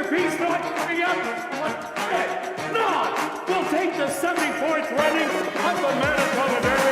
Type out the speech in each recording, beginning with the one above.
He's not coming up. Not. We'll take the 74th running of the Manitoba Derby.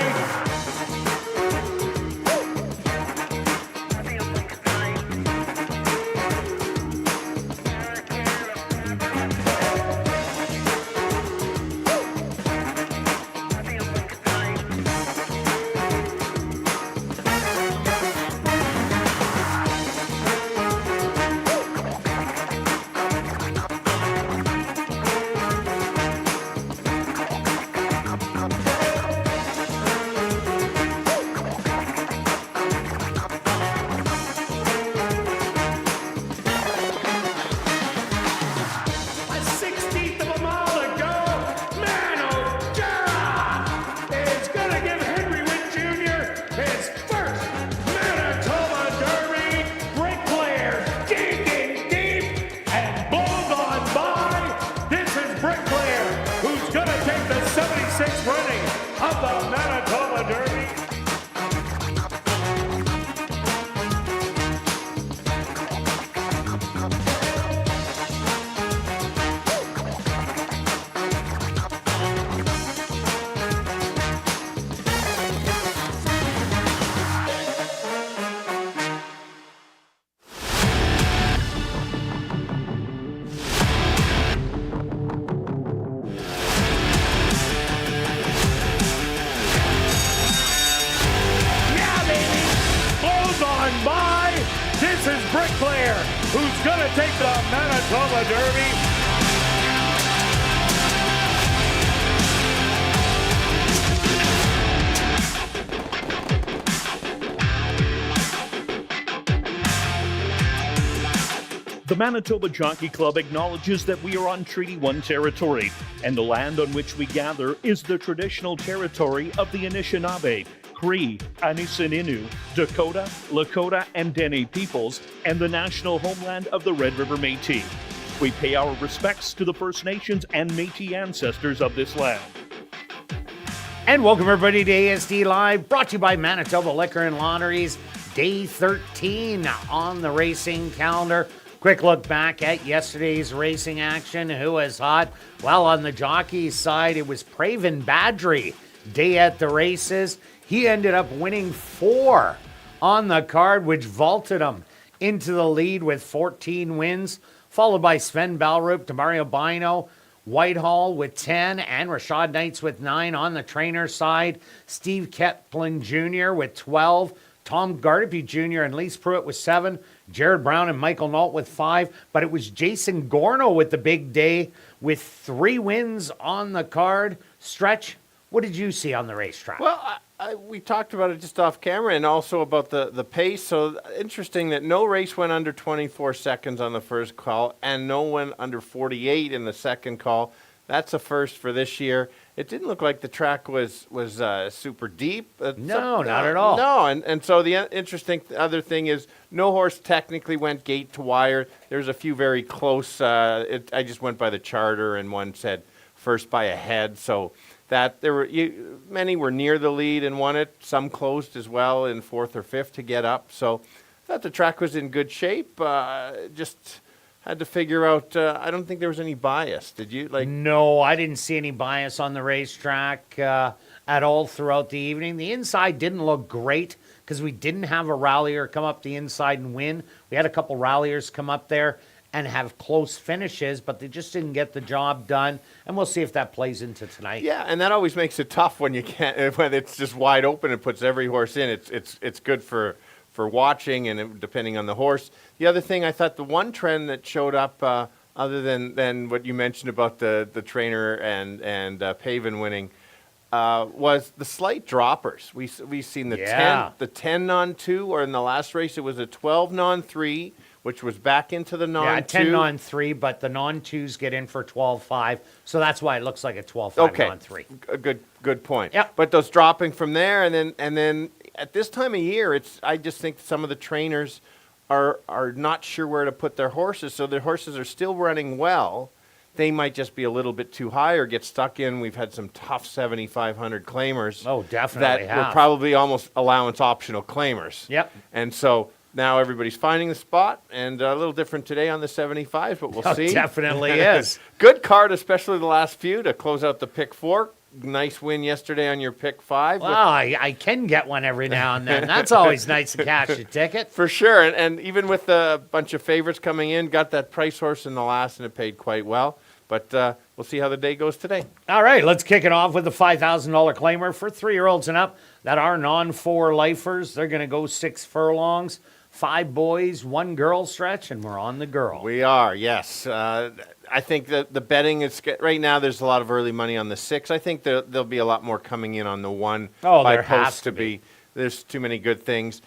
Who's going to take the Manitoba Derby? The Manitoba Jockey Club acknowledges that we are on Treaty 1 territory, and the land on which we gather is the traditional territory of the Anishinaabe, Cree, Anisininew, Dakota, Lakota, and Dene peoples, and the national homeland of the Red River Métis. We pay our respects to the First Nations and Métis ancestors of this land. And welcome everybody to ASD Live, brought to you by Manitoba Liquor and Lotteries. Day 13 on the racing calendar. Quick look back at yesterday's racing action. Who was hot? Well, on the jockey side, it was Praven Badri. Day at the races. He ended up winning 4 on the card, which vaulted him into the lead with 14 wins, followed by Sven Balrup, Demario Bino, Whitehall with 10, and Rashad Knights with 9 on the trainer side. Steve Ketlin Jr. with 12, Tom Gardepy Jr. and Lise Pruitt with 7, Jared Brown and Michael Nault with 5, but it was Jason Gorno with the big day with 3 wins on the card. Stretch, what did you see on the racetrack? Well, we talked about it just off camera and also about the pace. So interesting that no race went under 24 seconds on the first call and no one under 48 in the second call. That's a first for this year. It didn't look like the track was super deep. No, not at all. No, and so the interesting other thing is no horse technically went gate to wire. There's a few very close. I just went by the charter and one said first by a head. So that there were many were near the lead and won it. Some closed as well in 4th or 5th to get up. So I thought the track was in good shape. Just had to figure out. I don't think there was any bias. Did you? No, I didn't see any bias on the racetrack at all throughout the evening. The inside didn't look great because we didn't have a rallier come up the inside and win. We had a couple ralliers come up there and have close finishes, but they just didn't get the job done. And we'll see if that plays into tonight. Yeah, and that always makes it tough when you can't, when it's just wide open and puts every horse in. It's good for watching and depending on the horse. The other thing, I thought the one trend that showed up, other than what you mentioned about the trainer and Paven winning, was the slight droppers. We've seen the 10 non-2, or in the last race it was a 12 non-3. Which was back into the non-2. Yeah, 10 non-3, but the non-2s get in for 12-5, so that's why it looks like a 12-5 non-3. A good point. Yep. But those dropping from there, and then at this time of year, I just think some of the trainers are not sure where to put their horses, so their horses are still running well. They might just be a little bit too high or get stuck in. We've had some tough 7,500 claimers. Oh, definitely that were probably almost allowance optional claimers. Yep. And so now everybody's finding the spot, and a little different today on the 75s, but we'll see. Definitely is. Good card, especially the last few to close out the pick 4. Nice win yesterday on your pick 5. Well, I can get one every now and then. That's always nice to cash a ticket. For sure, and even with a bunch of favorites coming in, got that price horse in the last, and it paid quite well. But we'll see how the day goes today. All right, let's kick it off with the $5,000 claimer for 3-year-olds and up that are non-4 lifers. They're going to go 6 furlongs, 5 boys, 1 girl stretch, and we're on the girl. We are, yes. I think that the betting is right now. There's a lot of early money on the 6. I think there'll be a lot more coming in on the 1. Oh, by there has post to be. There's too many good things.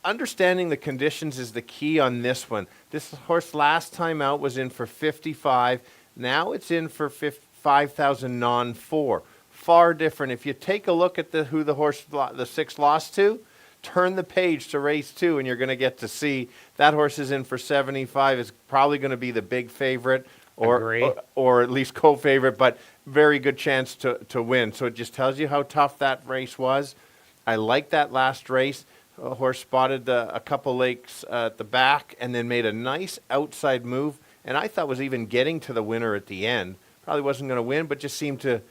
Understanding the conditions is the key on this one. This horse last time out was in for 55. Now it's in for 5,000 non-4. Far different. If you take a look at who the 6 lost to, turn the page to race 2, and you're going to get to see that horse is in for 75. Is probably going to be the big favorite, or at least co-favorite, but very good chance to win. So it just tells you how tough that race was. I like that last race. A horse spotted a couple lakes at the back and then made a nice outside move, and I thought was even getting to the winner at the end. Probably wasn't going to win, but just seemed to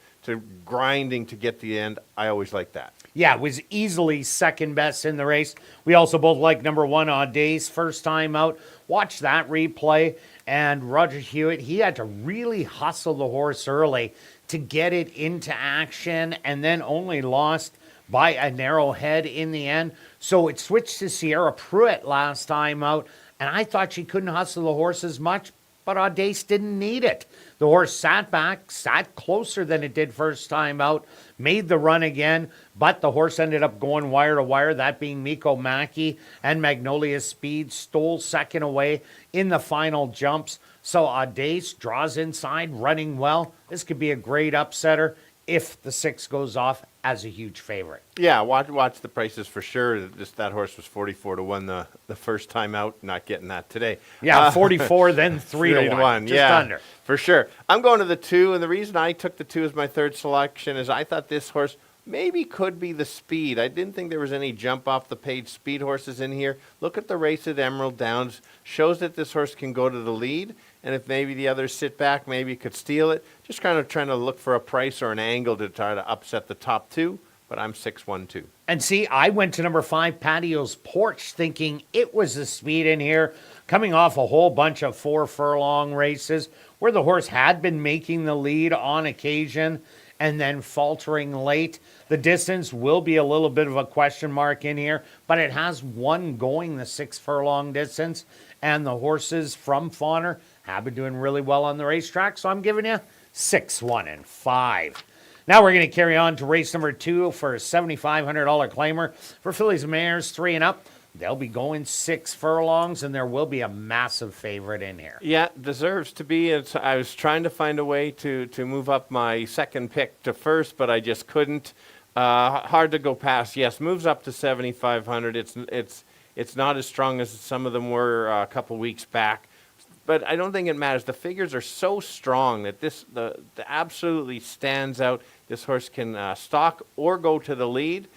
grinding to get the end. I always like that. Yeah, it was easily second best in the race. We also both like number 1, Audace, first time out. Watch that replay. And Roger Hewitt, he had to really hustle the horse early to get it into action, and then only lost by a narrow head in the end. So it switched to Sierra Pruitt last time out, and I thought she couldn't hustle the horse as much, but Audace didn't need it. The horse sat back, sat closer than it did first time out, made the run again, but the horse ended up going wire to wire, that being Miko Mackey, and Magnolia Speed stole second away in the final jumps. So Audace draws inside, running well. This could be a great upsetter if the 6 goes off as a huge favorite. Yeah, watch the prices for sure. Just that horse was 44 to 1 the first time out. Not getting that today. Yeah, 44, then 3 to 1. Just under. For sure. I'm going to the 2, and the reason I took the 2 as my third selection is I thought this horse maybe could be the speed. I didn't think there was any jump off the page speed horses in here. Look at the race at Emerald Downs. Shows that this horse can go to the lead, and if maybe the others sit back, maybe could steal it. Just kind of trying to look for a price or an angle to try to upset the top 2, but I'm 6-1-2. And see, I went to number 5, Patio's Porch, thinking it was the speed in here, coming off a whole bunch of 4 furlong races where the horse had been making the lead on occasion and then faltering late. The distance will be a little bit of a question mark in here, but it has one going the 6 furlong distance, and the horses from Fawner have been doing really well on the racetrack, so I'm giving you 6-1-5. Now we're going to carry on to race number 2 for a $7,500 claimer for fillies and mares 3 and up. They'll be going 6 furlongs, and there will be a massive favorite in here. Yeah, deserves to be. I was trying to find a way to move up my second pick to first, but I just couldn't. Hard to go past. Yes, moves up to 7,500. It's not as strong as some of them were a couple weeks back, but I don't think it matters. The figures are so strong that the absolutely stands out. This horse can stalk or go to the lead.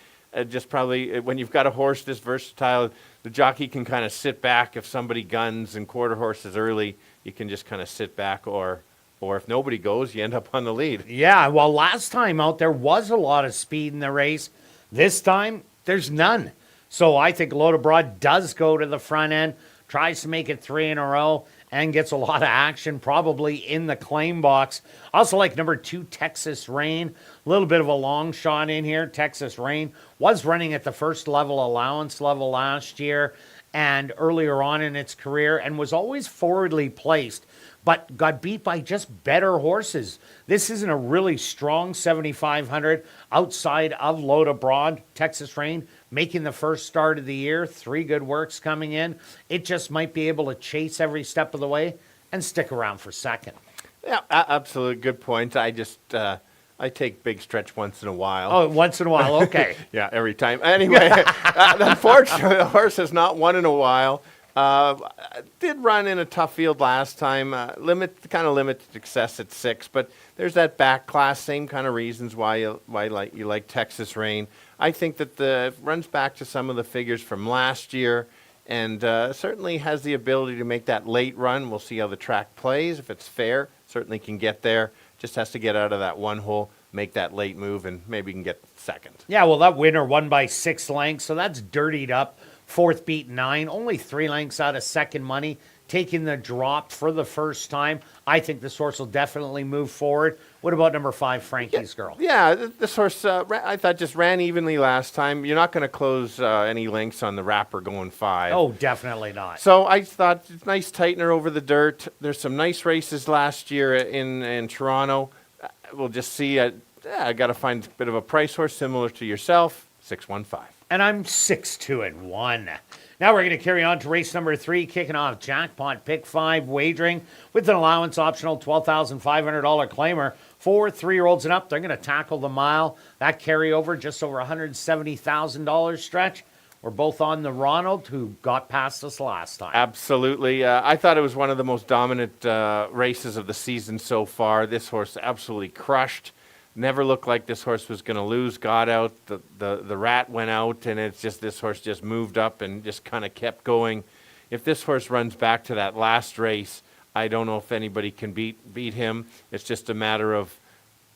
Just probably when you've got a horse this versatile, the jockey can kind of sit back. If somebody guns and quarter horses early, you can just kind of sit back, or if nobody goes, you end up on the lead. Yeah, well, last time out, there was a lot of speed in the race. This time, there's none. So I think Loda Broad does go to the front end, tries to make it 3 in a row, and gets a lot of action probably in the claim box. Also like number 2, Texas Rain. A little bit of a long shot in here. Texas Rain was running at the first level allowance level last year and earlier on in its career, and was always forwardly placed, but got beat by just better horses. This isn't a really strong 7,500 outside of Loda Broad. Texas Rain making the first start of the year, 3 good works coming in. It just might be able to chase every step of the way and stick around for second. Yeah, absolutely. Good point. I just, I take big stretch once in a while. Oh, once in a while, okay. Yeah, every time. Anyway, unfortunately, the horse has not won in a while. Did run in a tough field last time. Limited success at 6, but there's that back class. Same kind of reasons why you like Texas Rain. I think that the runs back to some of the figures from last year, and certainly has the ability to make that late run. We'll see how the track plays. If it's fair, certainly can get there. Just has to get out of that one hole, make that late move, and maybe can get second. Yeah, well, that winner won by 6 lengths, so that's dirtied up. Fourth beat 9, only 3 lengths out of second money, taking the drop for the first time. I think this horse will definitely move forward. What about number 5, Frankie's Girl? Yeah, this horse, I thought, just ran evenly last time. You're not going to close any links on the wrapper going 5. Oh, definitely not. So I thought, nice tightener over the dirt. There's some nice races last year in Toronto. We'll just see. I got to find a bit of a price horse similar to yourself, 615. And I'm 6-2-1. Now we're going to carry on to race number 3, kicking off jackpot pick 5 wagering with an allowance optional $12,500 claimer for 3-year-olds and up. They're going to tackle the mile. That carryover just over $170,000 stretch. We're both on the Ronald, who got past us last time. Absolutely. I thought it was one of the most dominant races of the season so far. This horse absolutely crushed. Never looked like this horse was going to lose. Got out. The rat went out, and it's just this horse just moved up and just kind of kept going. If this horse runs back to that last race, I don't know if anybody can beat him. It's just a matter of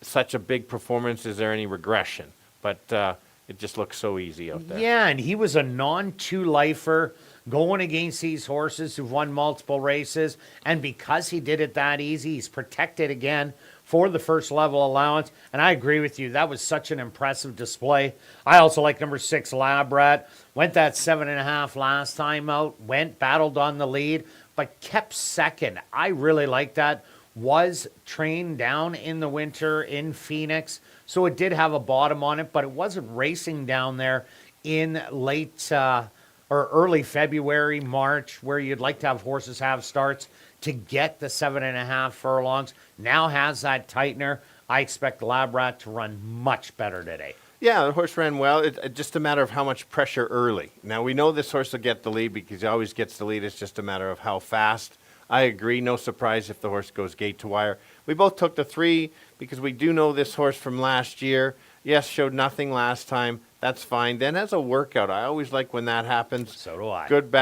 such a big performance. Is there any regression? But it just looks so easy out there. Yeah, and he was a non-2-lifer going against these horses who've won multiple races. And because he did it that easy, he's protected again for the first level allowance. And I agree with you. That was such an impressive display. I also like number 6, Lab Rat. Went that 7.5 last time out. Battled on the lead, but kept second. I really like that. Was trained down in the winter in Phoenix. So it did have a bottom on it, but it wasn't racing down there in late or early February, March, where you'd like to have horses have starts to get the 7.5 furlongs. Now has that tightener. I expect Lab Rat to run much better today. Yeah, the horse ran well. It's just a matter of how much pressure early. Now, we know this horse will get the lead because he always gets the lead. It's just a matter of how fast. I agree. No surprise if the horse goes gate to wire. We both took the 3 because we do know this horse from last year. Yes, showed nothing last time. That's fine. Then as a workout, I always like when that happens. So do I. Good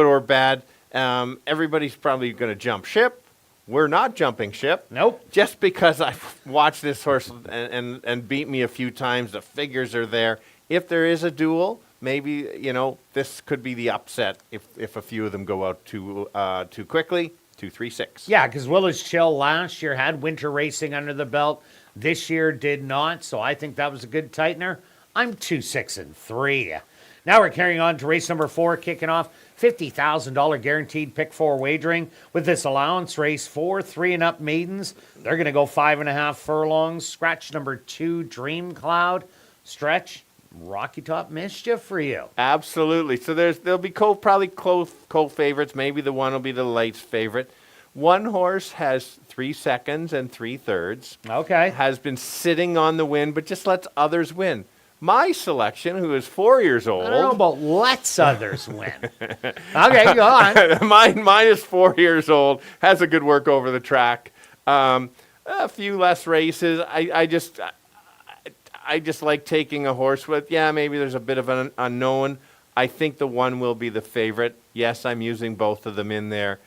or bad. Everybody's probably going to jump ship. We're not jumping ship. Nope. Just because I've watched this horse and beat me a few times, the figures are there. If there is a duel, maybe, this could be the upset if a few of them go out too quickly. 2-3-6. Yeah, because Willis Chill last year had winter racing under the belt. This year did not, so I think that was a good tightener. I'm 2-6-3. Now we're carrying on to race number 4, kicking off $50,000 guaranteed pick 4 wagering with this allowance race 4 3-and-up maidens. They're going to go 5.5 furlongs. Scratch number 2, Dream Cloud. Stretch, Rocky Top Mischief for you. Absolutely. So there'll be probably co-favorites. Maybe the one will be the Lights favorite. One horse has 3 seconds and 3/3. Okay. Has been sitting on the win, but just lets others win. My selection, who is 4 years old. I don't know about lets others win. Okay, go on. Mine is 4 years old. Has a good work over the track. A few less races. I just like taking a horse with, maybe there's a bit of an unknown. I think the one will be the favorite. Yes, I'm using both of them in there.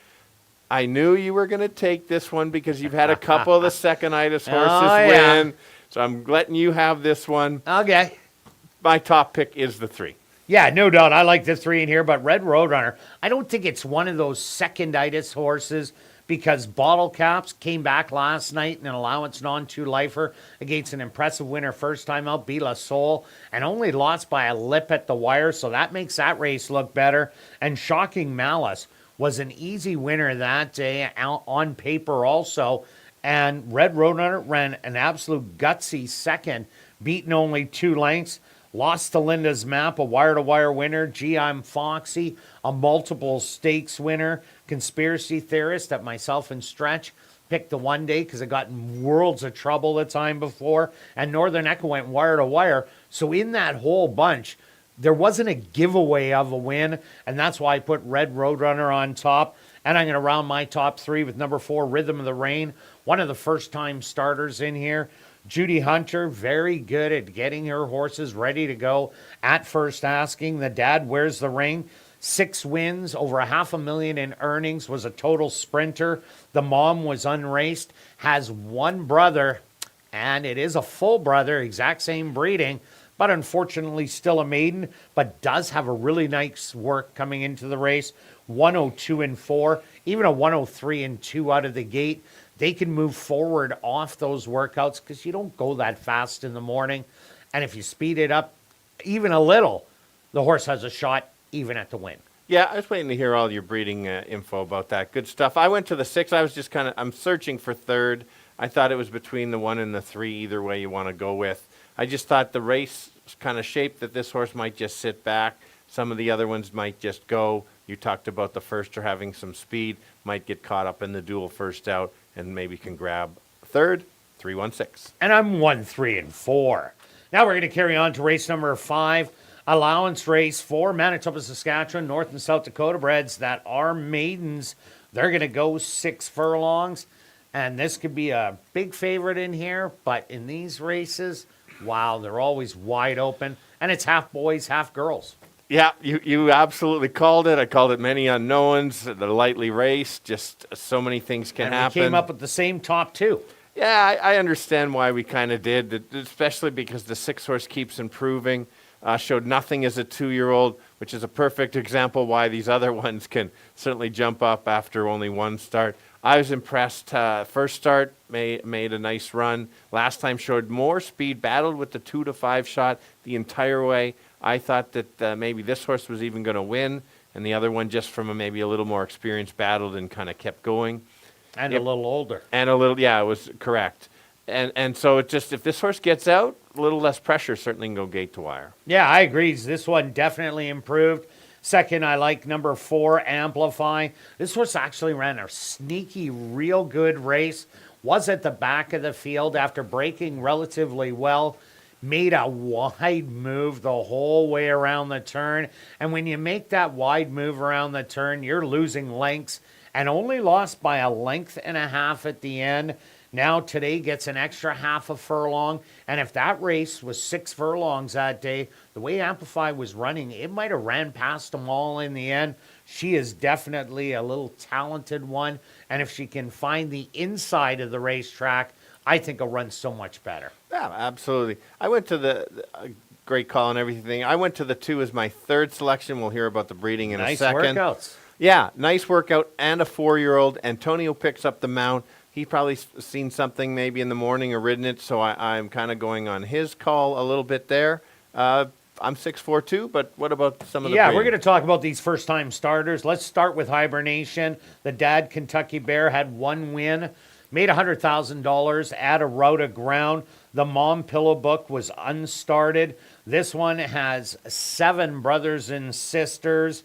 I knew you were going to take this one because you've had a couple of the second-itis horses win. So I'm letting you have this one. Okay. My top pick is the 3. Yeah, no doubt. I like the 3 in here, but Red Roadrunner, I don't think it's one of those seconditis horses because Bottle Caps came back last night in an allowance non-2-lifer against an impressive winner first time out, Be La Soul, and only lost by a lip at the wire, so that makes that race look better. And Shocking Malice was an easy winner that day on paper also, and Red Roadrunner ran an absolute gutsy second, beaten only 2 lengths. Lost to Linda's Map, a wire-to-wire winner. Gee, I'm Foxy, a multiple stakes winner. Conspiracy Theorist that myself and Stretch picked the one day because it got in worlds of trouble the time before. And Northern Echo went wire-to-wire. So in that whole bunch, there wasn't a giveaway of a win, and that's why I put Red Roadrunner on top. And I'm going to round my top 3 with number 4, Rhythm of the Rain, one of the first-time starters in here. Judy Hunter, very good at getting her horses ready to go at first asking. The dad wears the ring. 6 wins, over $500,000 in earnings, was a total sprinter. The mom was unraced, has 1 brother, and it is a full brother, exact same breeding, but unfortunately still a maiden, but does have a really nice work coming into the race. 102-4, even a 103-2 out of the gate. They can move forward off those workouts because you don't go that fast in the morning. And if you speed it up even a little, the horse has a shot even at the win. Yeah, I was waiting to hear all your breeding info about that. Good stuff. I went to the 6. I was just I'm searching for third. I thought it was between the 1 and the 3, either way you want to go with. I just thought the race kind of shaped that this horse might just sit back. Some of the other ones might just go. You talked about the firster having some speed, might get caught up in the duel first out, and maybe can grab third, 3-1-6. And I'm 1-3-4. Now we're going to carry on to race number 5. Allowance race for Manitoba, Saskatchewan, North and South Dakota breds that are maidens. They're going to go 6 furlongs. And this could be a big favorite in here. But in these races, wow, they're always wide open. And it's half boys, half girls. Yeah, you absolutely called it. I called it many unknowns, the lightly race, just so many things can happen. We came up with the same top 2. Yeah, I understand why we kind of did, especially because the 6 horse keeps improving. Showed nothing as a 2-year-old, which is a perfect example why these other ones can certainly jump up after only 1 start. I was impressed. First start made a nice run. Last time showed more speed, battled with the 2 to 5 shot the entire way. I thought that maybe this horse was even going to win, and the other one just from maybe a little more experience battled and kind of kept going. And a little older. And a little, yeah, it was correct. And so it just, if this horse gets out, a little less pressure certainly can go gate to wire. Yeah, I agree. This one definitely improved. Second, I like number 4, Amplify. This horse actually ran a sneaky, real good race. Was at the back of the field after breaking relatively well. Made a wide move the whole way around the turn. And when you make that wide move around the turn, you're losing lengths and only lost by a length and a half at the end. Now today gets an extra half a furlong. And if that race was 6 furlongs that day, the way Amplify was running, it might have ran past them all in the end. She is definitely a little talented one. And if she can find the inside of the racetrack, I think it'll run so much better. Yeah, absolutely. I went to the great call and everything. I went to the 2 as my 3rd selection. We'll hear about the breeding in a second. Nice workouts. Yeah, nice workout and a 4-year-old. Antonio picks up the mount. He probably seen something maybe in the morning or ridden it, so I'm kind of going on his call a little bit there. I'm 6'4" too, but what about some of the breeding? We're going to talk about these first-time starters. Let's start with Hibernation. The dad, Kentucky Bear, had 1 win. Made $100,000 at a route of ground. The mom Pillow Book was unstarted. This one has 7 brothers and sisters.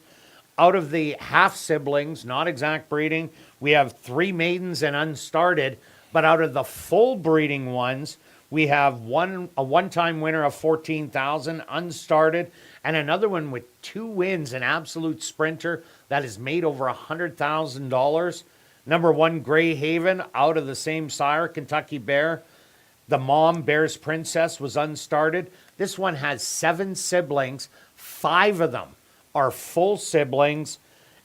Out of the half siblings, not exact breeding, we have 3 maidens and unstarted. But out of the full breeding ones, we have a one-time winner of $14,000 unstarted, and another one with 2 wins, an absolute sprinter that has made over $100,000. Number 1, Grey Haven, out of the same sire, Kentucky Bear. The mom, Bear's Princess, was unstarted. This one has 7 siblings. 5 of them are full siblings.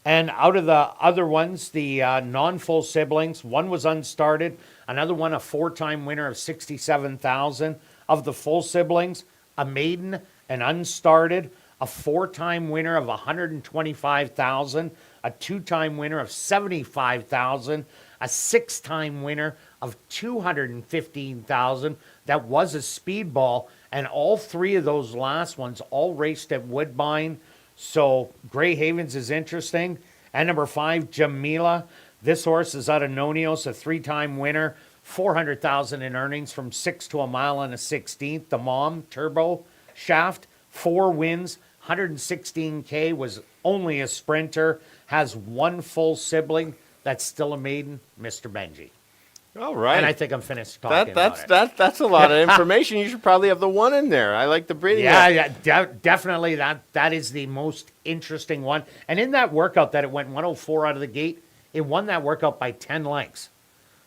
And out of the other ones, the non-full siblings, 1 was unstarted. Another one, a 4-time winner of $67,000. Of the full siblings, a maiden, an unstarted, a 4-time winner of $125,000. A 2-time winner of $75,000, a 6-time winner of $215,000. That was a speedball, and all 3 of those last ones all raced at Woodbine. So Grey Havens is interesting. And number 5, Jamila. This horse is out of Nonios, a 3-time winner, $400,000 in earnings from 6 to a mile and a 16th. The mom, Turbo Shaft, 4 wins, $116K, was only a sprinter. Has 1 full sibling that's still a maiden, Mr. Benji. All right. And I think I'm finished talking about it. That's a lot of information. You should probably have the one in there. I like the breeding. Definitely. That is the most interesting one. And in that workout that it went 104 out of the gate, it won that workout by 10 lengths.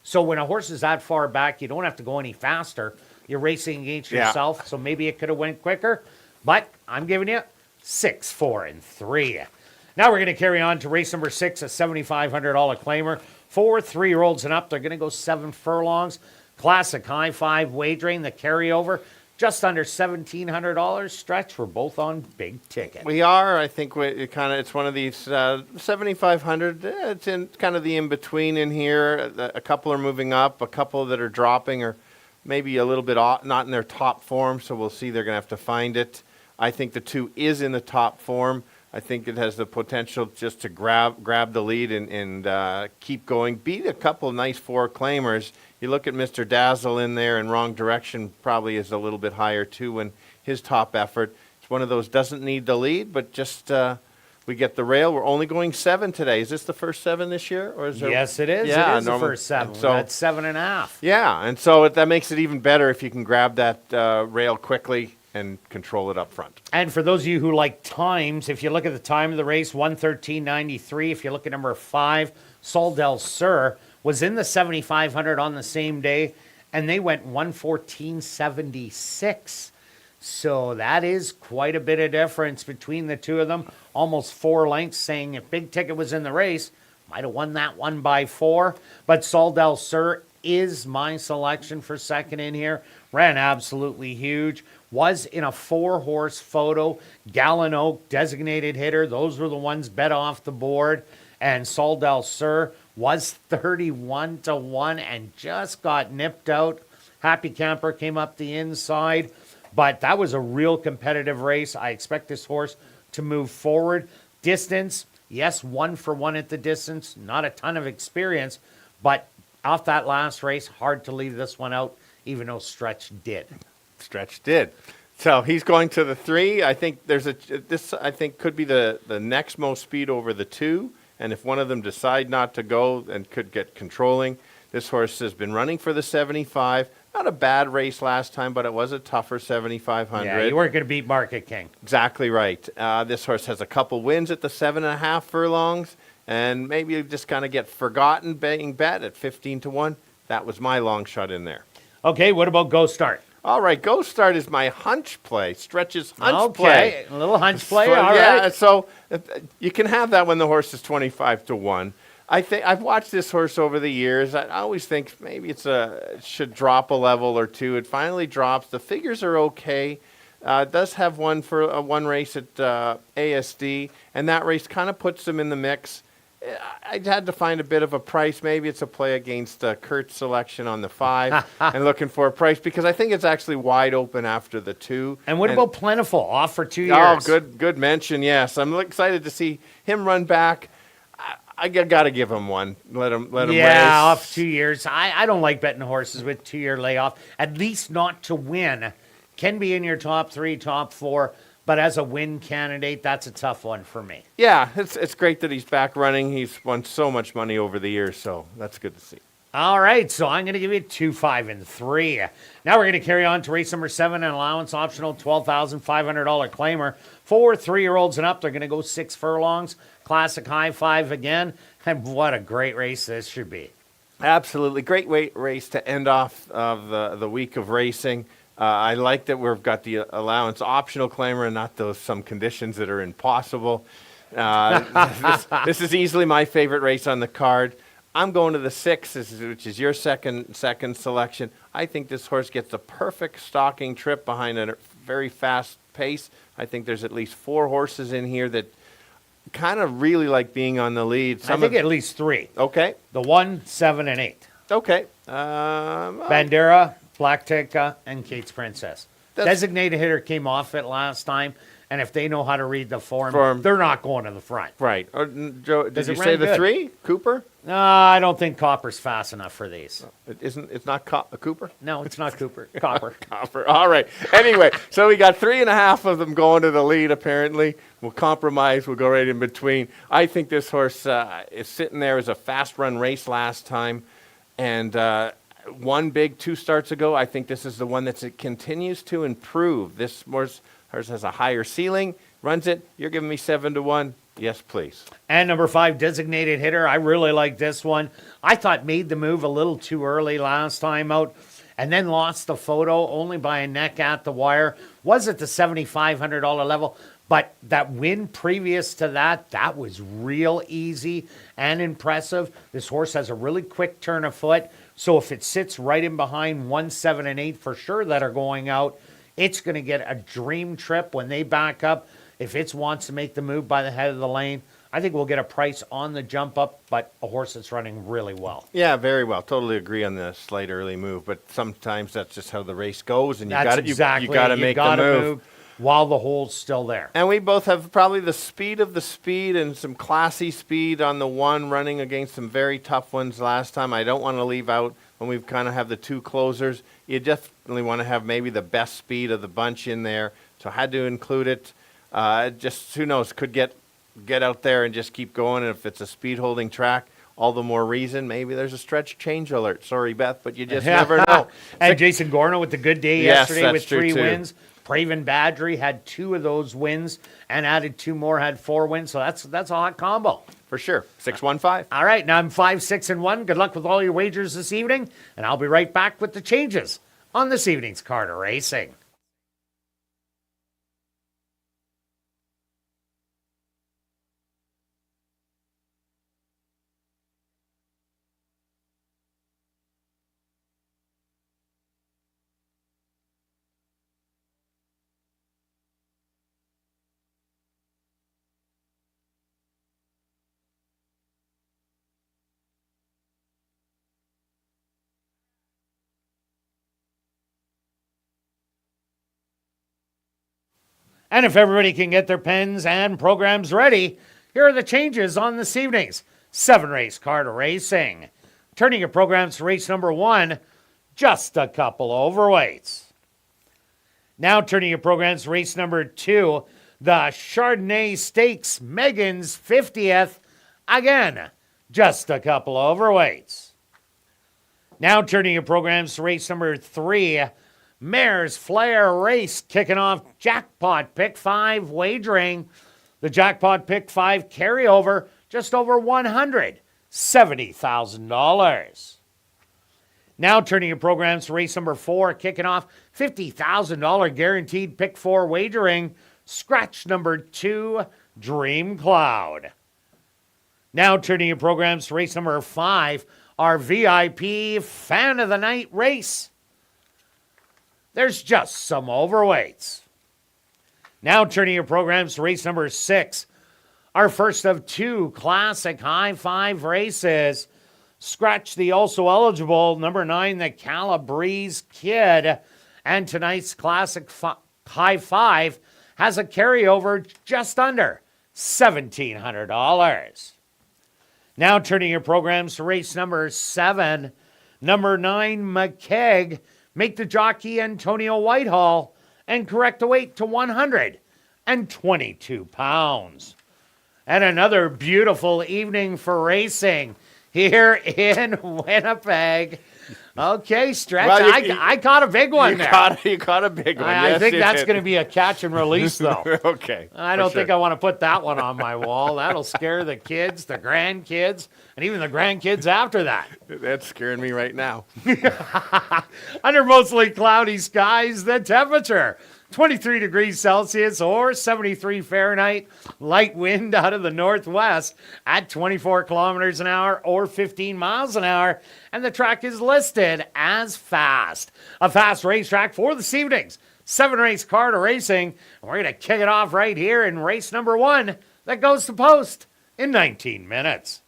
So when a horse is that far back, you don't have to go any faster. You're racing against yourself, so maybe it could have went quicker. But I'm giving you 6, 4, and 3. Now we're going to carry on to race number 6, a $7,500 claimer. 4 3-year-olds and up. They're going to go 7 furlongs. Classic high five wagering, the carryover. Just under $1,700 stretch. We're both on big ticket. We are. I think it's one of these 7,500. It's in kind of the in-between in here. A couple are moving up. A couple that are dropping or maybe a little bit off, not in their top form, so we'll see. They're going to have to find it. I think the 2 is in the top form. I think it has the potential just to grab the lead and keep going. Beat a couple nice 4 claimers. You look at Mr. Dazzle in there, and Wrong Direction probably is a little bit higher too in his top effort. It's one of those doesn't need the lead, but just we get the rail. We're only going 7 today. Is this the first 7 this year, or is there? Yes, it is. Yeah, it is the first 7. So that's 7.5. Yeah, and so that makes it even better if you can grab that rail quickly and control it up front. And for those of you who like times, if you look at the time of the race, 1:13.93. If you look at number 5, Sol del Sur, was in the 7,500 on the same day, and they went 1:14.76. So that is quite a bit of difference between the two of them. Almost 4 lengths, saying if Big Ticket was in the race, might have won that one by 4. But Sol del Sur is my selection for second in here. Ran absolutely huge. Was in a 4-horse photo. Gallon Oak, designated hitter. Those were the ones bet off the board. And Sol del Sur was 31-1 and just got nipped out. Happy Camper came up the inside. But that was a real competitive race. I expect this horse to move forward. Distance, yes, 1 for 1 at the distance. Not a ton of experience. But off that last race, hard to leave this one out, even though Stretch did. Stretch did. So he's going to the 3. I think this I think could be the next most speed over the 2. And if one of them decide not to go and could get controlling, this horse has been running for the 75. Not a bad race last time, but it was a tougher 7,500. Yeah, you weren't going to beat Market King. Exactly right. This horse has a couple wins at the 7.5 furlongs, and maybe you just kind of get forgotten being bet at 15-1. That was my long shot in there. Okay, what about Go Start? All right, Go Start is my hunch play. Stretch's hunch play. A little hunch play. So, all yeah, right. So you can have that when the horse is 25-1. I think I've watched this horse over the years. I always think maybe it should drop a level or 2. It finally drops. The figures are okay. It does have one race at ASD, and that race kind of puts them in the mix. I had to find a bit of a price. Maybe it's a play against Kirt's selection on the 5 and looking for a price because I think it's actually wide open after the 2. And what about Plentiful? Off for 2 years. Oh, good mention. Yes, I'm excited to see him run back. I got to give him one. Let him race. Yeah, off 2 years. I don't like betting horses with 2-year layoff. At least not to win. Can be in your top 3, top 4. But as a win candidate, that's a tough one for me. Yeah, it's great that he's back running. He's won so much money over the years, so that's good to see. All right, so I'm going to give you 2, 5, and 3. Now we're going to carry on to race number 7, an allowance optional $12,500 claimer. 4 3-year-olds and up, they're going to go 6 furlongs. Classic high five again. And what a great race this should be. Absolutely. Great race to end off of the week of racing. I like that we've got the allowance optional claimer and not those some conditions that are impossible. This is easily my favorite race on the card. I'm going to the 6, which is your second selection. I think this horse gets a perfect stalking trip behind a very fast pace. I think there's at least 4 horses in here that kind of really like being on the lead. I think at least 3. Okay. The 1, 7, and 8. Okay. Bandera, Black Tikka, and Kate's Princess. Designated hitter came off it last time, and if they know how to read the form, they're not going to the front. Right. Joe, did you say the 3? Cooper? No, I don't think Copper's fast enough for these. It's not Cooper? No, it's not Cooper. Copper. Copper. All right. Anyway, so we got 3.5 of them going to the lead, apparently. We'll compromise. We'll go right in between. I think this horse is sitting there as a fast run race last time. And one big 2 starts ago, I think this is the one that it continues to improve. This horse has a higher ceiling, runs it. You're giving me 7-1. Yes, please. And number 5, Designated Hitter. I really like this one. I thought made the move a little too early last time out and then lost the photo only by a neck at the wire. Was at the $7,500 level, but that win previous to that, that was real easy and impressive. This horse has a really quick turn of foot, so if it sits right in behind 1, 7, and 8 for sure that are going out, it's going to get a dream trip when they back up. If it wants to make the move by the head of the lane, I think we'll get a price on the jump up, but a horse that's running really well. Yeah, very well. Totally agree on the slight early move, but sometimes that's just how the race goes, and you got to make the move while the hole's still there. And we both have probably the speed of the speed and some classy speed on the one, running against some very tough ones last time. I don't want to leave out when we kind of have the 2 closers. You definitely want to have maybe the best speed of the bunch in there, so I had to include it. Just who knows, could get out there and just keep going. And if it's a speed holding track, all the more reason. Maybe there's a stretch change alert. Sorry, Beth, but you just never know. And Jason Gorno with the good day yesterday with 3 too. wins. Praven Badgery had 2 of those wins and added 2 more, had 4 wins. So that's a hot combo. For sure. 6-1-5. All right, now I'm 5, 6, and 1. Good luck with all your wagers this evening, and I'll be right back with the changes on this evening's Carter Racing. And if everybody can get their pens and programs ready, here are the changes on this evening's 7-race Carter Racing. Turning your programs to race number 1, just a couple overweights. Now turning your programs to race number 2, the Chardonnay Stakes, Megan's 50th. Again, just a couple overweights. Now turning your programs to race number 3, Mare's Flair Race, kicking off Jackpot Pick 5 wagering. The Jackpot Pick 5 carryover, just over $170,000. Now turning your programs to race number 4, kicking off $50,000 guaranteed Pick 4 wagering. Scratch number 2, Dream Cloud. Now turning your programs to race number 5, our VIP Fan of the Night race. There's just some overweights. Now turning your programs to race number 6, our first of 2 classic high 5 races. Scratch the also eligible number 9, the Calabrese Kid. And tonight's classic high 5 has a carryover just under $1,700. Now turning your programs to race number 7, number 9, McKegg. Make the jockey Antonio Whitehall and correct the weight to 122 pounds. And another beautiful evening for racing here in Winnipeg. Okay, Stretch, Well, I caught a big one there. You caught a big one. I Yes, think you that's did. going to be a catch and release, though. Okay. I don't think I want to put that one on my wall. That'll scare the kids, the grandkids, and even the grandkids after that. That's scaring me right now. Under mostly cloudy skies, the temperature 23 degrees Celsius or 73 Fahrenheit. Light wind out of the northwest at 24 kilometers an hour or 15 miles an hour. And the track is listed as fast. A fast racetrack for this evening's 7-race Carter Racing. And we're going to kick it off right here in race number 1 that goes to post in 19 minutes.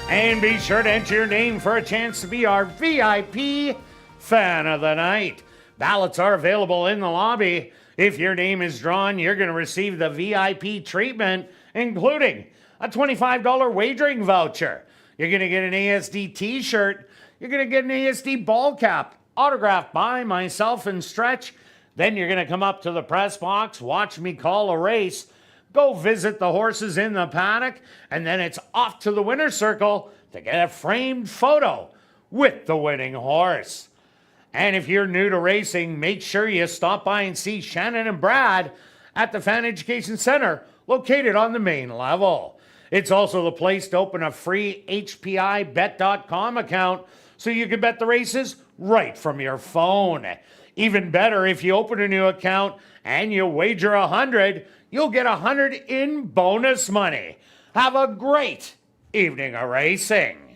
And be sure to enter your name for a chance to be our VIP Fan of the Night. Ballots are available in the lobby. If your name is drawn, you're going to receive the VIP treatment, including a $25 wagering voucher. You're going to get an ASD t-shirt. You're going to get an ASD ball cap, autographed by myself and Stretch. Then you're going to come up to the press box, watch me call a race, go visit the horses in the paddock, and then it's off to the winner's circle to get a framed photo with the winning horse. And if you're new to racing, make sure you stop by and see Shannon and Brad at the Fan Education Center, located on the main level. It's also the place to open a free HPIBet.com account so you can bet the races right from your phone. Even better, if you open a new account and you wager 100, you'll get 100 in bonus money. Have a great evening of racing.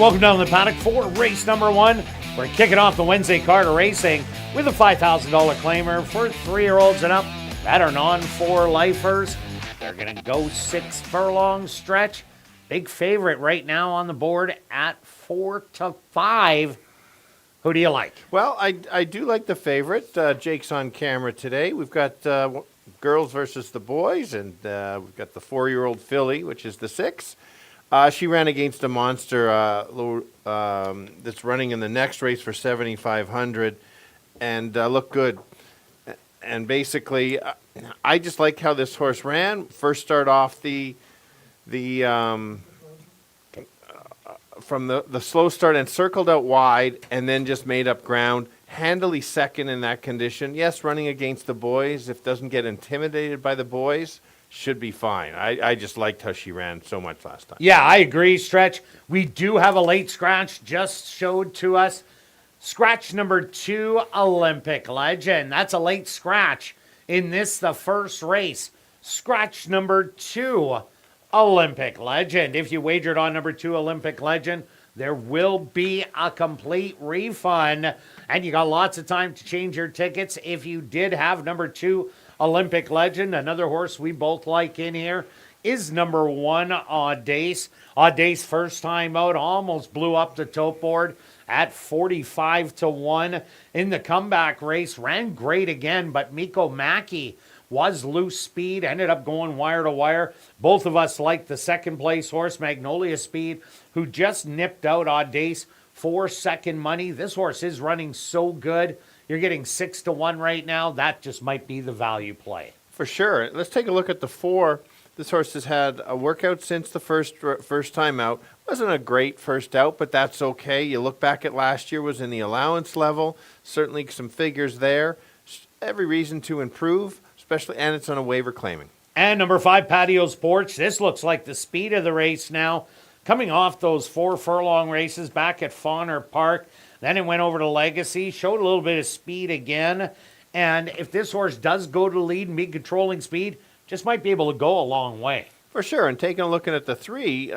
welcome down the paddock for race number 1. We're kicking off the Wednesday card of racing with a $5,000 claimer for 3-year-olds and up that are non-4 lifers. They're going to go 6 furlong stretch. Big favorite right now on the board at 4-5. Who do you like? Well, I do like the favorite. Jake's on camera today. We've got girls versus the boys, and we've got the 4-year-old filly, which is the 6. She ran against a monster that's running in the next race for 7,500 and looked good. And basically, I just like how this horse ran. First start off from the slow start and circled out wide and then just made up ground. Handily second in that condition. Yes, running against the boys. If doesn't get intimidated by the boys, should be fine. I just liked how she ran so much last time. Yeah, I agree, Stretch. We do have a late scratch just showed to us. Scratch number 2, Olympic Legend. That's a late scratch in this, the first race. Scratch number 2, Olympic Legend. If you wagered on number 2, Olympic Legend, there will be a complete refund. And you got lots of time to change your tickets. If you did have number 2, Olympic Legend, another horse we both like in here, is number 1, Audace. Audace first time out, almost blew up the tote board at 45-1 in the comeback race. Ran great again, but Miko Mackey was loose speed, ended up going wire to wire. Both of us like the second place horse, Magnolia Speed, who just nipped out Audace for second money. This horse is running so good. You're getting 6-1 right now. That just might be the value play. For sure. Let's take a look at the 4. This horse has had a workout since the first time out. Wasn't a great first out, but that's okay. You look back at last year, was in the allowance level. Certainly some figures there. Every reason to improve, especially, and it's on a waiver claiming. And number 5, Patio's Porch. This looks like the speed of the race now. Coming off those 4 furlong races back at Fauner Park. Then it went over to Legacy, showed a little bit of speed again. And if this horse does go to lead and be controlling speed, just might be able to go a long way. For sure. And taking a look at the 3,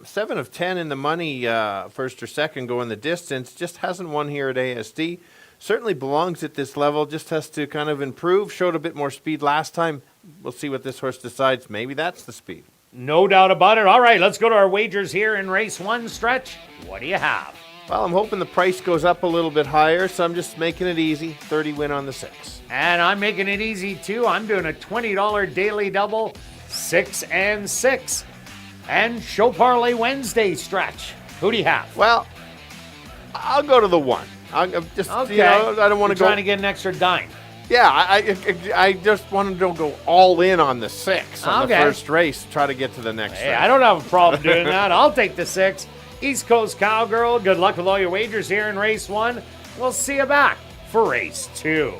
7 of 10 in the money, first or second, going the distance. Just hasn't won here at ASD. Certainly belongs at this level, just has to kind of improve. Showed a bit more speed last time. We'll see what this horse decides. Maybe that's the speed. No doubt about it. All right, let's go to our wagers here in race 1, Stretch. What do you have? Well, I'm hoping the price goes up a little bit higher, so I'm just making it easy. 30 win on the 6. And I'm making it easy, too. I'm doing a $20 daily double, 6 and 6. And Show Parlay Wednesday, Stretch. Who do you have? Well, I'll go to the 1. I'm just, Okay. I don't want to go. Trying to get an extra dime. Yeah, I just wanted to go all in on the 6 on the first race, try to get to the next race. I don't have a problem doing that. I'll take the 6. East Coast Cowgirl, good luck with all your wagers here in race 1. We'll see you back for race 2.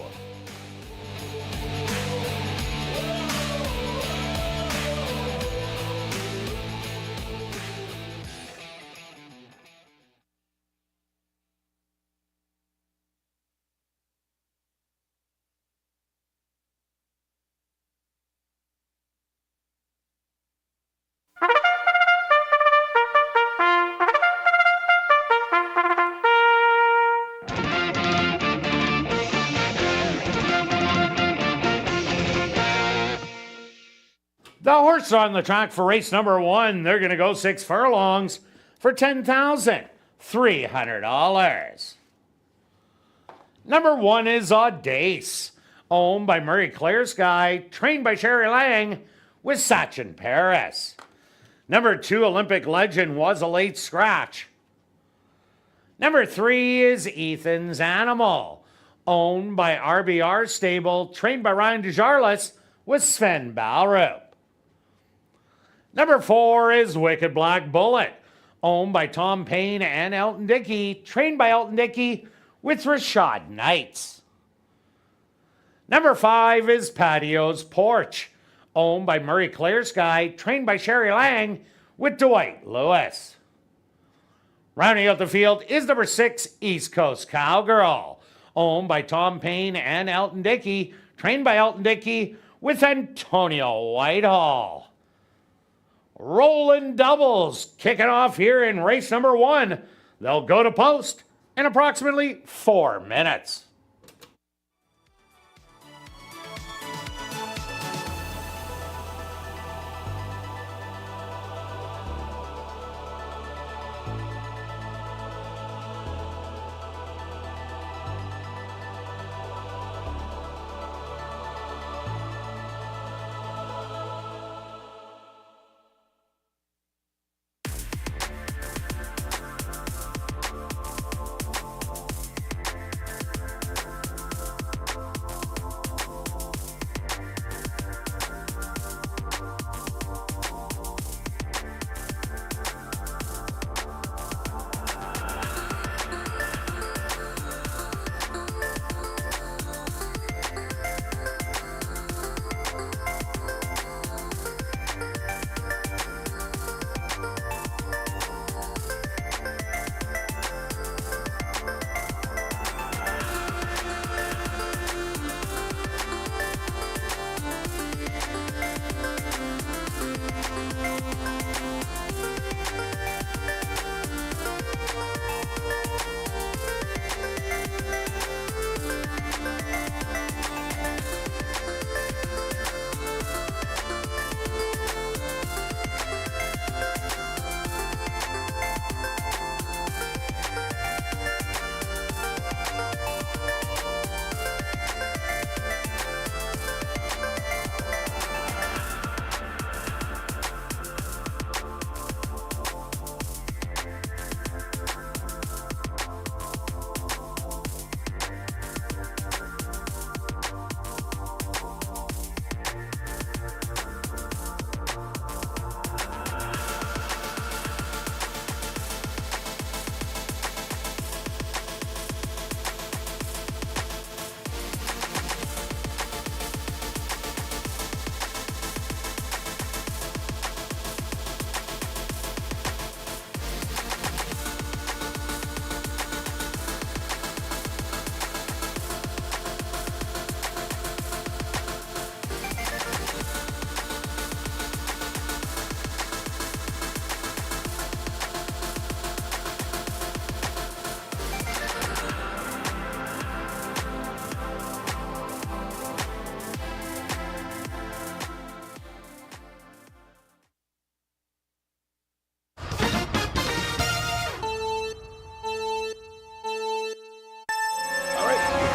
The horse on the track for race number 1. They're going to go 6 furlongs for $10,300. Number 1 is Audace, owned by Murray Clare Sky, trained by Sherry Lang with Sachin Paris. Number 2, Olympic Legend, was a late scratch. Number 3 is Ethan's Animal, owned by RBR Stable, trained by Ryan DeJarlis with Sven Balrup. Number 4 is Wicked Black Bullet, owned by Tom Payne and Elton Dickey, trained by Elton Dickey with Rashad Knights. Number 5 is Patio's Porch, owned by Murray Clare Sky, trained by Sherry Lang with Dwight Lewis. Rounding out the field is number 6, East Coast Cowgirl, owned by Tom Payne and Elton Dickey, trained by Elton Dickey with Antonio Whitehall. rolling doubles kicking off here in race number 1. They'll go to post in approximately 4 minutes.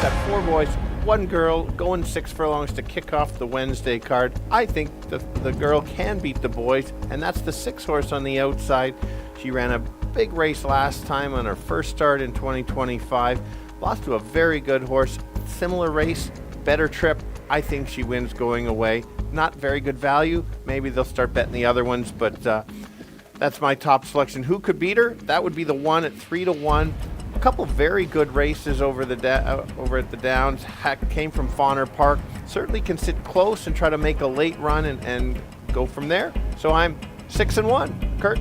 Got 4 boys, 1 girl, going 6 furlongs to kick off the Wednesday card. I think the girl can beat the boys, and that's the 6 horse on the outside. She ran a big race last time on her first start in 2025. Lost to a very good horse. Similar race, better trip. I think she wins going away. Not very good value. Maybe they'll start betting the other ones, but that's my top selection. Who could beat her? That would be the 1 at 3-1. A couple very good races over at the Downs. Came from Fawner Park. Certainly can sit close and try to make a late run and go from there. So I'm 6-1. Kirt?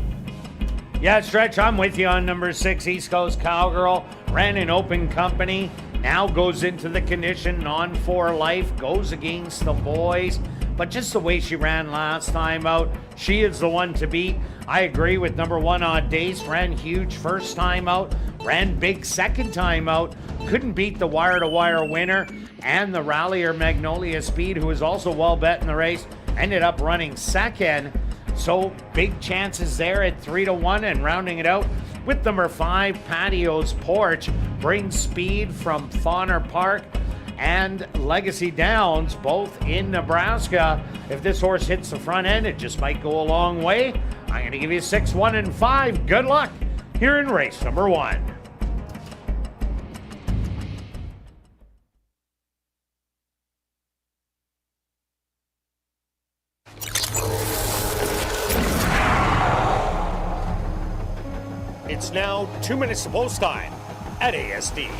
Yeah, Stretch, I'm with you on number 6, East Coast Cowgirl. Ran in open company. Now goes into the condition on for life. Goes against the boys. But just the way she ran last time out, she is the one to beat. I agree with number 1, Audace. Ran huge first time out. Ran big second time out. Couldn't beat the wire-to-wire winner. And the rallier Magnolia Speed, who was also well bet in the race, ended up running second. So big chances there at 3-1, and rounding it out with number 5, Patio's Porch. Brings speed from Fawner Park and Legacy Downs, both in Nebraska. If this horse hits the front end, it just might go a long way. I'm going to give you 6, 1, and 5. Good luck here in race number 1. It's now 2 minutes to post time at ASD.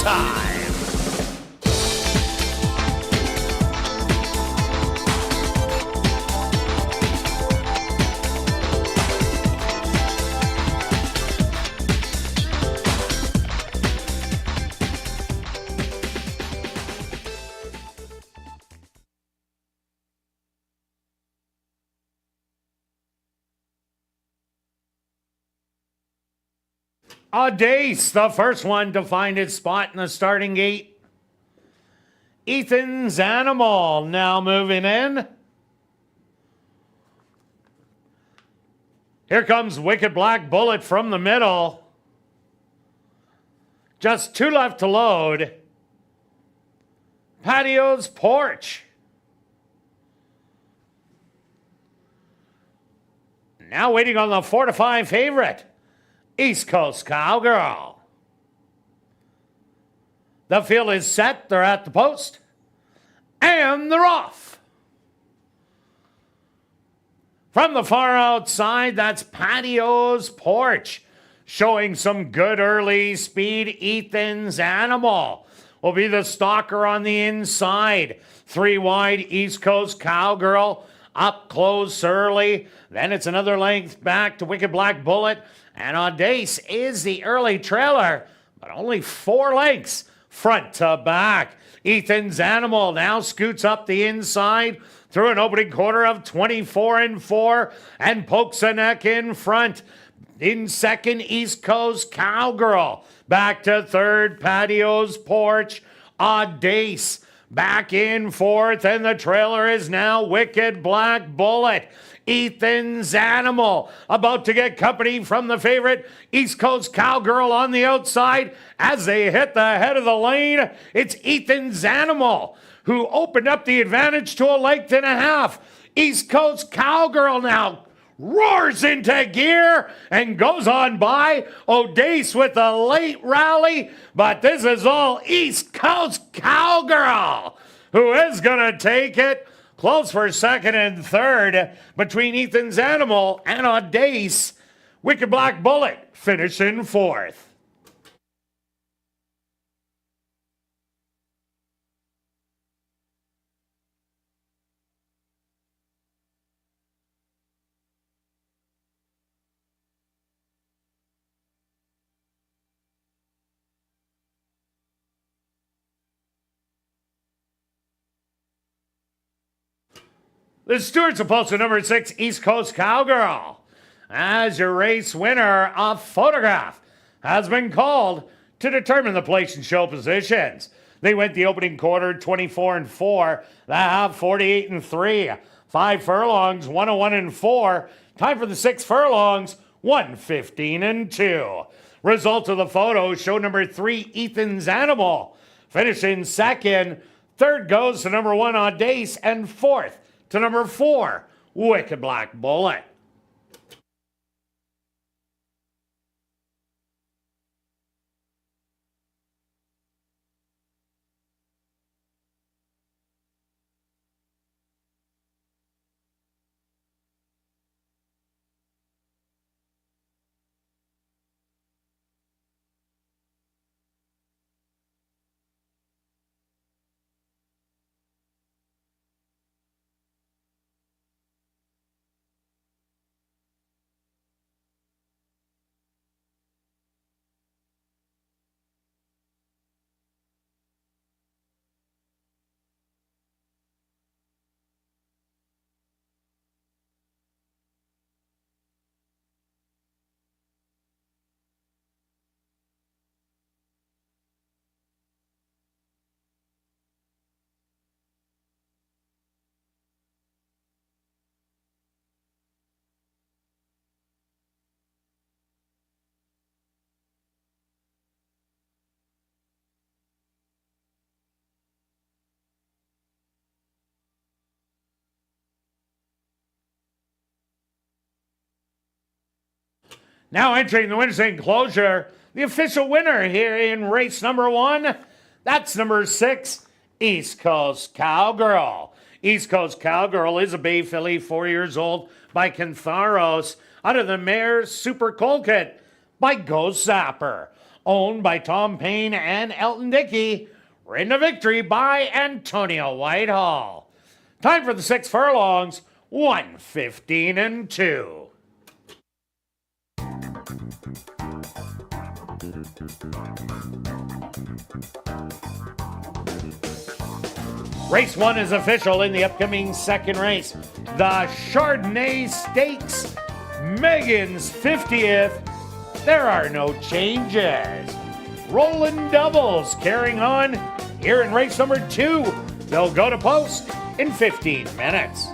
time. Audace, the first one to find its spot in the starting gate. Ethan's Animal now moving in. Here comes Wicked Black Bullet from the middle. Just 2 left to load. Patio's Porch. Now waiting on the 4 to 5 favorite. East Coast Cowgirl. The field is set. They're at the post. And they're off. From the far outside, that's Patio's Porch. Showing some good early speed. Ethan's Animal will be the stalker on the inside. 3 wide, East Coast Cowgirl. Up close early. Then it's another length back to Wicked Black Bullet. And Audace is the early trailer, but only 4 lengths front to back. Ethan's Animal now scoots up the inside through an opening quarter of 24-4 and pokes a neck in front. In second, East Coast Cowgirl. Back to third, Patio's Porch. Audace back in fourth, and the trailer is now Wicked Black Bullet. Ethan's Animal about to get company from the favorite East Coast Cowgirl on the outside as they hit the head of the lane. It's Ethan's Animal who opened up the advantage to a length and a half. East Coast Cowgirl now roars into gear and goes on by. Audace with a late rally, but this is all East Coast Cowgirl who is going to take it. Close for second and third between Ethan's Animal and Audace. Wicked Black Bullet finishing fourth. The Stewards upholster number 6, East Coast Cowgirl. As your race winner, a photograph has been called to determine the place and show positions. They went the opening quarter 24-4, the half 48-3, 5 furlongs 101-4. Time for the 6 furlongs 115-2. Result of the photo, show number 3, Ethan's Animal, finishing second. Third goes to number 1, Audace, and fourth to number 4, Wicked Black Bullet. Now entering the winner's enclosure, the official winner here in race number 1, that's number 6, East Coast Cowgirl. East Coast Cowgirl is a bay filly, 4 years old, by Cantharos, out of the mare Super Colquitt by Go Zapper. owned by Tom Payne and Elton Dickey. Ridden to victory by Antonio Whitehall. Time for the 6 furlongs, 1:15 and 2. Race 1 is official in the upcoming second race. The Chardonnay Stakes, Megan's 50th. There are no changes. Rolling doubles carrying on here in race number 2. They'll go to post in 15 minutes.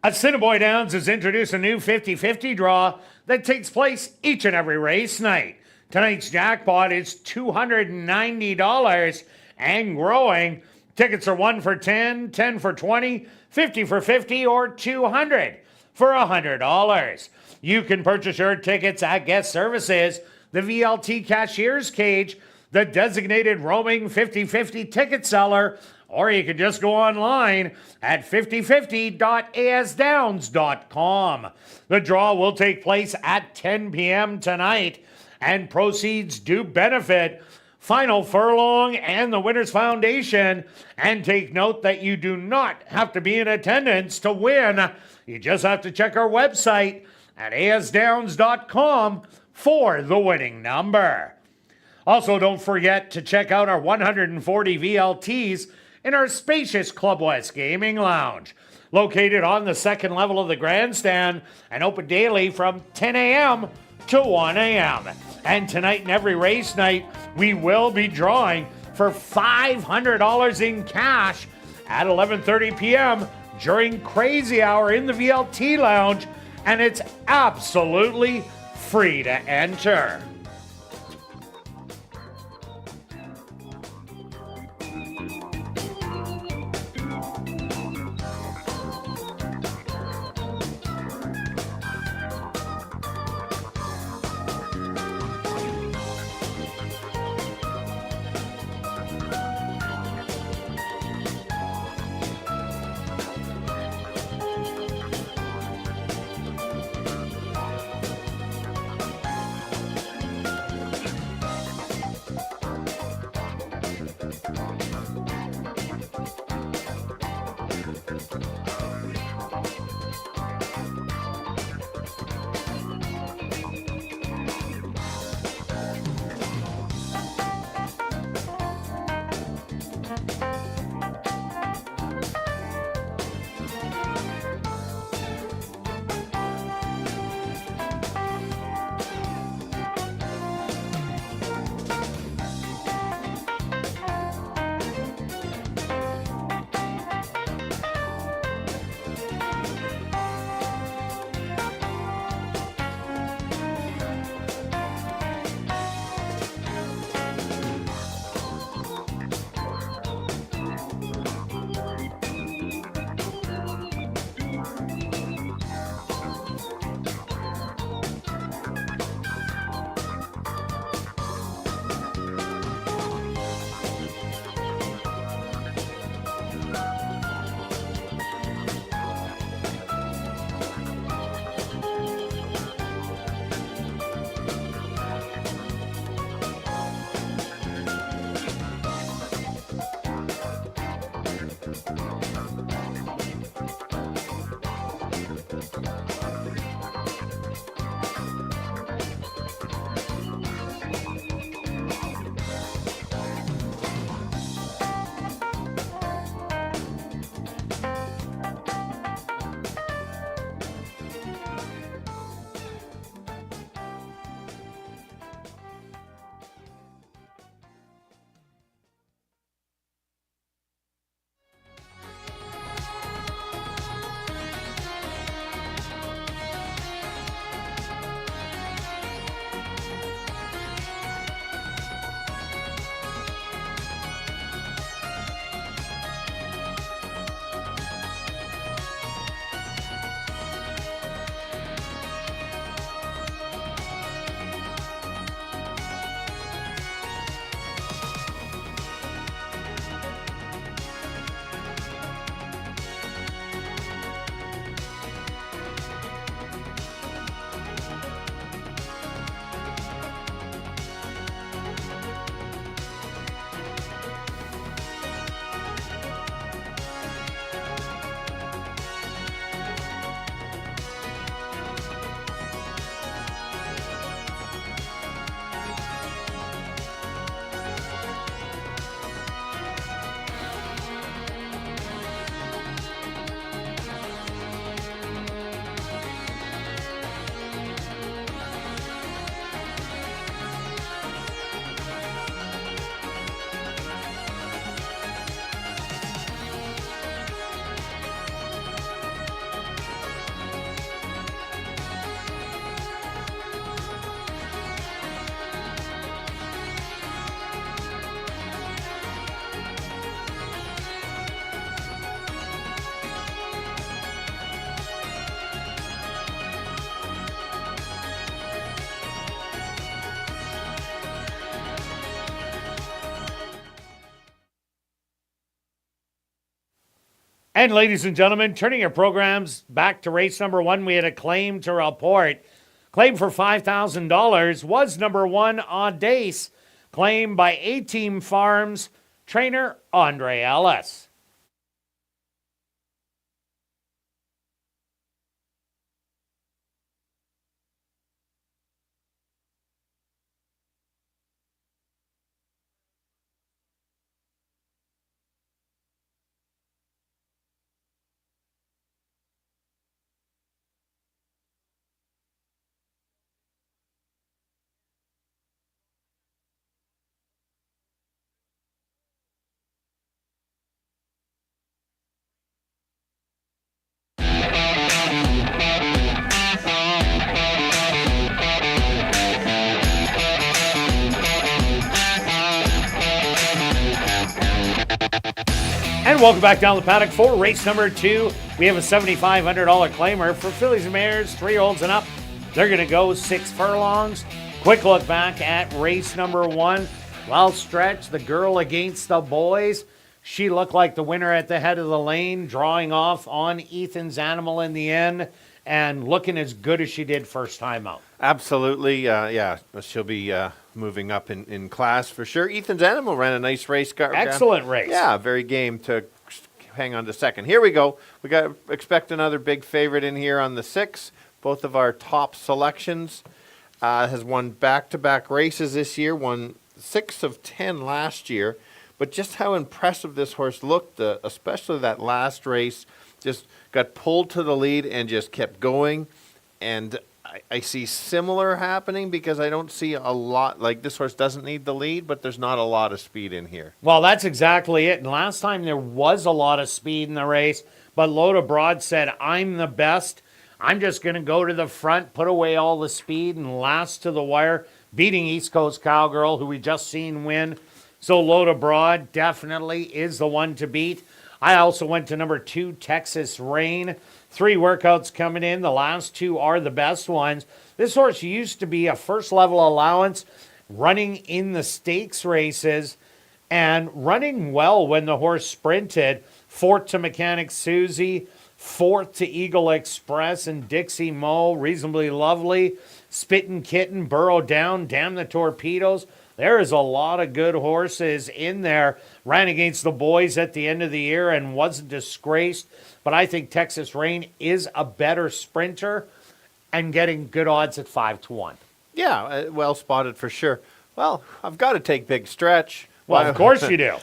Assiniboia Downs has introduced a new 50-50 draw that takes place each and every race night. Tonight's jackpot is $290 and growing. Tickets are 1 for 10, 10 for 20, 50 for 50, or 200 for $100. You can purchase your tickets at Guest Services, the VLT Cashier's Cage, the designated roaming 50-50 ticket seller, or you can just go online at 5050.asdowns.com. The draw will take place at 10 p.m. tonight, and proceeds do benefit Final Furlong and the Winners Foundation. And take note that you do not have to be in attendance to win. You just have to check our website at asdowns.com for the winning number. Also, don't forget to check out our 140 VLTs in our spacious Club West Gaming Lounge, located on the second level of the grandstand and open daily from 10 a.m. to 1 a.m. And tonight and every race night, we will be drawing for $500 in cash at 11:30 p.m. during Crazy Hour in the VLT Lounge, and it's absolutely free to enter. And ladies and gentlemen, turning your programs back to race number 1, we had a claim to report. Claim for $5,000 was number 1, Audace, claimed by A-Team Farms trainer Andre Ellis. And welcome back down the paddock for race number 2. We have a $7,500 claimer for fillies and mares, 3-year-olds and up. They're going to go 6 furlongs. Quick look back at race number 1. Well stretched, the girl against the boys. She looked like the winner at the head of the lane, drawing off on Ethan's Animal in the end and looking as good as she did first time out. Absolutely, yeah. She'll be moving up in class for sure. Ethan's Animal ran a nice race. Excellent race. Yeah, very game to hang on to second. Here we go. We got expect another big favorite in here on the 6. Both of our top selections has won back-to-back races this year. Won 6 of 10 last year. But just how impressive this horse looked, especially that last race, just got pulled to the lead and just kept going. And I see similar happening because I don't see a lot, like this horse doesn't need the lead, but there's not a lot of speed in here. Well, that's exactly it. And last time there was a lot of speed in the race, but Loda Broad said, I'm the best. I'm just going to go to the front, put away all the speed, and last to the wire, beating East Coast Cowgirl, who we just seen win. So Loda Broad definitely is the one to beat. I also went to number 2, Texas Rain. 3 workouts coming in. The last 2 are the best ones. This horse used to be a first-level allowance, running in the stakes races and running well when the horse sprinted. 4th to Mechanic Susie, 4th to Eagle Express and Dixie Mo, Reasonably Lovely, Spittin' Kitten, Burrow Down, Damn the Torpedoes. There is a lot of good horses in there. Ran against the boys at the end of the year and wasn't disgraced. But I think Texas Rain is a better sprinter and getting good odds at 5-1. Yeah, well spotted for sure. Well, I've got to take Big Stretch. Well, of course you do.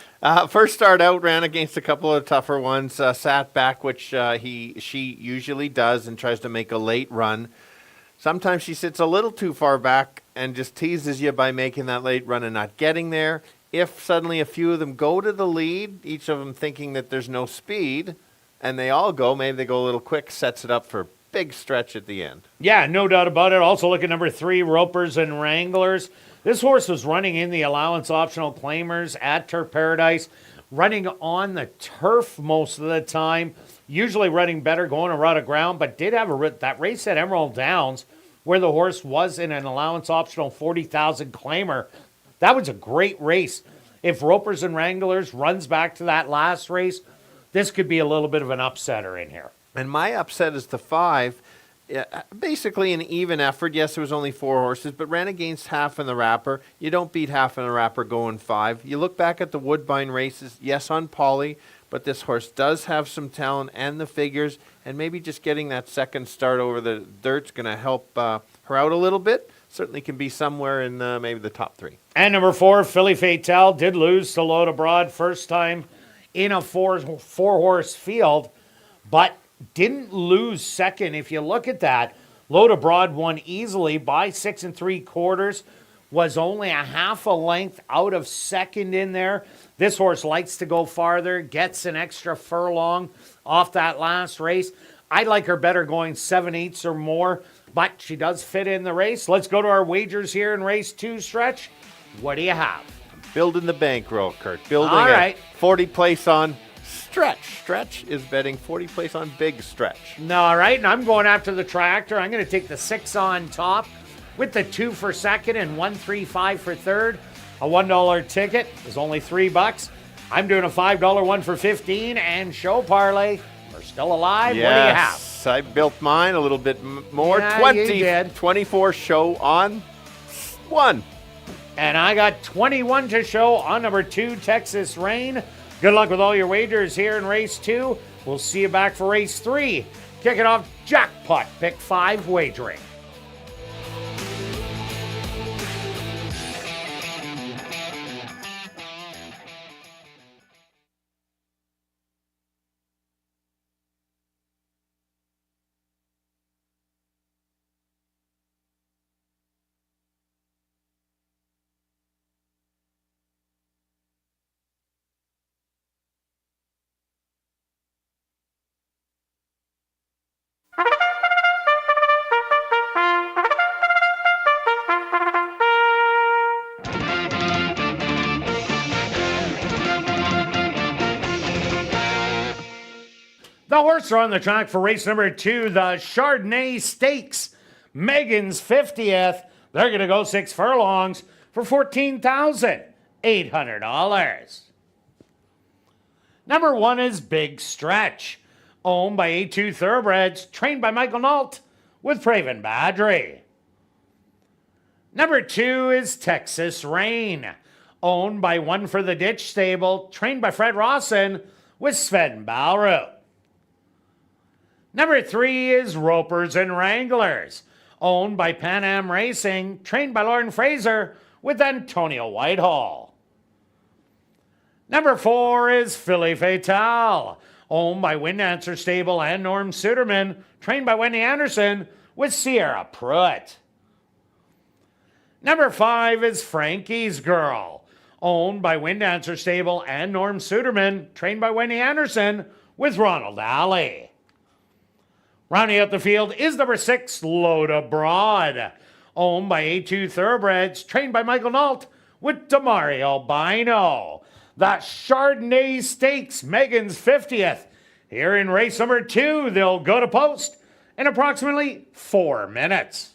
First start out, ran against a couple of tougher ones. Sat back, which she usually does, and tries to make a late run. Sometimes she sits a little too far back and just teases you by making that late run and not getting there. If suddenly a few of them go to the lead, each of them thinking that there's no speed, and they all go, maybe they go a little quick, sets it up for a big stretch at the end. Yeah, no doubt about it. Also look at number 3, Ropers and Wranglers. This horse was running in the allowance optional claimers at Turf Paradise, running on the turf most of the time, usually running better going around the ground, but did have that race at Emerald Downs where the horse was in an allowance optional 40,000 claimer. That was a great race. If Ropers and Wranglers runs back to that last race, this could be a little bit of an upsetter in here. And my upset is the 5. Basically an even effort. Yes, there was only 4 horses, but ran against Half in the Wrapper. You don't beat Half in the Wrapper going 5. You look back at the Woodbine races, yes, on Polly, but this horse does have some talent and the figures, and maybe just getting that second start over the dirt's going to help her out a little bit. Certainly can be somewhere in maybe the top 3. And number 4, Philly Fatale, did lose to Loda Broad first time in a four-horse field, but didn't lose second. If you look at that, Loda Broad won easily by 6 3/4, was only a half a length out of second in there. This horse likes to go farther, gets an extra furlong off that last race. I like her better going 7/8 or more, but she does fit in the race. Let's go to our wagers here in race 2, Stretch. What do you have? Building the bankroll, Kirt. Building All right. 40 place on Stretch. Stretch is betting 40 place on Big Stretch. All right, and I'm going after the tractor. I'm going to take the 6 on top with the 2 for second and 1-3-5 for third. A $1 ticket is only $3. I'm doing a $5 one for 15 and show parlay. We're still alive. Yes, What do you have? I built mine a little bit more. Yeah, 20, you did. 24 show on 1. And I got 21 to show on number 2, Texas Rain. Good luck with all your wagers here in race 2. We'll see you back for race 3. Kicking off jackpot pick 5 wagering. The horses are on the track for race number 2, the Chardonnay Stakes. Megan's 50th. They're going to go 6 furlongs for $14,800. Number 1 is Big Stretch, owned by A2 Thoroughbreds, trained by Michael Nault with Praven Badri. Number 2 is Texas Rain, owned by One for the Ditch Stable, trained by Fred Rawson with Sven Balru. Number 3 is Ropers and Wranglers, owned by Pan Am Racing, trained by Lauren Fraser with Antonio Whitehall. Number 4 is Philly Fatale, owned by Wind Answer Stable and Norm Suderman, trained by Wendy Anderson with Sierra Pruitt. Number 5 is Frankie's Girl, owned by Wind Answer Stable and Norm Suderman, trained by Wendy Anderson with Ronald Alley. Rounding out the field is number 6, Load Abroad, owned by A2 Thoroughbreds, trained by Michael Nault with Damari Albino. The Chardonnay Stakes, Megan's 50th. Here in race number 2, they'll go to post in approximately 4 minutes.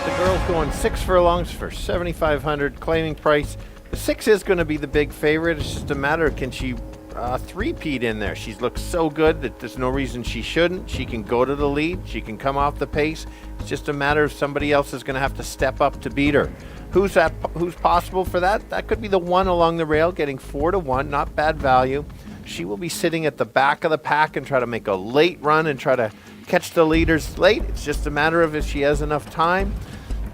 The girl's going 6 furlongs for $7,500 claiming price. The 6 is going to be the big favorite. It's just a matter of can she three-peat in there. She looks so good that there's no reason she shouldn't. She can go to the lead. She can come off the pace. It's just a matter of somebody else is going to have to step up to beat her. Who's possible for that? That could be the one along the rail, getting 4-1, not bad value. She will be sitting at the back of the pack and try to make a late run and try to catch the leaders late. It's just a matter of if she has enough time.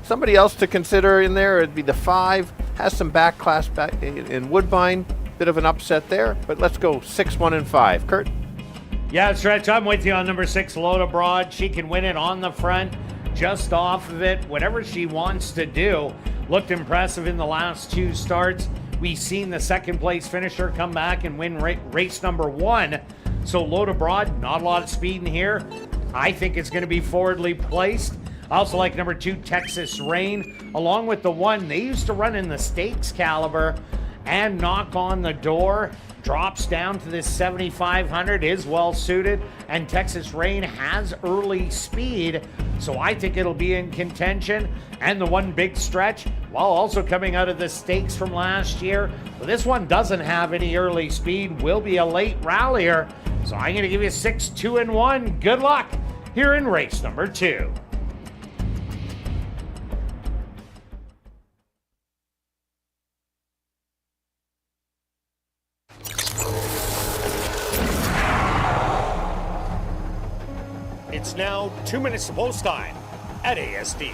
Somebody else to consider in there would be the 5. Has some back class back in Woodbine. Bit of an upset there, but let's go 6, 1, and 5. Kirt? Yeah, Stretch, I'm with you on number 6, Load Abroad. She can win it on the front, just off of it, whatever she wants to do. Looked impressive in the last 2 starts. We've seen the second place finisher come back and win race number 1. So Load Abroad, not a lot of speed in here. I think it's going to be forwardly placed. I also like number 2, Texas Rain, along with the 1. They used to run in the stakes caliber and Knock on the Door. Drops down to this 7,500, is well suited, and Texas Rain has early speed, so I think it'll be in contention. And the 1 Big Stretch, while also coming out of the stakes from last year, but this one doesn't have any early speed, will be a late rallier, so I'm going to give you 6, 2, and 1. Good luck here in race number 2. It's now 2 minutes to post time at ASD.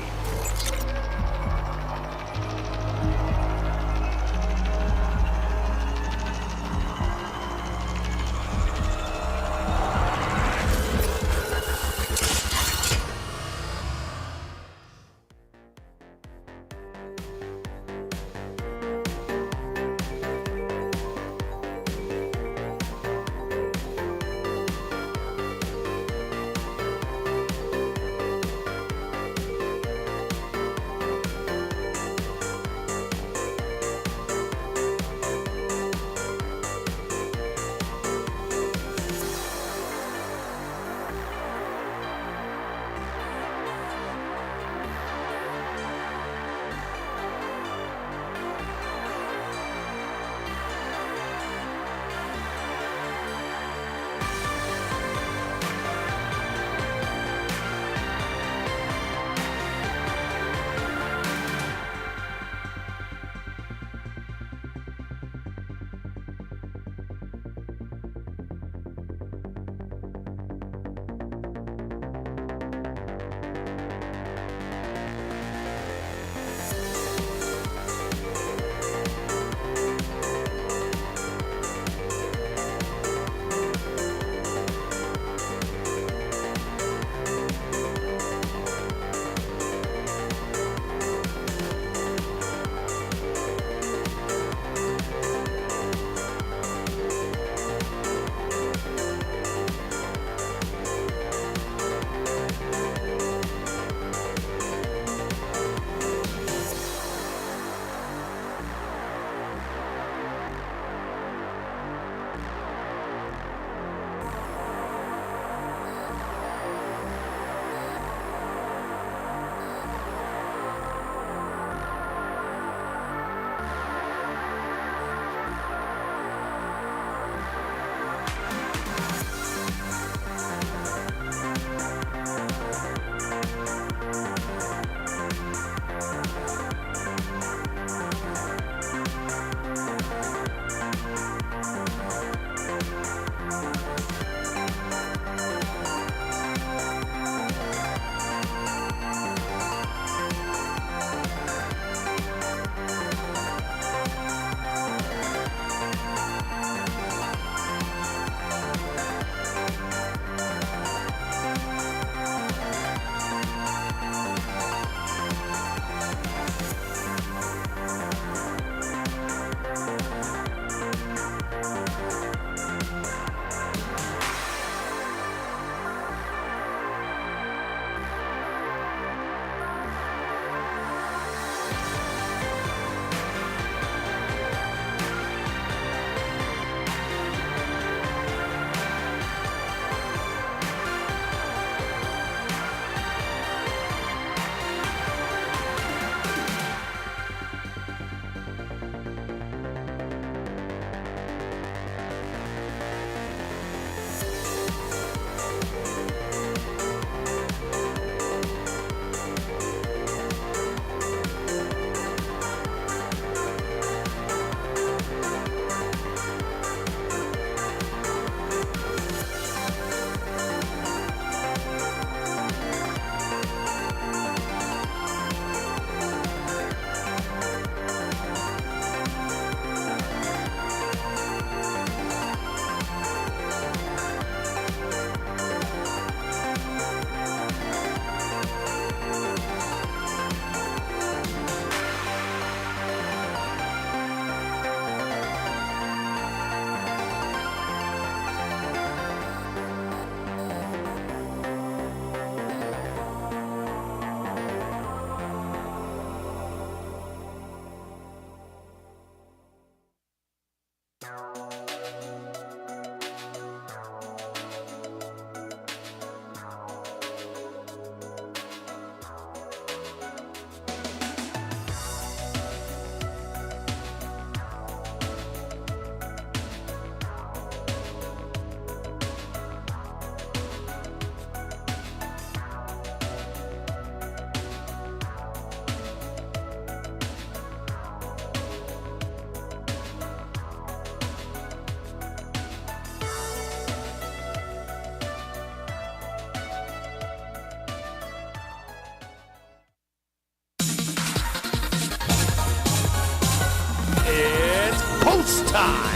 time.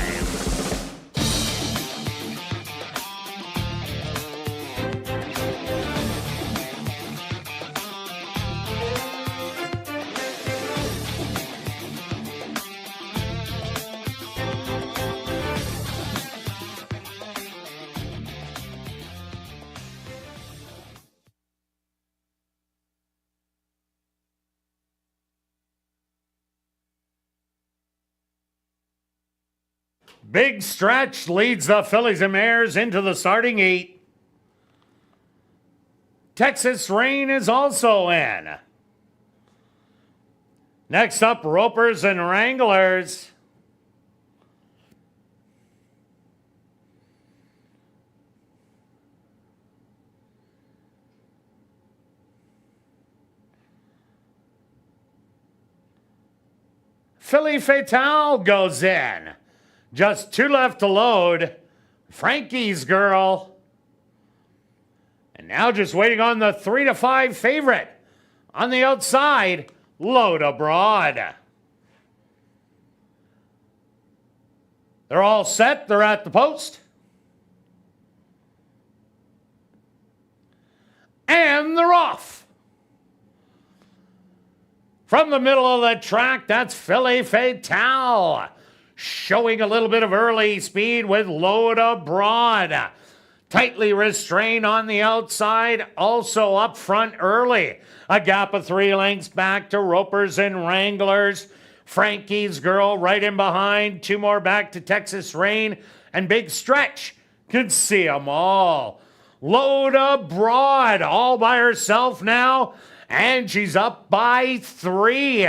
Big Stretch leads the fillies and mares into the starting 8. Texas Rain is also in. Next up, Ropers and Wranglers. Filly Fatale goes in. Just 2 left to load. Frankie's Girl. And now just waiting on the 3 to 5 favorite. On the outside, Load Abroad. They're all set. They're at the post. And they're off. From the middle of the track, that's Filly Fatale. Showing a little bit of early speed with Load Abroad. Tightly restrained on the outside, also up front early. A gap of 3 lengths back to Ropers and Wranglers. Frankie's Girl right in behind. 2 more back to Texas Rain. And Big Stretch could see them all. Load Abroad all by herself now. And she's up by 3.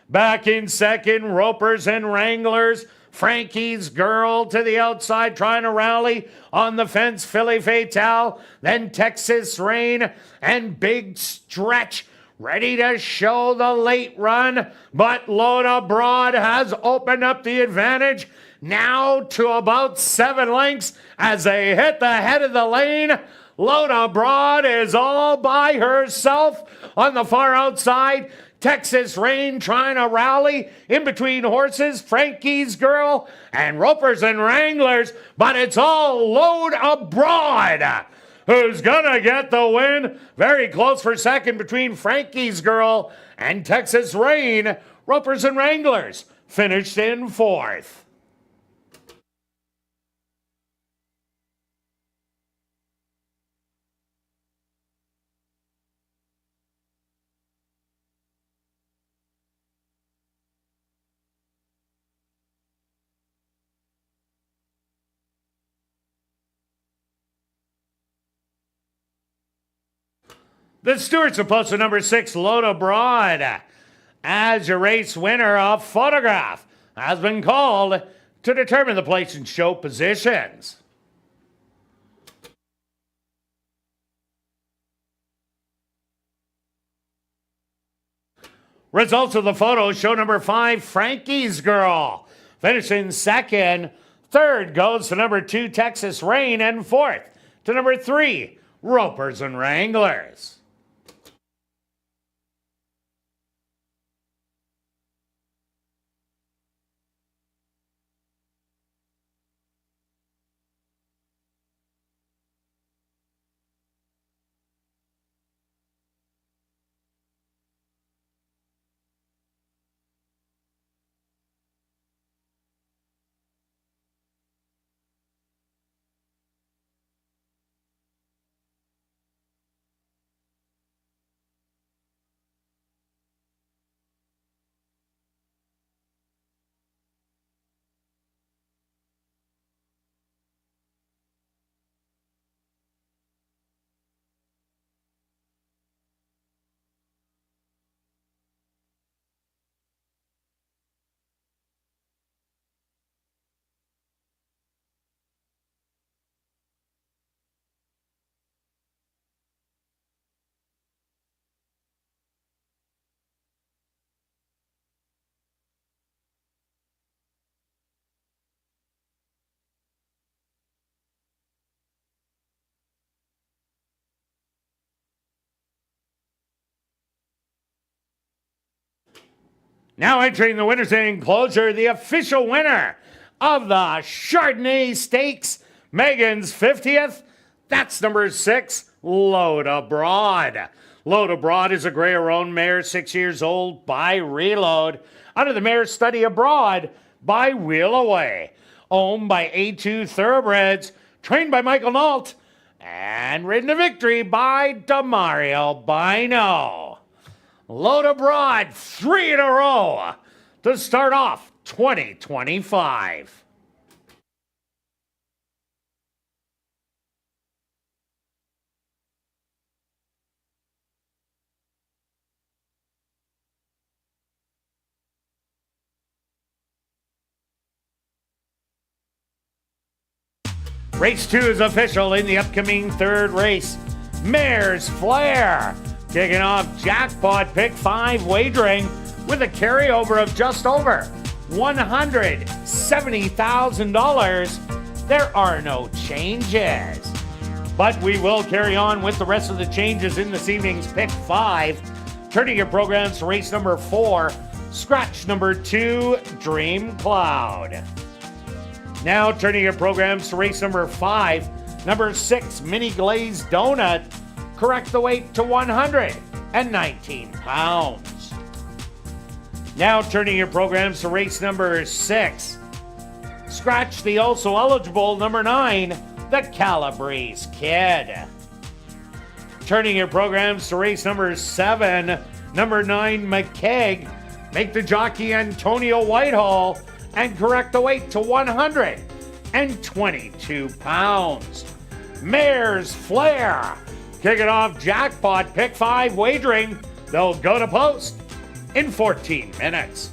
Back in second, Ropers and Wranglers. Frankie's Girl to the outside, trying to rally. On the fence, Filly Fatale. Then Texas Rain and Big Stretch. Ready to show the late run. But Load Abroad has opened up the advantage. Now to about 7 lengths as they hit the head of the lane. Load Abroad is all by herself on the far outside. Texas Rain trying to rally in between horses, Frankie's Girl and Ropers and Wranglers, but it's all Load Abroad who's gonna get the win. Very close for second between Frankie's Girl and Texas Rain. Ropers and Wranglers finished in 4th. The Stewarts are posted number 6, Load Abroad. As your race winner, a photograph has been called to determine the place and show positions. Results of the photo show number 5, Frankie's Girl, finishing second. Third goes to number 2, Texas Rain, and 4th to number 3, Ropers and Wranglers. Now entering the winner's enclosure, the official winner of the Chardonnay Stakes, Megan's 50th. That's number 6, Load Abroad. Load Abroad is a Grey-Roan mare, 6 years old, by Reload. Under the mare Study Abroad by Wheel Away. Owned by A2 Thoroughbreds, trained by Michael Nault, and ridden to victory by Demario Bino. Load Abroad, 3 in a row to start off 2025. Race 2 is official in the upcoming third race. Mares Flair kicking off jackpot pick 5 wagering with a carryover of just over $170,000. There are no changes. But we will carry on with the rest of the changes in this evening's pick 5. Turning your programs to race number 4, scratch number 2, Dream Cloud. Now turning your programs to race number 5, number 6, Mini Glazed Donut. Correct the weight to 119 pounds. Now turning your programs to race number 6, scratch the also eligible number 9, the Calabrese Kid. Turning your programs to race number 7, number 9, McKegg. Make the jockey Antonio Whitehall and correct the weight to 122 pounds. Mares Flair. Kick it off jackpot pick 5 wagering. They'll go to post in 14 minutes.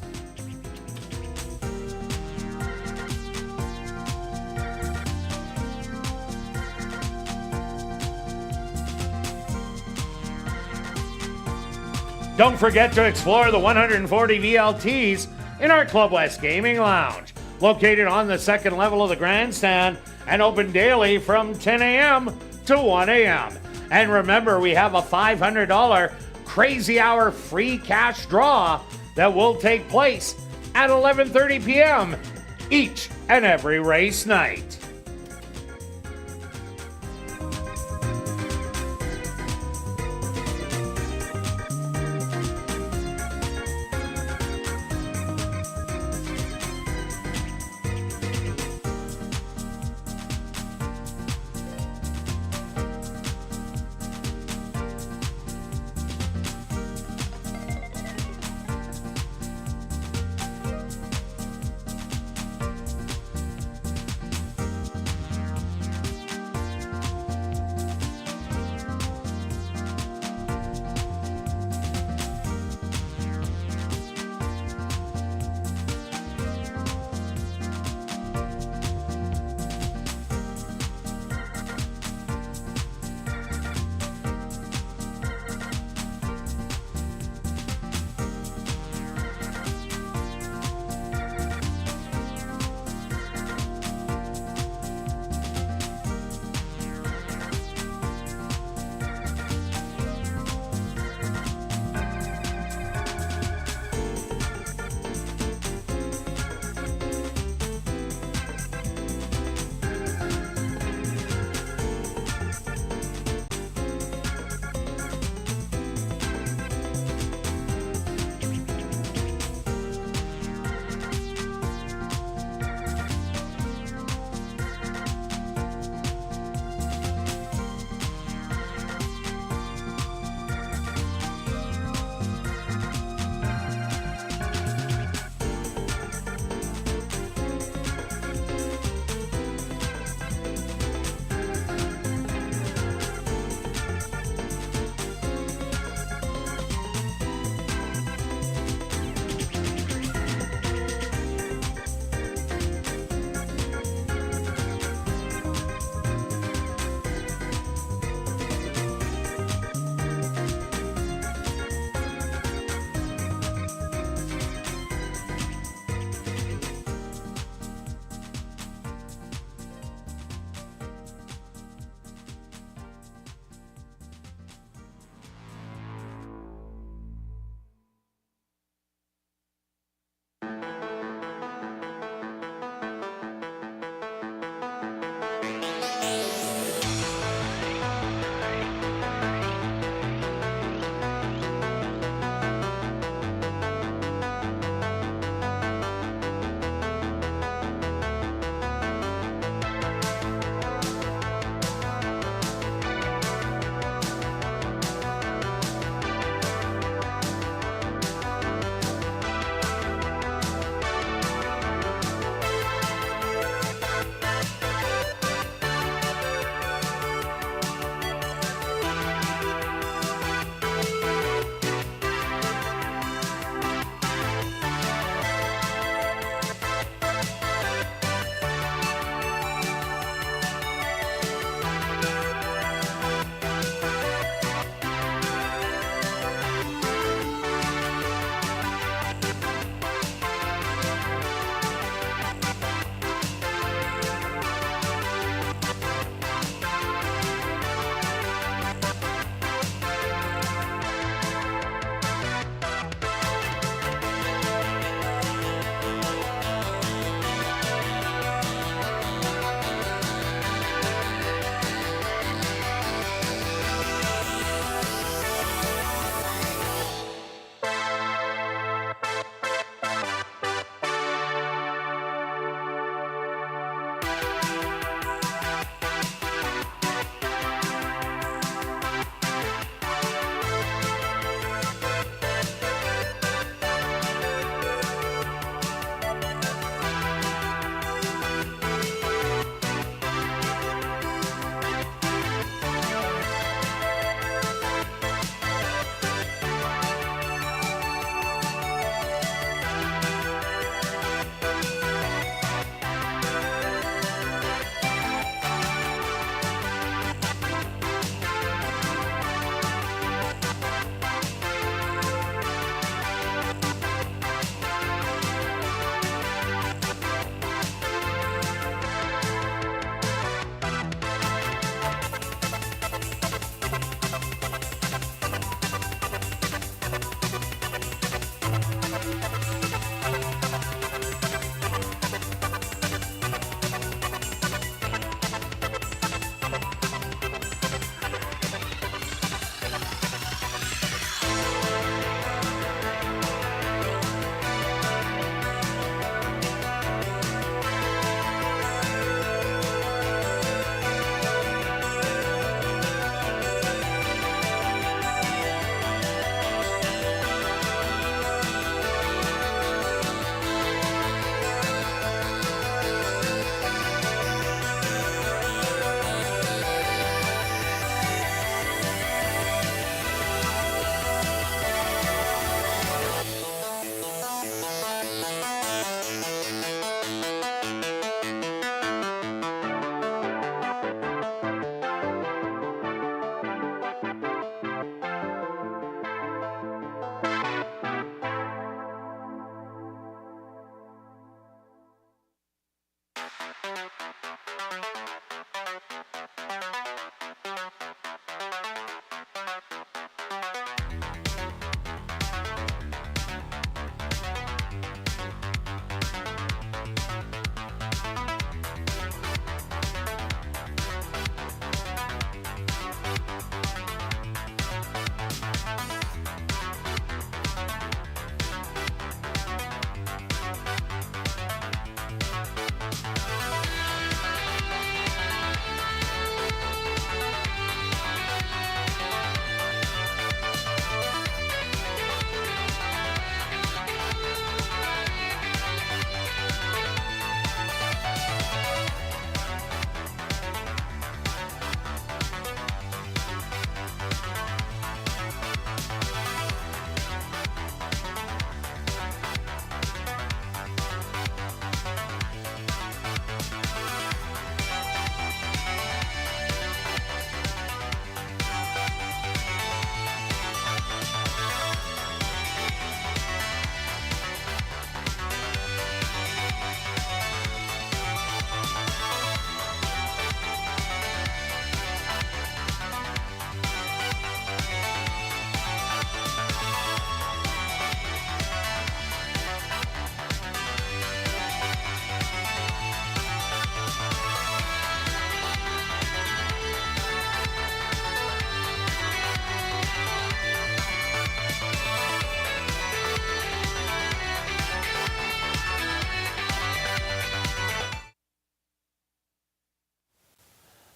Don't forget to explore the 140 VLTs in our Club West Gaming Lounge, located on the second level of the grandstand and open daily from 10 a.m. to 1 a.m. And remember, we have a $500 Crazy Hour free cash draw that will take place at 11:30 p.m. each and every race night.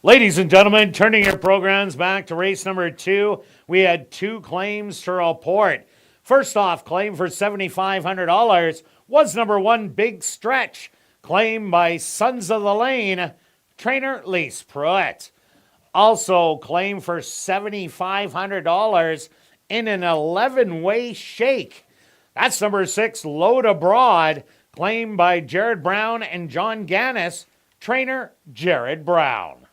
Ladies and gentlemen, turning your programs back to race number 2, we had 2 claims to report. First off, claim for $7,500 was number 1, Big Stretch, claimed by Sons of the Lane, trainer Lise Pruitt. Also, claim for $7,500 in an 11-way shake. That's number 6, Load Abroad, claimed by Jared Brown and John Gannis, trainer Jared Brown.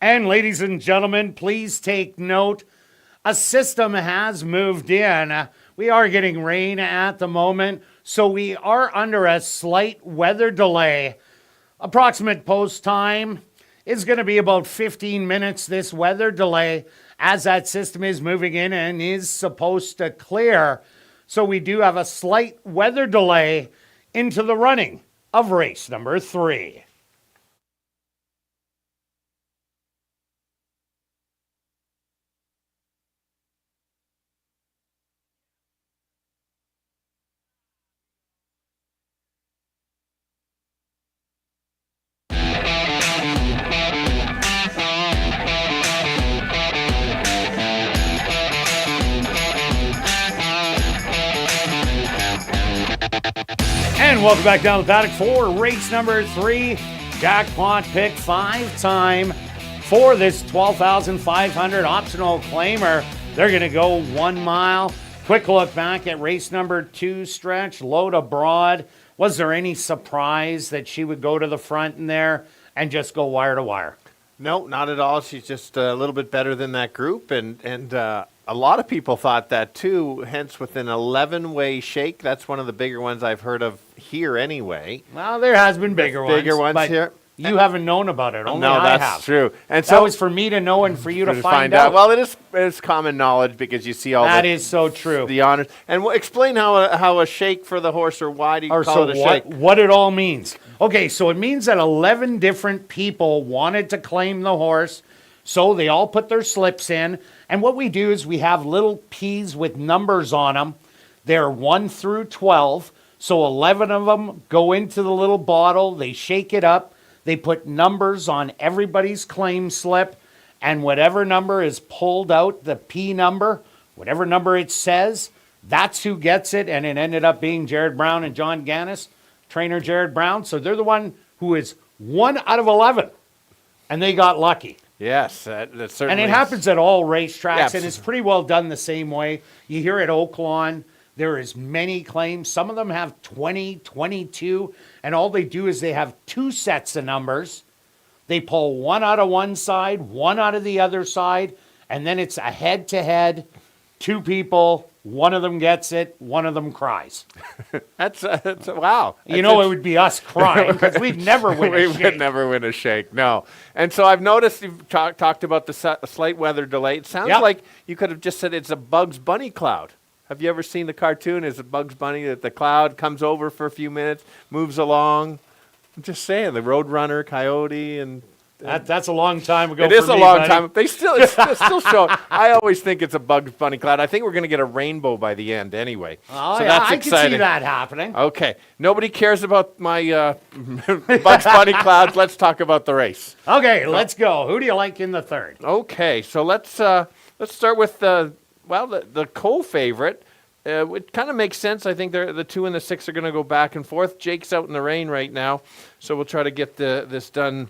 And ladies and gentlemen, please take note. A system has moved in. We are getting rain at the moment, so we are under a slight weather delay. Approximate post time is going to be about 15 minutes, this weather delay, as that system is moving in and is supposed to clear. So we do have a slight weather delay into the running of race number 3. And welcome back down the paddock for race number 3. Jackpot pick 5-time for this $12,500 optional claimer. They're going to go 1 mile. Quick look back at race number 2, Stretch, Load Abroad. Was there any surprise that she would go to the front in there and just go wire to wire? No, not at all. She's just a little bit better than that group, and a lot of people thought that too, hence with an 11-way shake. That's one of the bigger ones I've heard of here anyway. Well, there has been bigger ones. But here. You haven't known about it. Only no, I that's have. true. And That so was for me to know and for you to find out. Well, it's common knowledge because you see all That is so true. the honors. And explain how a shake for the horse, or why do you call it a shake? What it all means. Okay, so it means that 11 different people wanted to claim the horse, so they all put their slips in. And what we do is we have little peas with numbers on them. They're 1 through 12. So 11 of them go into the little bottle. They shake it up. They put numbers on everybody's claim slip. And whatever number is pulled out, the P number, whatever number it says, that's who gets it. And it ended up being Jared Brown and John Gannis, trainer Jared Brown. So they're the one who is 1 out of 11. And they got lucky. Yes, that certainly. And it happens at all racetracks, Yes. and it's pretty well done the same way. You hear at Oaklawn, there is many claims. Some of them have 20, 22, and all they do is they have 2 sets of numbers. They pull 1 out of one side, 1 out of the other side, and then it's a head-to-head, 2 people, one of them gets it, one of them cries. That's wow. You know, it would be us crying because we'd never win a We shake. would never win a shake, no. And so I've noticed you've talked about the slight weather delay. It sounds Yep. like you could have just said it's a Bugs Bunny cloud. Have you ever seen the cartoon? Is it Bugs Bunny that the cloud comes over for a few minutes, moves along? I'm just saying, the Roadrunner, Coyote, and That's a long time ago. it is for a me, long buddy. time. It's still showing. I always think it's a Bugs Bunny cloud. I think we're going to get a rainbow by the end anyway. Oh, so yeah, that's I exciting. can see that happening. Okay. Nobody cares about my Bugs Bunny clouds. Let's talk about the race. Okay, let's go. Who do you like in the third? Okay. So let's start with the co-favorite. It kind of makes sense. I think the 2 and the 6 are going to go back and forth. Jake's out in the rain right now, so we'll try to get this done.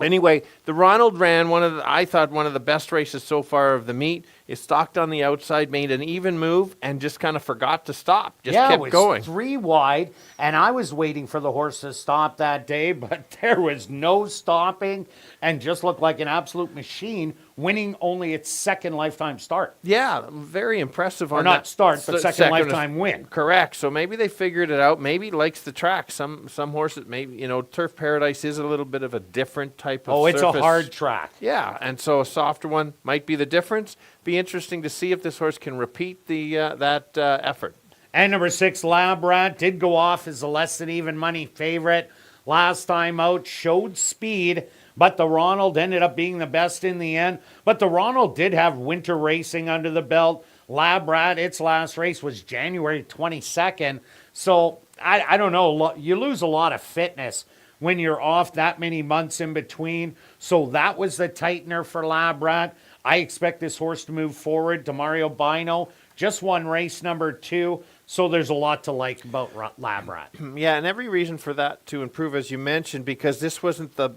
Anyway, the Ronald ran I thought one of the best races so far of the meet. It stalked on the outside, made an even move, and just kind of forgot to stop. Just it kept was going. 3 wide, and I was waiting for the horse to stop that day, but there was no stopping, and just looked like an absolute machine, winning only its second lifetime start. Yeah, very impressive on Or not that. start, but second lifetime win. Correct. So maybe they figured it out. Maybe he likes the track. Some horses, maybe, Turf Paradise is a little bit of a different type of Oh, it's surface. a hard track. Yeah, and so a softer one might be the difference. Be interesting to see if this horse can repeat that effort. And number 6, Lab Rat, did go off as a less than even money favorite. Last time out, showed speed, but the Ronald ended up being the best in the end. But the Ronald did have winter racing under the belt. Lab Rat, its last race was January 22nd. So I don't know, you lose a lot of fitness when you're off that many months in between. So that was the tightener for Lab Rat. I expect this horse to move forward. Demario Bino just won race number 2. So there's a lot to like about Lab Rat. Yeah, and every reason for that to improve, as you mentioned, because this wasn't the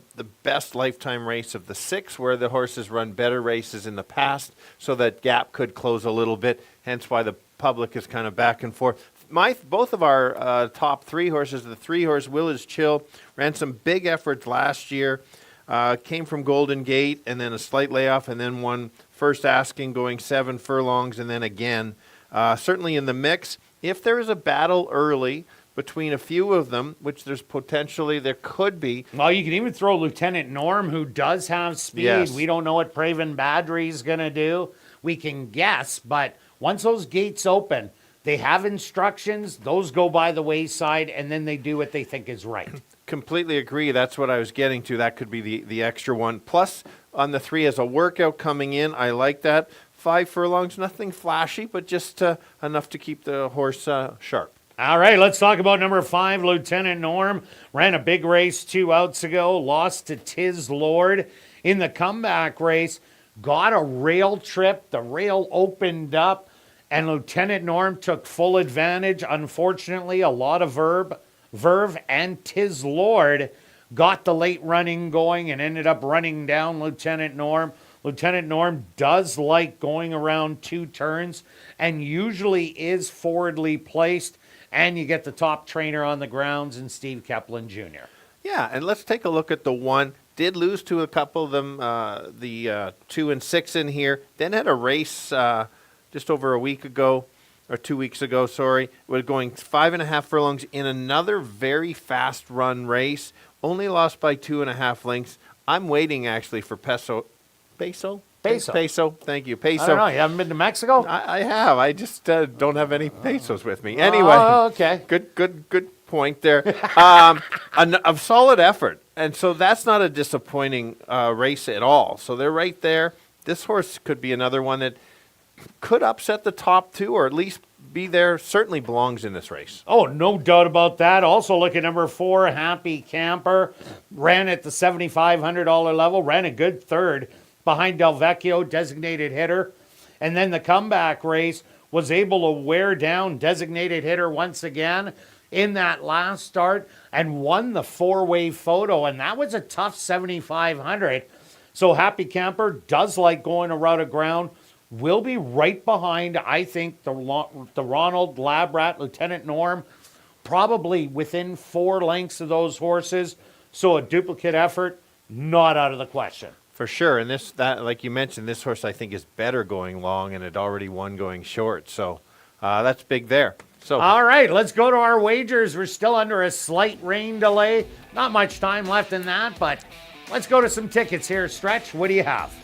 best lifetime race of the 6, where the horses run better races in the past, so that gap could close a little bit, hence why the public is kind of back and forth. Both of our top 3 horses, the 3-horse Willis Chill, ran some big efforts last year, came from Golden Gate, and then a slight layoff, and then won first asking, going 7 furlongs, and then again. Certainly in the mix. If there is a battle early between a few of them, which there could be. Well, you can even throw Lieutenant Norm, who does have speed. Yes. We don't know what Praven Badri is going to do. We can guess, but once those gates open, they have instructions. Those go by the wayside, and then they do what they think is right. Completely agree. That's what I was getting to. That could be the extra one. Plus, on the 3 as a workout coming in, I like that. 5 furlongs, nothing flashy, but just enough to keep the horse sharp. All right, let's talk about number 5, Lieutenant Norm. Ran a big race 2 outs ago, lost to Tiz Lord in the comeback race. Got a rail trip. The rail opened up, and Lieutenant Norm took full advantage. Unfortunately, a lot of Verve and Tiz Lord got the late running going and ended up running down Lieutenant Norm. Lieutenant Norm does like going around 2 turns and usually is forwardly placed, and you get the top trainer on the grounds in Steve Keplin Jr. Yeah, and let's take a look at the 1. Did lose to a couple of them, the 2 and 6 in here. Then had a race just over a week ago, or 2 weeks ago, sorry. Was going 5.5 furlongs in another very fast run race. Only lost by 2.5 lengths. I'm waiting actually for Peso. Peso. Thank you. Peso. I don't know. You haven't been to Mexico? I have. I just don't have any pesos with me. Anyway. Oh, okay. Good point there. A solid effort. And so that's not a disappointing race at all. So they're right there. This horse could be another one that could upset the top 2, or at least be there. Certainly belongs in this race. Oh, no doubt about that. Also, look at number 4, Happy Camper. Ran at the $7,500 level. Ran a good third behind Del Vecchio, designated hitter. And then the comeback race was able to wear down designated hitter once again in that last start and won the 4-way photo. And that was a tough 7,500. So Happy Camper does like going a route of ground. Will be right behind, I think, the Ronald, Lab Rat, Lieutenant Norm, probably within 4 lengths of those horses. So a duplicate effort, not out of the question. For sure. And that, like you mentioned, this horse I think is better going long, and it already won going short. So that's big there. So all right, let's go to our wagers. We're still under a slight rain delay. Not much time left in that, but let's go to some tickets here. Stretch, what do you have?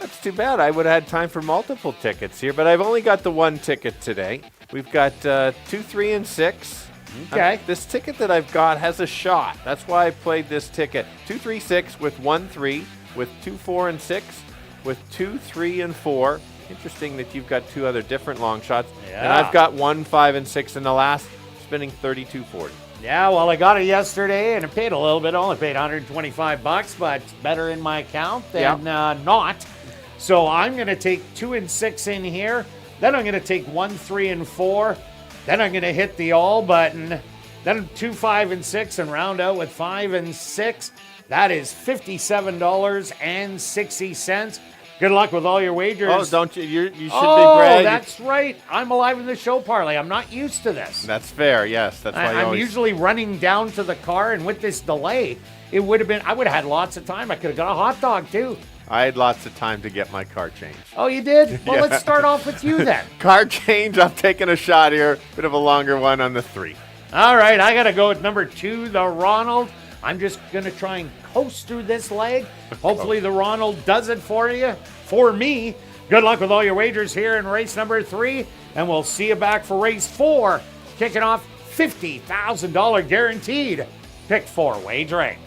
That's too bad. I would have had time for multiple tickets here, but I've only got the one ticket today. We've got 2, 3, and 6. Okay. This ticket that I've got has a shot. That's why I played this ticket. 2, 3, 6 with 1, 3, with 2, 4, and 6, with 2, 3, and 4. Interesting that you've got 2 other different long shots. Yeah. And I've got 1, 5, and 6 in the last, spending $32.40. Yeah, well, I got it yesterday, and it paid a little bit. I only paid $125, but it's better in my account than not. So I'm going to take 2 and 6 in here. Then I'm going to take 1, 3, and 4. Then I'm going to hit the all button. Then 2, 5, and 6, and round out with 5 and 6. That is $57.60. Good luck with all your wagers. Oh, don't you? You should be bragging. Oh, that's right. I'm alive in the show parlay. I'm not used to this. That's fair. Yes, that's why I'm usually running down to the car, and with this delay, I would have had lots of time. I could have got a hot dog too. I had lots of time to get my car changed. Oh, you did? Well, let's start off with you then. Car change. I'm taking a shot here. Bit of a longer one on the 3. All right, I got to go with number 2, the Ronald. I'm just going to try and coast through this leg. Hopefully the Ronald does it for you, for me. Good luck with all your wagers here in race number 3, and we'll see you back for race 4, kicking off $50,000 guaranteed. Pick 4 wagering.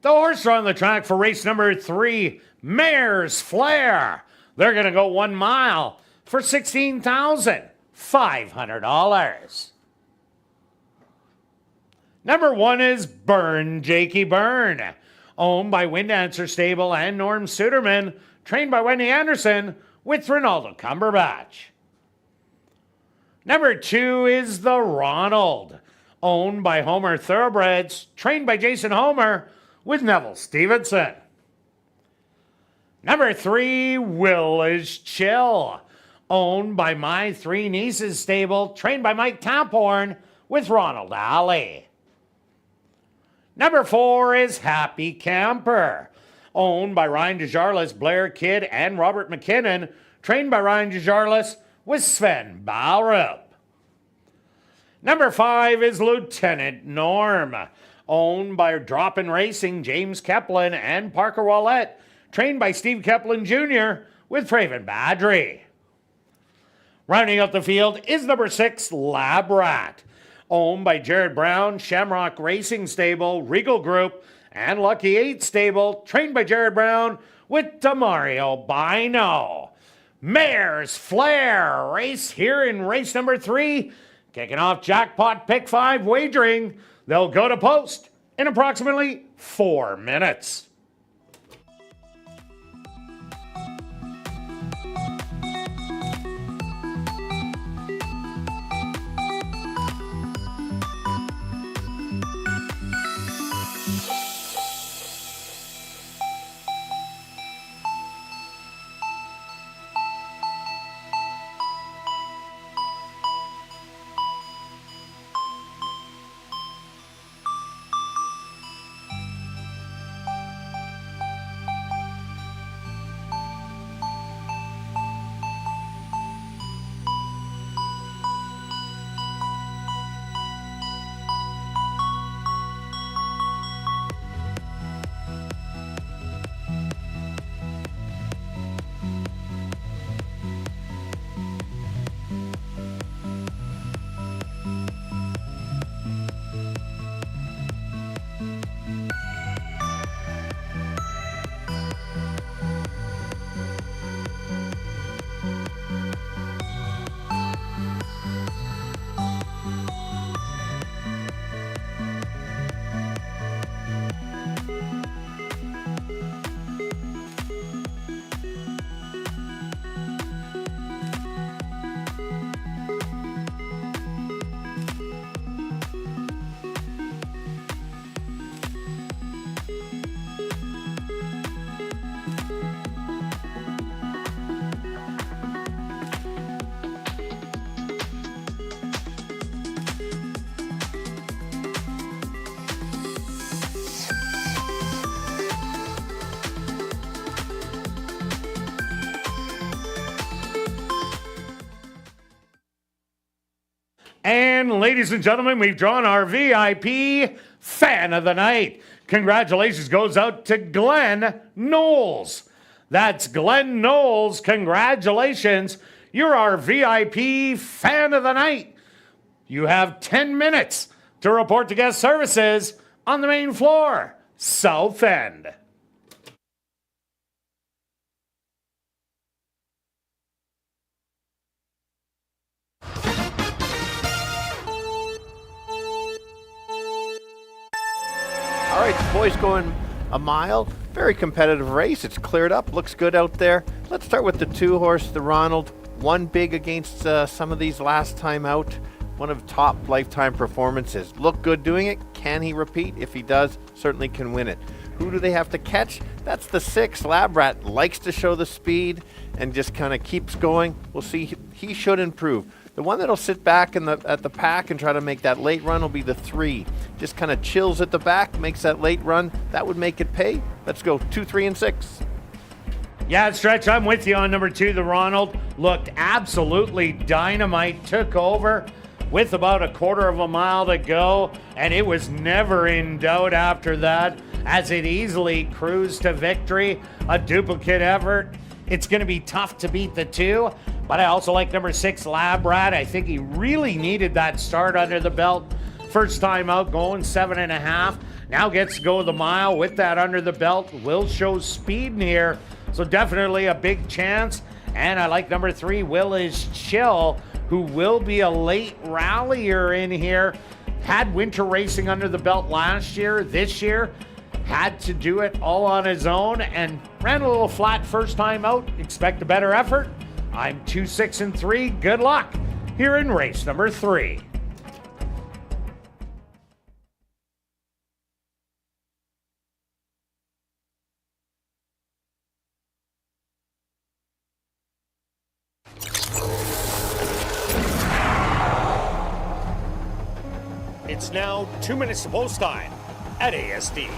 The horse on the track for race number 3, Mare's Flair. They're going to go 1 mile for $16,500. Number 1 is Burn, Jakey Burn, owned by Wind Dancer Stable and Norm Suderman, trained by Wendy Anderson with Ronaldo Cumberbatch. Number 2 is the Ronald, owned by Homer Thoroughbreds, trained by Jason Homer with Neville Stevenson. Number 3, Will is Chill, owned by My Three Nieces Stable, trained by Mike Taphorn with Ronald Alley. Number 4 is Happy Camper, owned by Ryan DeJarlis, Blair Kidd, and Robert McKinnon, trained by Ryan DeJarlis with Sven Balrup. Number 5 is Lieutenant Norm, owned by Drop-In Racing, James Keplin, and Parker Wallette, trained by Steve Keplin Jr. with Craven Badry. Rounding out the field is number 6, Lab Rat, owned by Jared Brown, Shamrock Racing Stable, Regal Group, and Lucky 8 Stable, trained by Jared Brown with Demario Bino. Mare's Flair race here in race number 3, kicking off Jackpot Pick 5 wagering. They'll go to post in approximately 4 minutes. And ladies and gentlemen, we've drawn our VIP Fan of the Night. Congratulations goes out to Glenn Knowles. That's Glenn Knowles. Congratulations. You're our VIP Fan of the Night. You have 10 minutes to report to guest services on the main floor, South End. All right, the boys going a mile. Very competitive race. It's cleared up. Looks good out there. Let's start with the 2-horse, the Ronald. Won big against some of these last time out. One of top lifetime performances. Looked good doing it. Can he repeat? If he does, certainly can win it. Who do they have to catch? That's the 6, Lab Rat. Likes to show the speed and just kind of keeps going. We'll see. He should improve. The one that'll sit back at the pack and try to make that late run will be the 3. Just kind of chills at the back, makes that late run. That would make it pay. Let's go 2, 3, and 6. Yeah, Stretch, I'm with you on number 2, the Ronald. Looked absolutely dynamite, took over. with about a quarter of a mile to go, and it was never in doubt after that as it easily cruised to victory. A duplicate effort. It's going to be tough to beat the two, but I also like number 6, Lab Rat. I think he really needed that start under the belt. First time out going 7.5. Now gets to go the mile with that under the belt. Will show speed in here, so definitely a big chance. And I like number 3, Will Is Chill, who will be a late rallier in here. Had winter racing under the belt last year. This year, had to do it all on his own and ran a little flat first time out. Expect a better effort. I'm 2, 6, and 3. Good luck here in race number 3. It's now 2 minutes to post time at ASD.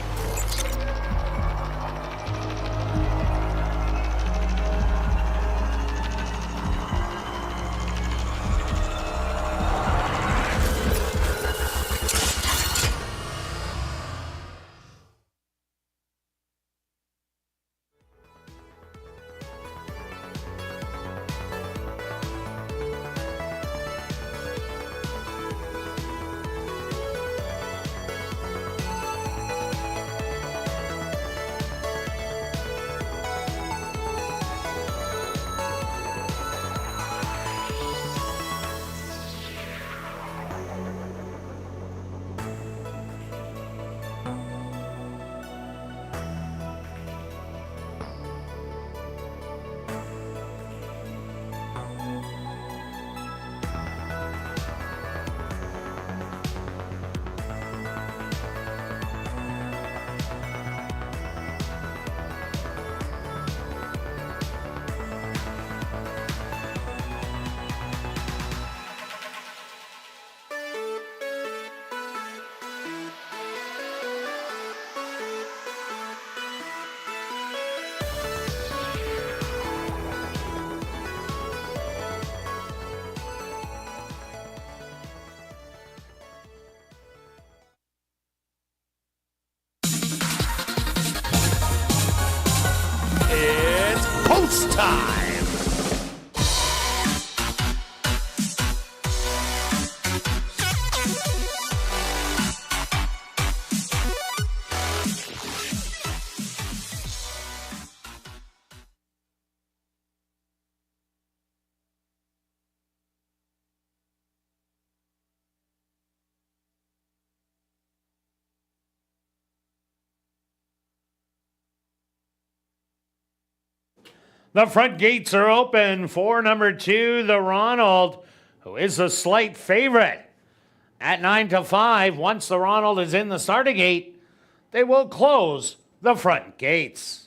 It's post time. The front gates are open for number 2, the Ronald, who is a slight favorite. At 9 to 5, once the Ronald is in the starting gate, they will close the front gates.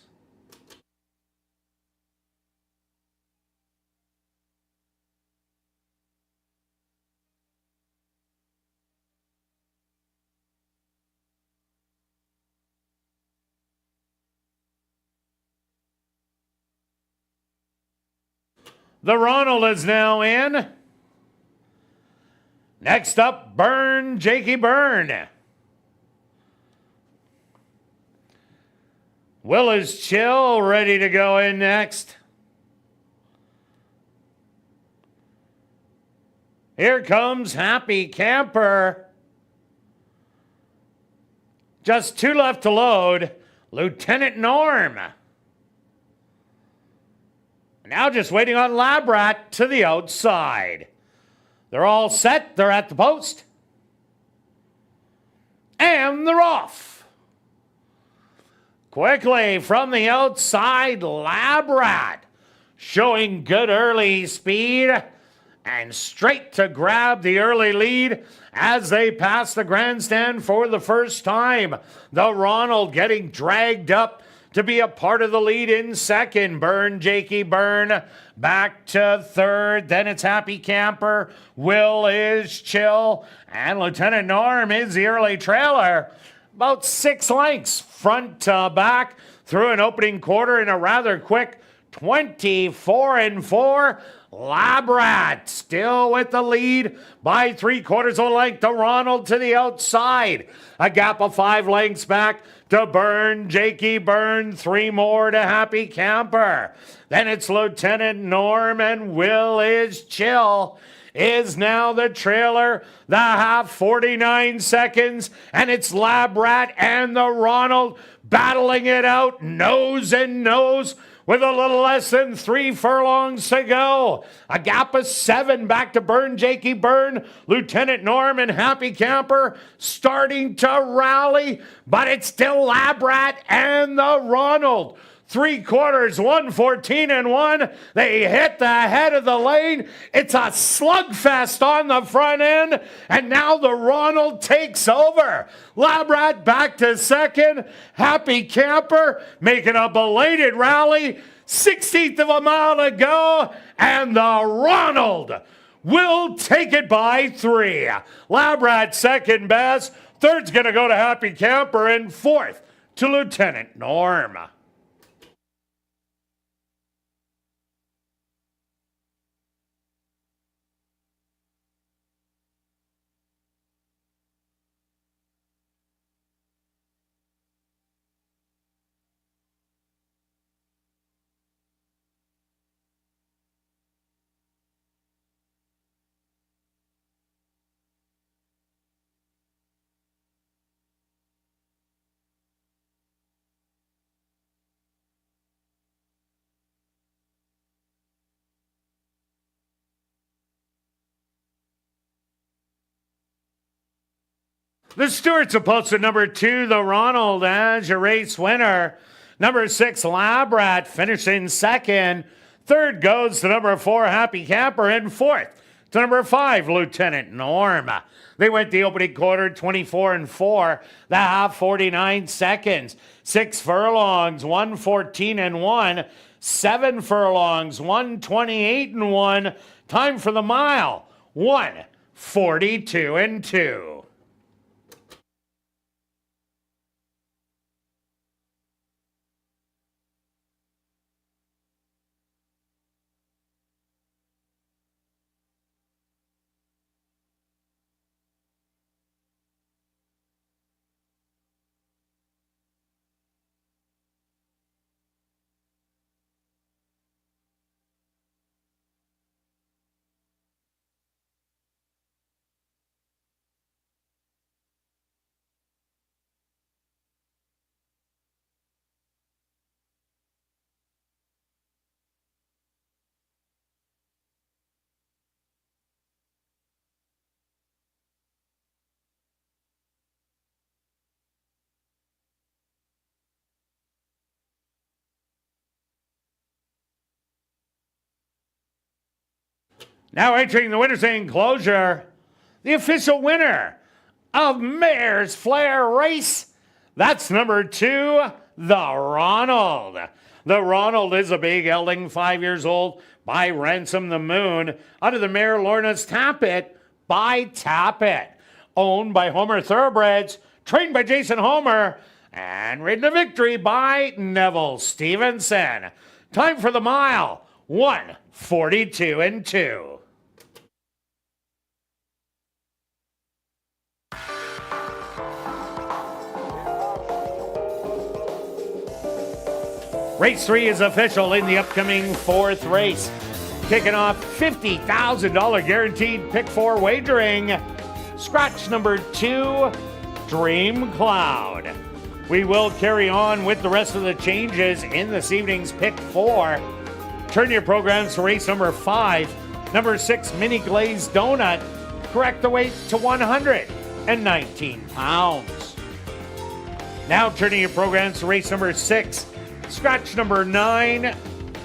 The Ronald is now in. Next up, Burn, Jakey Burn. Will Is Chill ready to go in next. Here comes Happy Camper. Just 2 left to load. Lieutenant Norm. Now just waiting on Lab Rat to the outside. They're all set. They're at the post. And they're off. Quickly from the outside, Lab Rat showing good early speed and straight to grab the early lead as they pass the grandstand for the first time. The Ronald getting dragged up to be a part of the lead in second. Burn, Jakey Burn, back to third. Then it's Happy Camper. Will Is Chill. And Lieutenant Norm is the early trailer. About 6 lengths front to back through an opening quarter in a rather quick 24 and 4. Labrat still with the lead by 3/4 of a length to Ronald to the outside. A gap of 5 lengths back to Byrne, Jakey Byrne, 3 more to Happy Camper. Then it's Lieutenant Norm, and Will is Chill is now the trailer. The half, 49 seconds, and it's Labrat and the Ronald battling it out nose and nose with a little less than 3 furlongs to go. A gap of 7 back to Byrne, Jakey Byrne, Lieutenant Norm, and Happy Camper starting to rally, but it's still Labrat and the Ronald. 3/4, 114 and 1. They hit the head of the lane. It's a slugfest on the front end, and now the Ronald takes over. Labrat back to second. Happy Camper making a belated rally. 16th of a mile to go, and the Ronald will take it by 3. Labrat second best. Third's going to go to Happy Camper, and fourth to Lieutenant Norm. The Stewarts are posted number 2, the Ronald, as your race winner. Number 6, Labrat, finishing second. Third goes to number 4, Happy Camper, and fourth to number 5, Lieutenant Norm. They went the opening quarter 24 and 4, the half 49 seconds. 6 furlongs, 114 and 1. 7 furlongs, 128 and 1. Time for the mile, 142 and 2. Now entering the winner's enclosure, the official winner of Mayor's Flair Race. That's number 2, the Ronald. The Ronald is a big gelding, 5 years old, by Ransom the Moon, out of the mare Lorna's Tappet by Tappet. Owned by Homer Thoroughbreds, trained by Jason Homer, and ridden to victory by Neville Stevenson. Time for the mile, 142 and 2. Race 3 is official in the upcoming 4th race. Kicking off $50,000 guaranteed pick 4 wagering. Scratch number 2, Dream Cloud. We will carry on with the rest of the changes in this evening's pick 4. Turn your programs to race number 5. Number 6, Mini Glazed Donut. Correct the weight to 119 pounds. Now turning your programs to race number 6. Scratch number 9,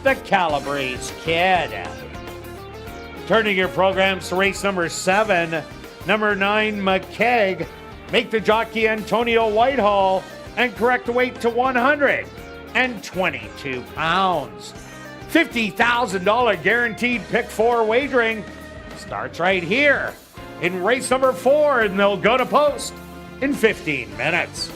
the Calabrese Kid. Turning your programs to race number 7, number 9, McKeag. Make the jockey Antonio Whitehall and correct the weight to 122 pounds. $50,000 guaranteed pick 4 wagering starts right here in race number 4, and they'll go to post in 15 minutes.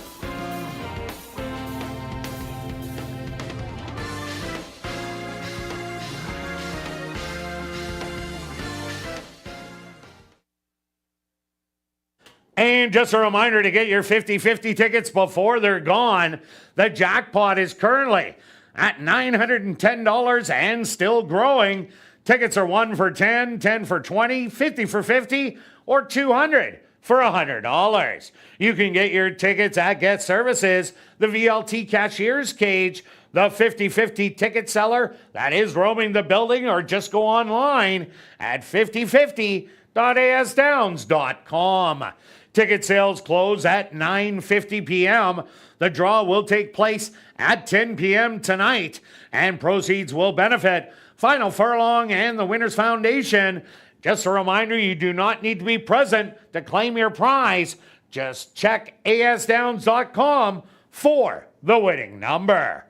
And just a reminder to get your 50-50 tickets before they're gone. The jackpot is currently at $910 and still growing. Tickets are 1 for 10, 10 for 20, 50 for 50, or 200 for $100. You can get your tickets at Get Services, the VLT Cashier's Cage, the 50-50 ticket seller that is roaming the building, or just go online at 5050.asdowns.com. Ticket sales close at 9:50 p.m. The draw will take place at 10 p.m. tonight, and proceeds will benefit Final Furlong and the Winners Foundation. Just a reminder, you do not need to be present to claim your prize. Just check asdowns.com for the winning number.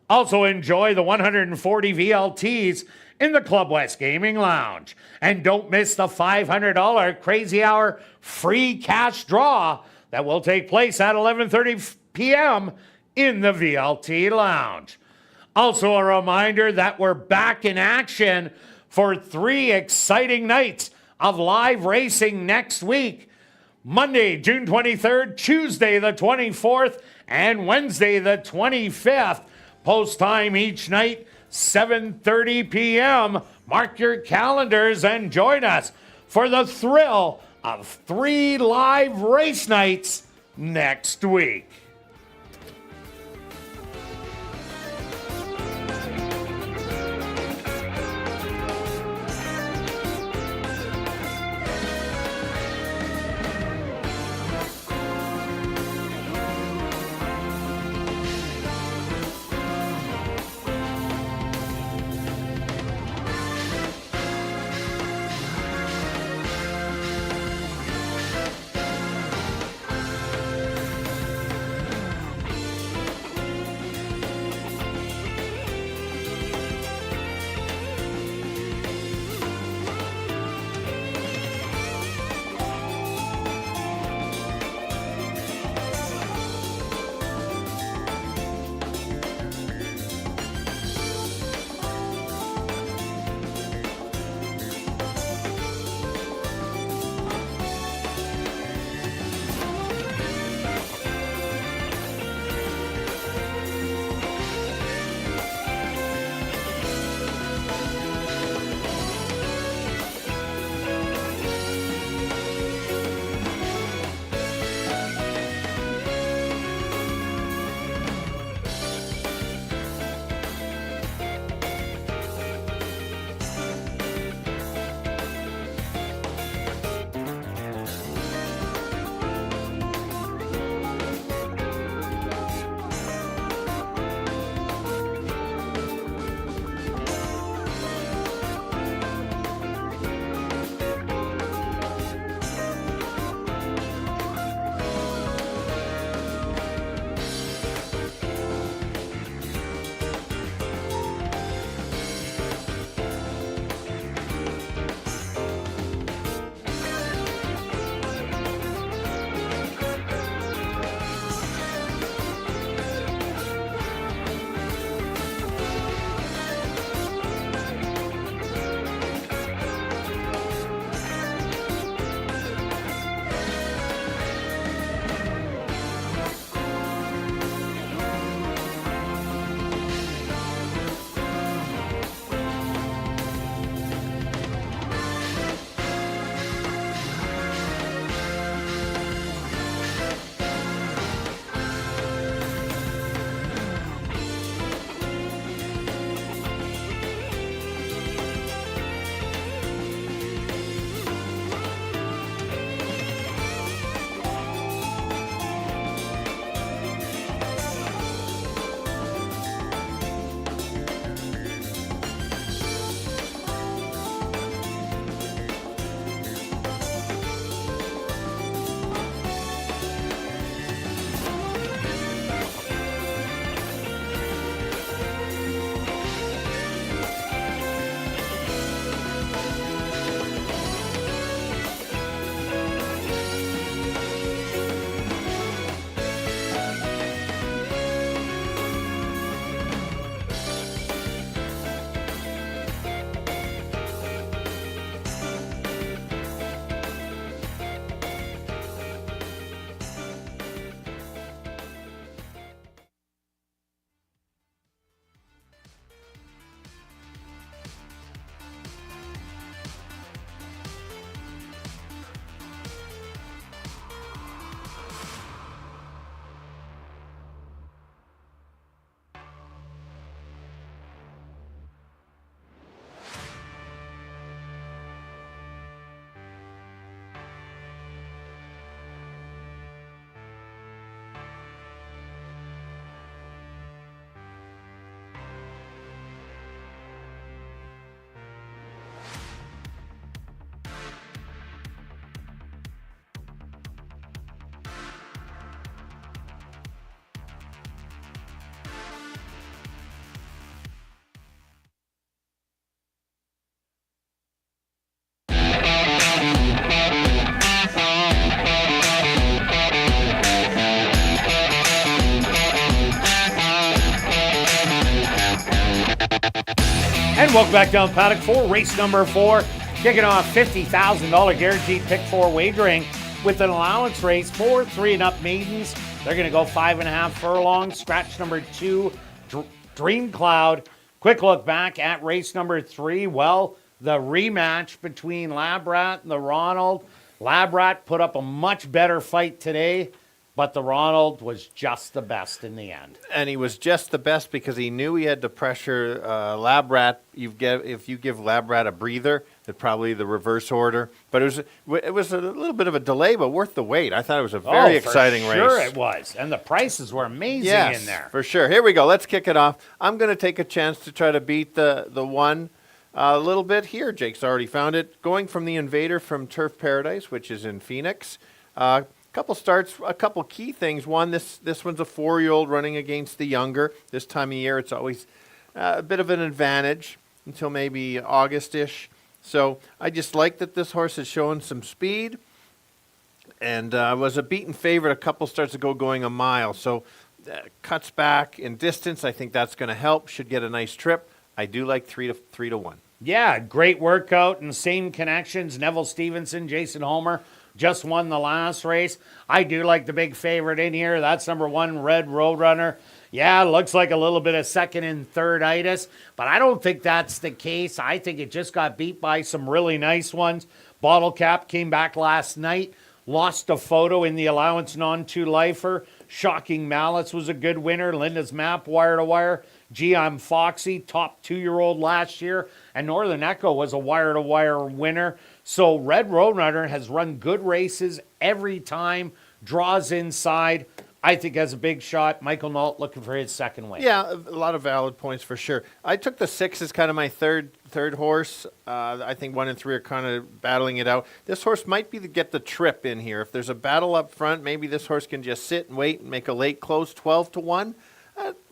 Also enjoy the 140 VLTs in the Club West Gaming Lounge. And don't miss the $500 Crazy Hour free cash draw that will take place at 11:30 p.m. in the VLT Lounge. Also a reminder that we're back in action for 3 exciting nights of live racing next week. Monday, June 23rd, Tuesday the 24th, and Wednesday the 25th. Post time each night, 7:30 p.m. Mark your calendars and join us for the thrill of 3 live race nights next week. welcome back down paddock 4, race number 4. Kicking off $50,000 guaranteed pick 4 wagering with an allowance race for 3 and up maidens. They're going to go 5.5 furlongs. Scratch number 2, Dream Cloud. Quick look back at race number 3. Well, the rematch between Labrat and the Ronald. Labrat put up a much better fight today, but the Ronald was just the best in the end. And he was just the best because he knew he had to pressure Labrat. If you give Labrat a breather, it's probably the reverse order. But it was a little bit of a delay, but worth the wait. I thought it was a very exciting race. Sure it was. And the prices were amazing in there. For sure. Here we go. Let's kick it off. I'm going to take a chance to try to beat the one a little bit here. Jake's already found it. Going from the Invader from Turf Paradise, which is in Phoenix. Couple starts, a couple key things. One, this one's a 4-year-old running against the younger. This time of year, it's always a bit of an advantage until maybe August-ish. So I just like that this horse is showing some speed and was a beaten favorite a couple starts ago going a mile. So cuts back in distance. I think that's going to help. Should get a nice trip. I do like 3 to 1. Yeah, great workout and same connections. Neville Stevenson, Jason Homer just won the last race. I do like the big favorite in here. That's number 1, Red Roadrunner. Yeah, looks like a little bit of second and third-itis, but I don't think that's the case. I think it just got beat by some really nice ones. Bottle Cap came back last night, lost a photo in the allowance non-2-lifer. Shocking Malice was a good winner. Linda's Map, wire to wire. Gee, I'm Foxy, top 2-year-old last year. And Northern Echo was a wire-to-wire winner. So Red Roadrunner has run good races every time, draws inside. I think has a big shot. Michael Nault looking for his second win. Yeah, a lot of valid points for sure. I took the 6 as kind of my third horse. I think 1 and 3 are kind of battling it out. This horse might be to get the trip in here. If there's a battle up front, maybe this horse can just sit and wait and make a late close 12 to 1.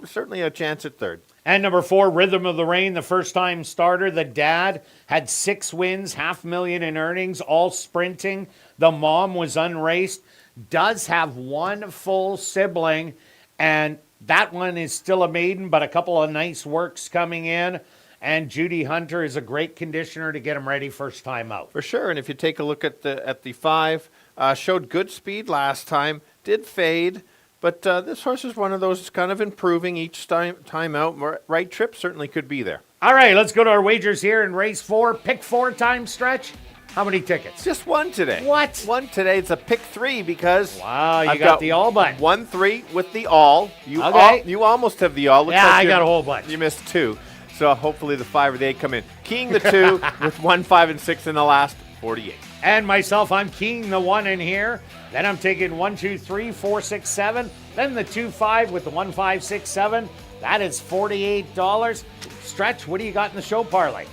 Certainly a chance at third. And number 4, Rhythm of the Rain, the first-time starter. The dad had 6 wins, $500,000 in earnings, all sprinting. The mom was unraced. Does have 1 full sibling, and that one is still a maiden, but a couple of nice works coming in. And Judy Hunter is a great conditioner to get him ready first time out. For sure, and if you take a look at the 5, showed good speed last time, did fade. But this horse is one of those that's kind of improving each time out. Right trip certainly could be there. All right, let's go to our wagers here in race 4. Pick 4 time stretch. How many tickets? Just 1 today. What? 1 today. It's a pick 3 because wow, you I've got the all bunch. 1-3 with the all. Okay. You almost have the all. Looks yeah, like I got a whole bunch. You missed 2. So hopefully the 5 or the 8 come in. Keying the 2 with 1, 5, and 6 in the last 48. And myself, I'm keying the 1 in here. Then I'm taking 1, 2, 3, 4, 6, 7. Then the 2, 5 with the 1, 5, 6, 7. That is $48. Stretch, what do you got in the show parlay?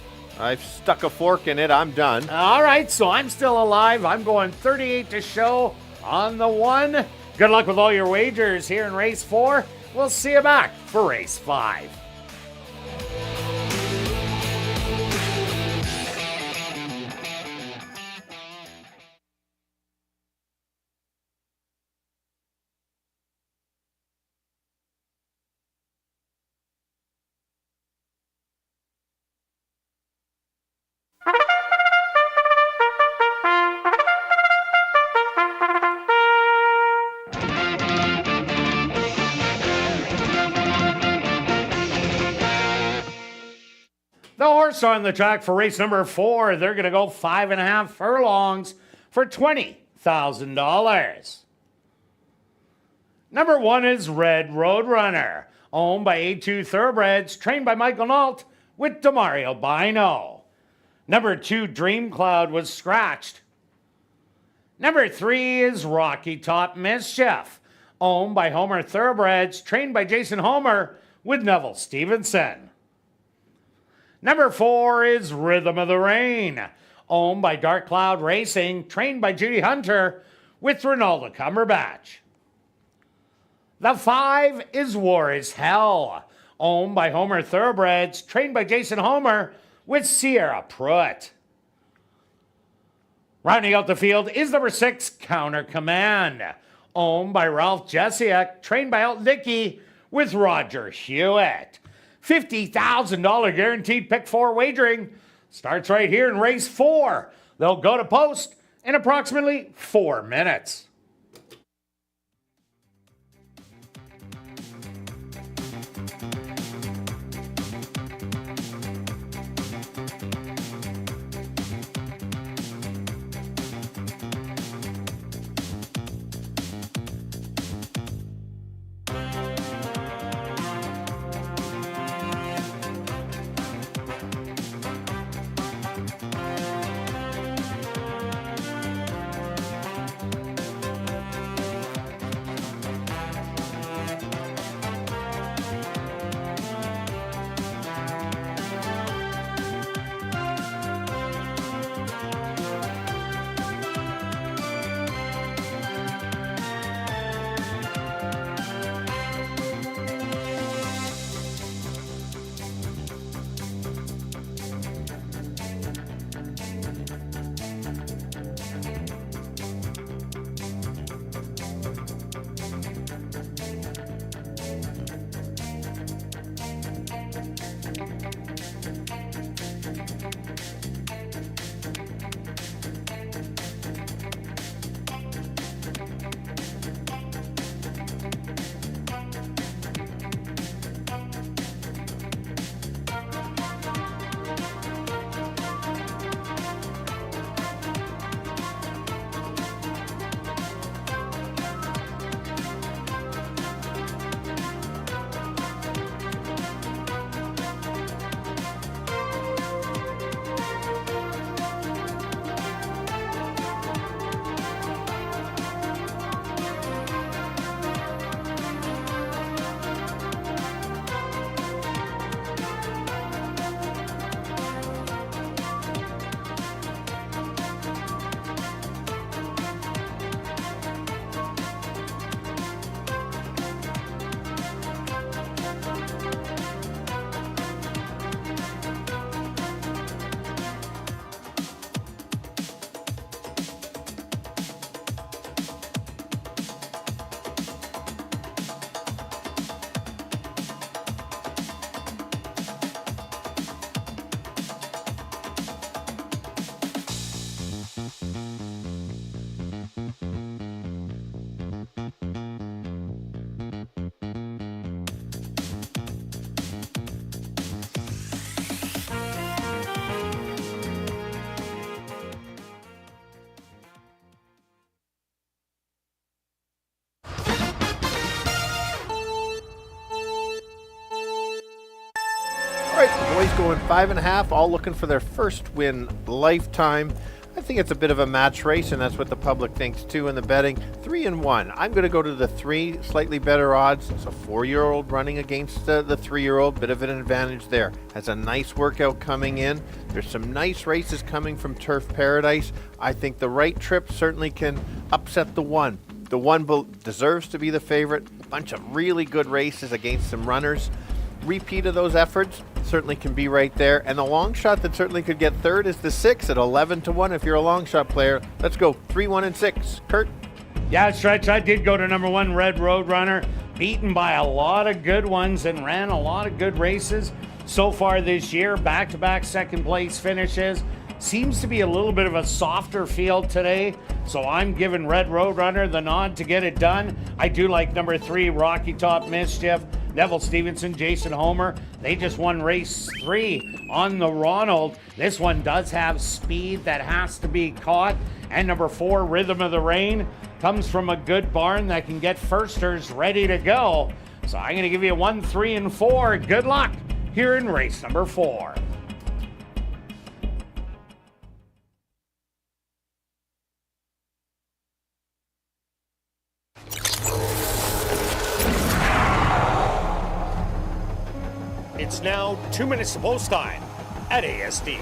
I've stuck a fork in it. I'm done. All right, so I'm still alive. I'm going 38 to show on the 1. Good luck with all your wagers here in race 4. We'll see you back for race 5. The horse on the track for race number 4, they're going to go 5.5 furlongs for $20,000. Number 1 is Red Roadrunner, owned by A2 Thoroughbreds, trained by Michael Nault with Demario Bino. Number 2, Dream Cloud, was scratched. Number 3 is Rocky Top Mischief, owned by Homer Thoroughbreds, trained by Jason Homer with Neville Stevenson. Number 4 is Rhythm of the Rain, owned by Dark Cloud Racing, trained by Judy Hunter with Ronaldo Cumberbatch. The 5 is War is Hell, owned by Homer Thoroughbreds, trained by Jason Homer with Sierra Pruitt. Rounding out the field is number 6, Counter Command, owned by Ralph Jessiak, trained by Elton Dickey with Roger Hewitt. $50,000 guaranteed pick 4 wagering starts right here in race 4. They'll go to post in approximately 4 minutes. All right, the boys going 5.5, all looking for their first win lifetime. I think it's a bit of a match race, and that's what the public thinks too in the betting. 3 and 1. I'm going to go to the 3, slightly better odds. It's a 4-year-old running against the 3-year-old. Bit of an advantage there. Has a nice workout coming in. There's some nice races coming from Turf Paradise. I think the right trip certainly can upset the 1. The 1 deserves to be the favorite. A bunch of really good races against some runners. Repeat of those efforts certainly can be right there. And the long shot that certainly could get third is the 6 at 11 to 1 if you're a long shot player. Let's go 3, 1, and 6. Kirt? Yeah, Stretch, I did go to number 1, Red Roadrunner, beaten by a lot of good ones and ran a lot of good races so far this year. Back-to-back second place finishes. Seems to be a little bit of a softer field today, so I'm giving Red Roadrunner the nod to get it done. I do like number 3, Rocky Top Mischief, Neville Stevenson, Jason Homer. They just won race 3 on the Ronald. This one does have speed that has to be caught. And number 4, Rhythm of the Rain, comes from a good barn that can get firsters ready to go. So I'm going to give you 1, 3, and 4. Good luck here in race number 4. It's now 2 minutes to post time at ASD.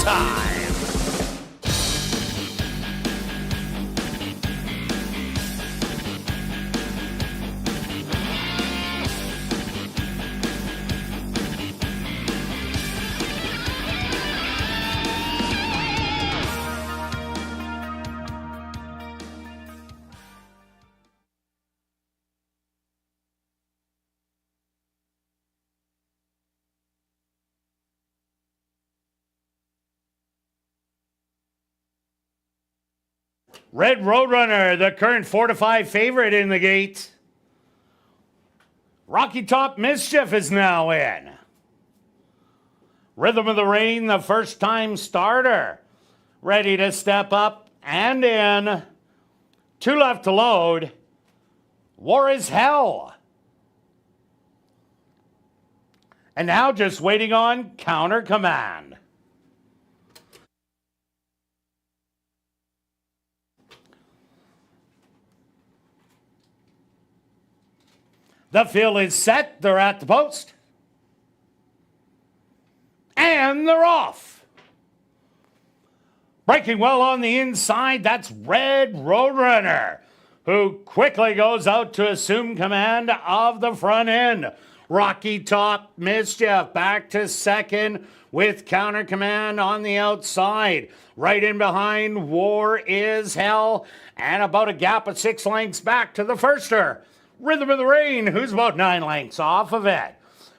time. Red Roadrunner, the current 4-5 favorite in the gate. Rocky Top Mischief is now in. Rhythm of the Rain, the first-time starter, ready to step up and in. 2 left to load. War is Hell. And now just waiting on Counter Command. The field is set. They're at the post. And they're off. Breaking well on the inside, that's Red Roadrunner, who quickly goes out to assume command of the front end. Rocky Top Mischief back to second with Counter Command on the outside. Right in behind, War is Hell, and about a gap of 6 lengths back to the firster. Rhythm of the Rain, who's about 9 lengths off of it.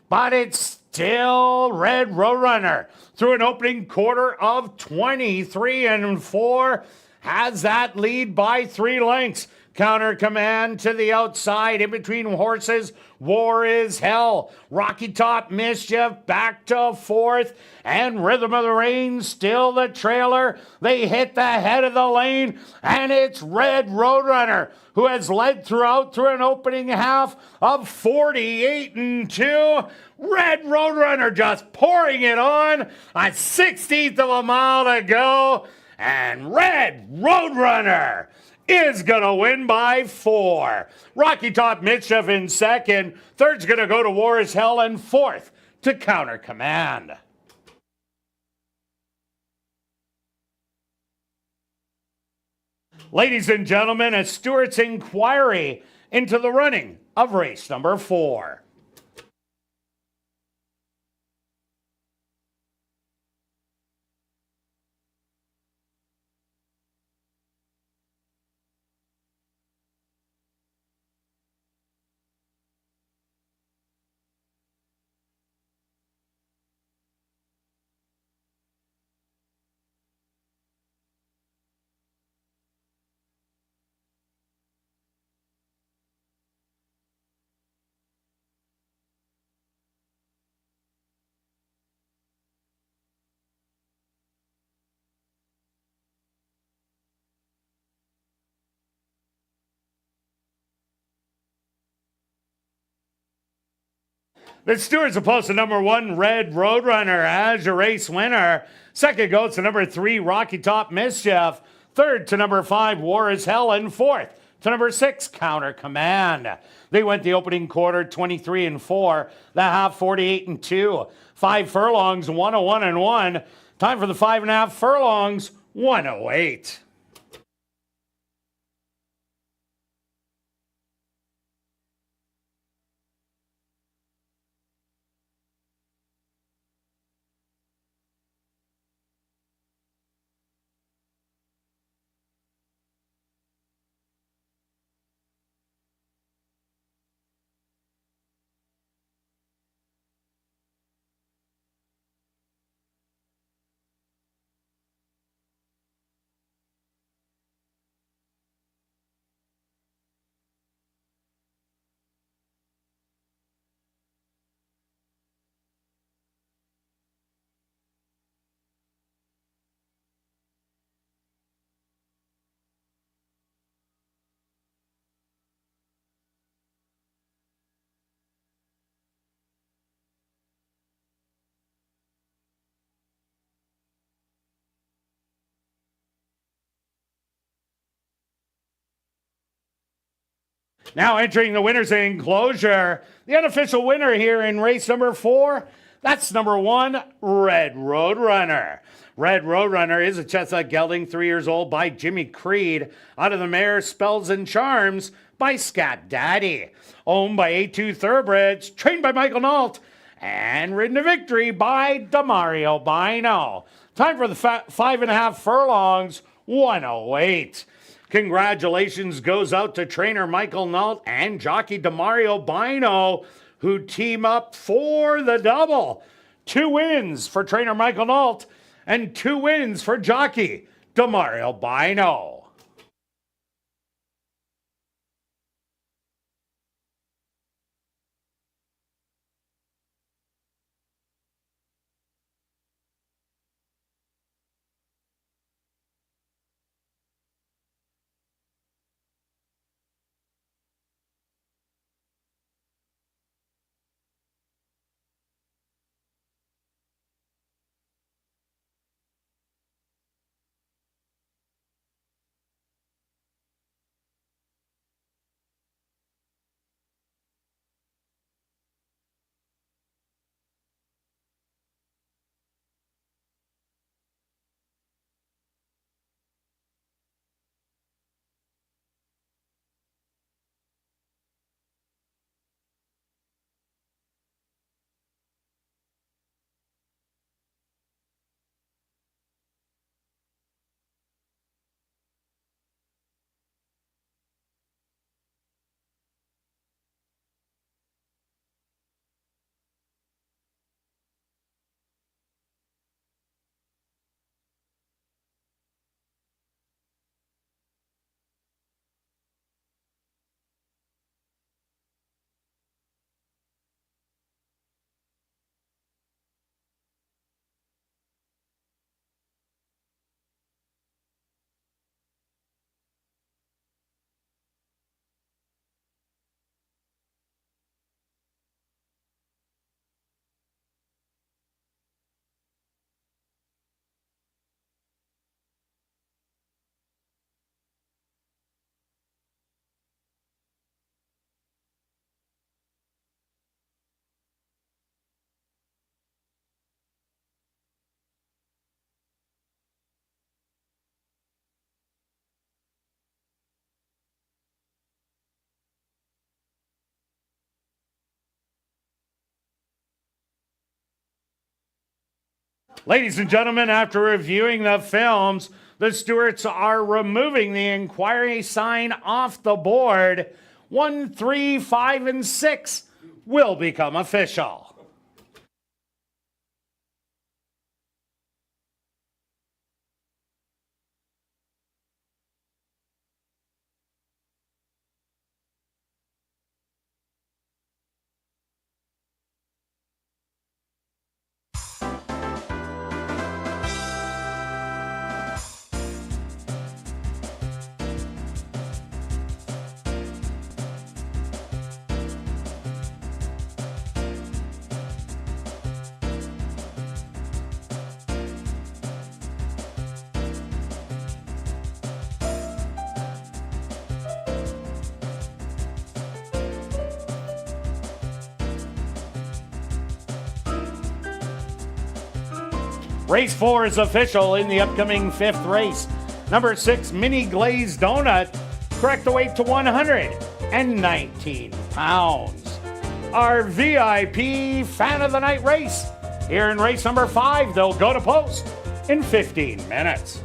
But it's still Red Roadrunner through an opening quarter of 23-4. Has that lead by 3 lengths. Counter Command to the outside. In between horses, War is Hell. Rocky Top Mischief back to fourth. And Rhythm of the Rain still the trailer. They hit the head of the lane. And it's Red Roadrunner, who has led through an opening half of 48-2. Red Roadrunner just pouring it on. A 16th of a mile to go. And Red Roadrunner is going to win by 4. Rocky Top Mischief in second. Third's going to go to War is Hell, and fourth to Counter Command. Ladies and gentlemen, a Stewart's inquiry into the running of race number 4. The Stewards opposed to number 1, Red Roadrunner, as your race winner. Second goes to number 3, Rocky Top Mischief. Third to number 5, War is Hell. And fourth to number 6, Counter Command. They went the opening quarter 23-4, the half 48-2. 5 furlongs, 101-1. Time for the 5.5 furlongs, 108. Now entering the winner's enclosure, the unofficial winner here in race number 4, That's number 1, Red Roadrunner. Red Roadrunner is a chestnut gelding, 3 years old, by Jimmy Creed, out of the mare Spells and Charms by Scat Daddy. Owned by A2 Thoroughbreds, trained by Michael Nault, and ridden to victory by Demario Bino. Time for the 5.5 furlongs, 108. Congratulations goes out to trainer Michael Nault and jockey Demario Bino, who team up for the double. 2 wins for trainer Michael Nault and 2 wins for jockey Demario Bino. Ladies and gentlemen, after reviewing the films, the stewards are removing the inquiry sign off the board. 1, 3, 5, and 6 will become official. Race 4 is official in the upcoming 5th race. Number 6, Mini Glazed Donut, correct the weight to 119 pounds. Our VIP Fan of the Night race. Here in race number 5, they'll go to post in 15 minutes.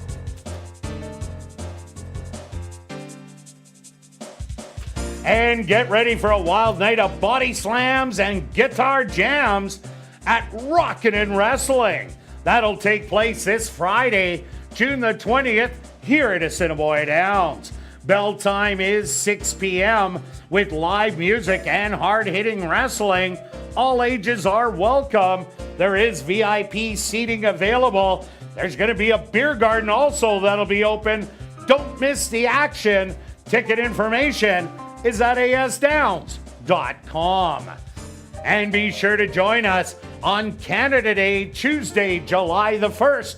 And get ready for a wild night of body slams and guitar jams at Rockin' and Wrestling. That'll take place this Friday, June the 20th, here at Assiniboia Downs. Bell time is 6 p.m. with live music and hard-hitting wrestling. All ages are welcome. There is VIP seating available. There's going to be a beer garden also that'll be open. Don't miss the action. Ticket information is at asdowns.com. And be sure to join us on Canada Day, Tuesday, July the 1st,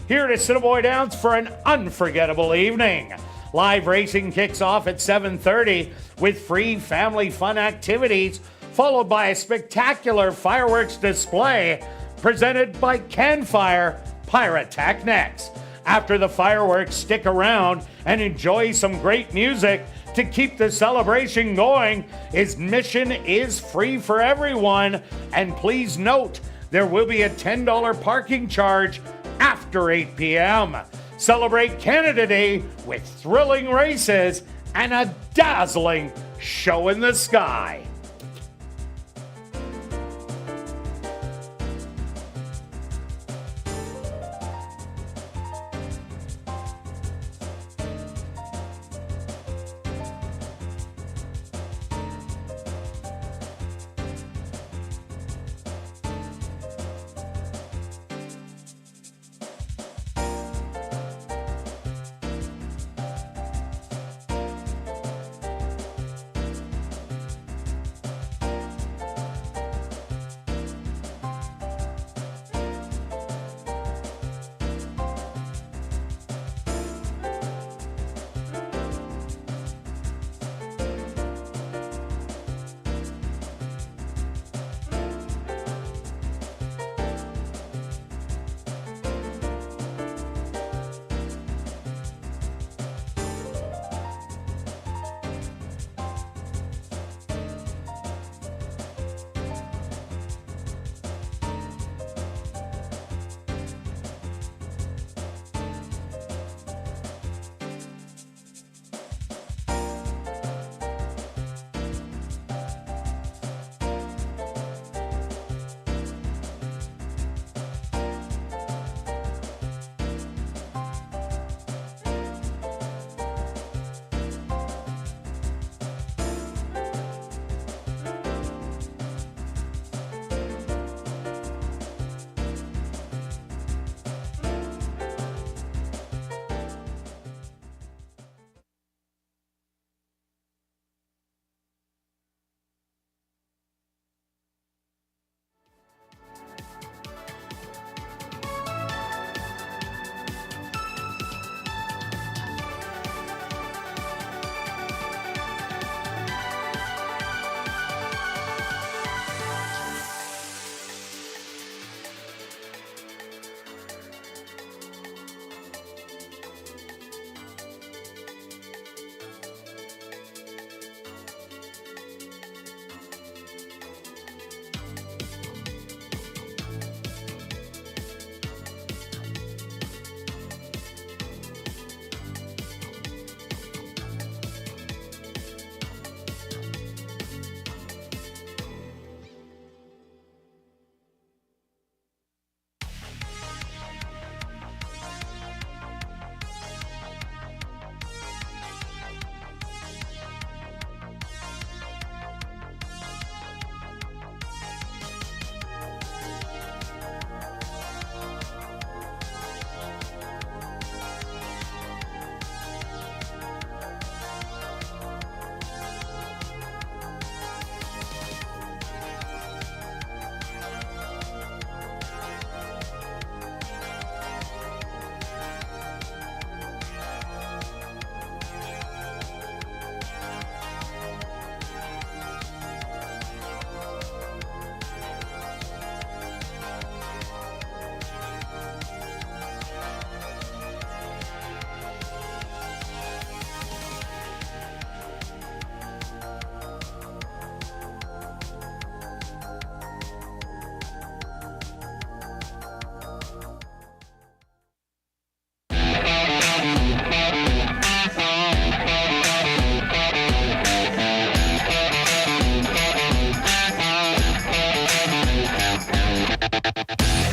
here at Assiniboia Downs for an unforgettable evening. Live racing kicks off at 7:30 with free family fun activities followed by a spectacular fireworks display presented by Canfire Pyrotechnics. After the fireworks, stick around and enjoy some great music to keep the celebration going. Admission is free for everyone. And please note, there will be a $10 parking charge after 8 p.m. Celebrate Canada Day with thrilling races and a dazzling show in the sky.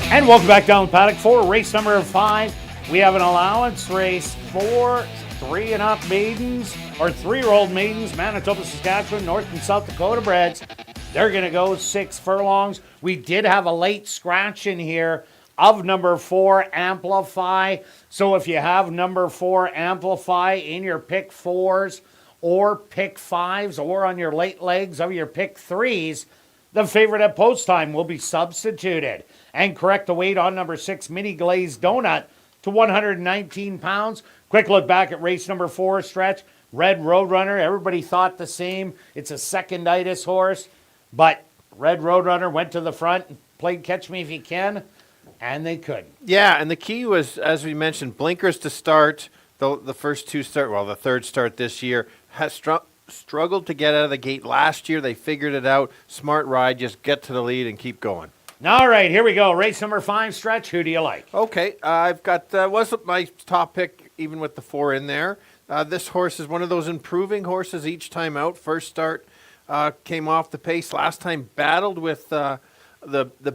And welcome back down the paddock for race number 5. We have an allowance race for 3-and-up maidens, or 3-year-old maidens, Manitoba, Saskatchewan, North and South Dakota breds. They're going to go 6 furlongs. We did have a late scratch in here of number 4, Amplify. So if you have number 4, Amplify in your pick 4s or pick 5s or on your late legs of your pick 3s, the favorite at post time will be substituted. And correct the weight on number 6, Mini Glazed Donut, to 119 pounds. Quick look back at race number 4, Stretch. Red Roadrunner, everybody thought the same. It's a seconditis horse. But Red Roadrunner went to the front and played Catch Me If You Can, and they couldn't. Yeah, and the key was, as we mentioned, blinkers to start. The first two start, well, the third start this year, has struggled to get out of the gate last year. They figured it out. Smart ride, just get to the lead and keep going. All right, here we go. Race number 5, Stretch. Who do you like? Okay, I've got, wasn't my top pick, even with the 4 in there. This horse is one of those improving horses each time out. First start came off the pace. Last time battled with the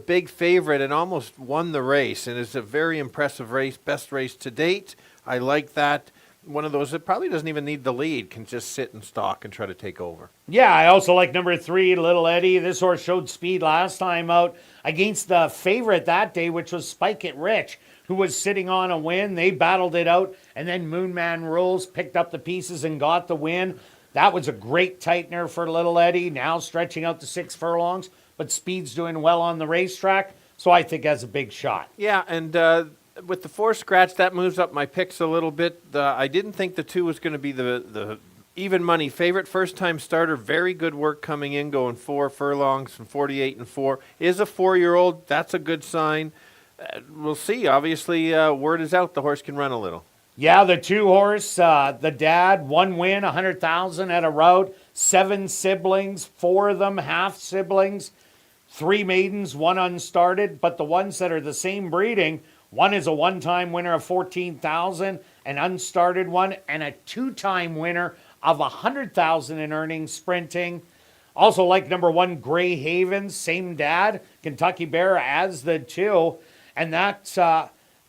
big favorite and almost won the race. And it's a very impressive race, best race to date. I like that. One of those that probably doesn't even need the lead, can just sit and stalk and try to take over. Yeah, I also like number 3, Little Eddie. This horse showed speed last time out against the favorite that day, which was Spike It Rich, who was sitting on a win. They battled it out, and then Moonman Rules picked up the pieces and got the win. That was a great tightener for Little Eddie, now stretching out to 6 furlongs, but speed's doing well on the racetrack, so I think has a big shot. Yeah, and with the 4 scratch, that moves up my picks a little bit. I didn't think the 2 was going to be the even money favorite. First time starter, very good work coming in, going 4 furlongs from 48 and 4. Is a 4-year-old. That's a good sign. We'll see. Obviously, word is out. The horse can run a little. Yeah, the 2 horse, the dad, 1 win, 100,000 at a route, 7 siblings, 4 of them half siblings, 3 maidens, 1 unstarted, but the ones that are the same breeding, one is a 1-time winner of 14,000, an unstarted one, and a 2-time winner of 100,000 in earnings sprinting. Also like number 1, Gray Havens, same dad, Kentucky Bear as the 2, and that's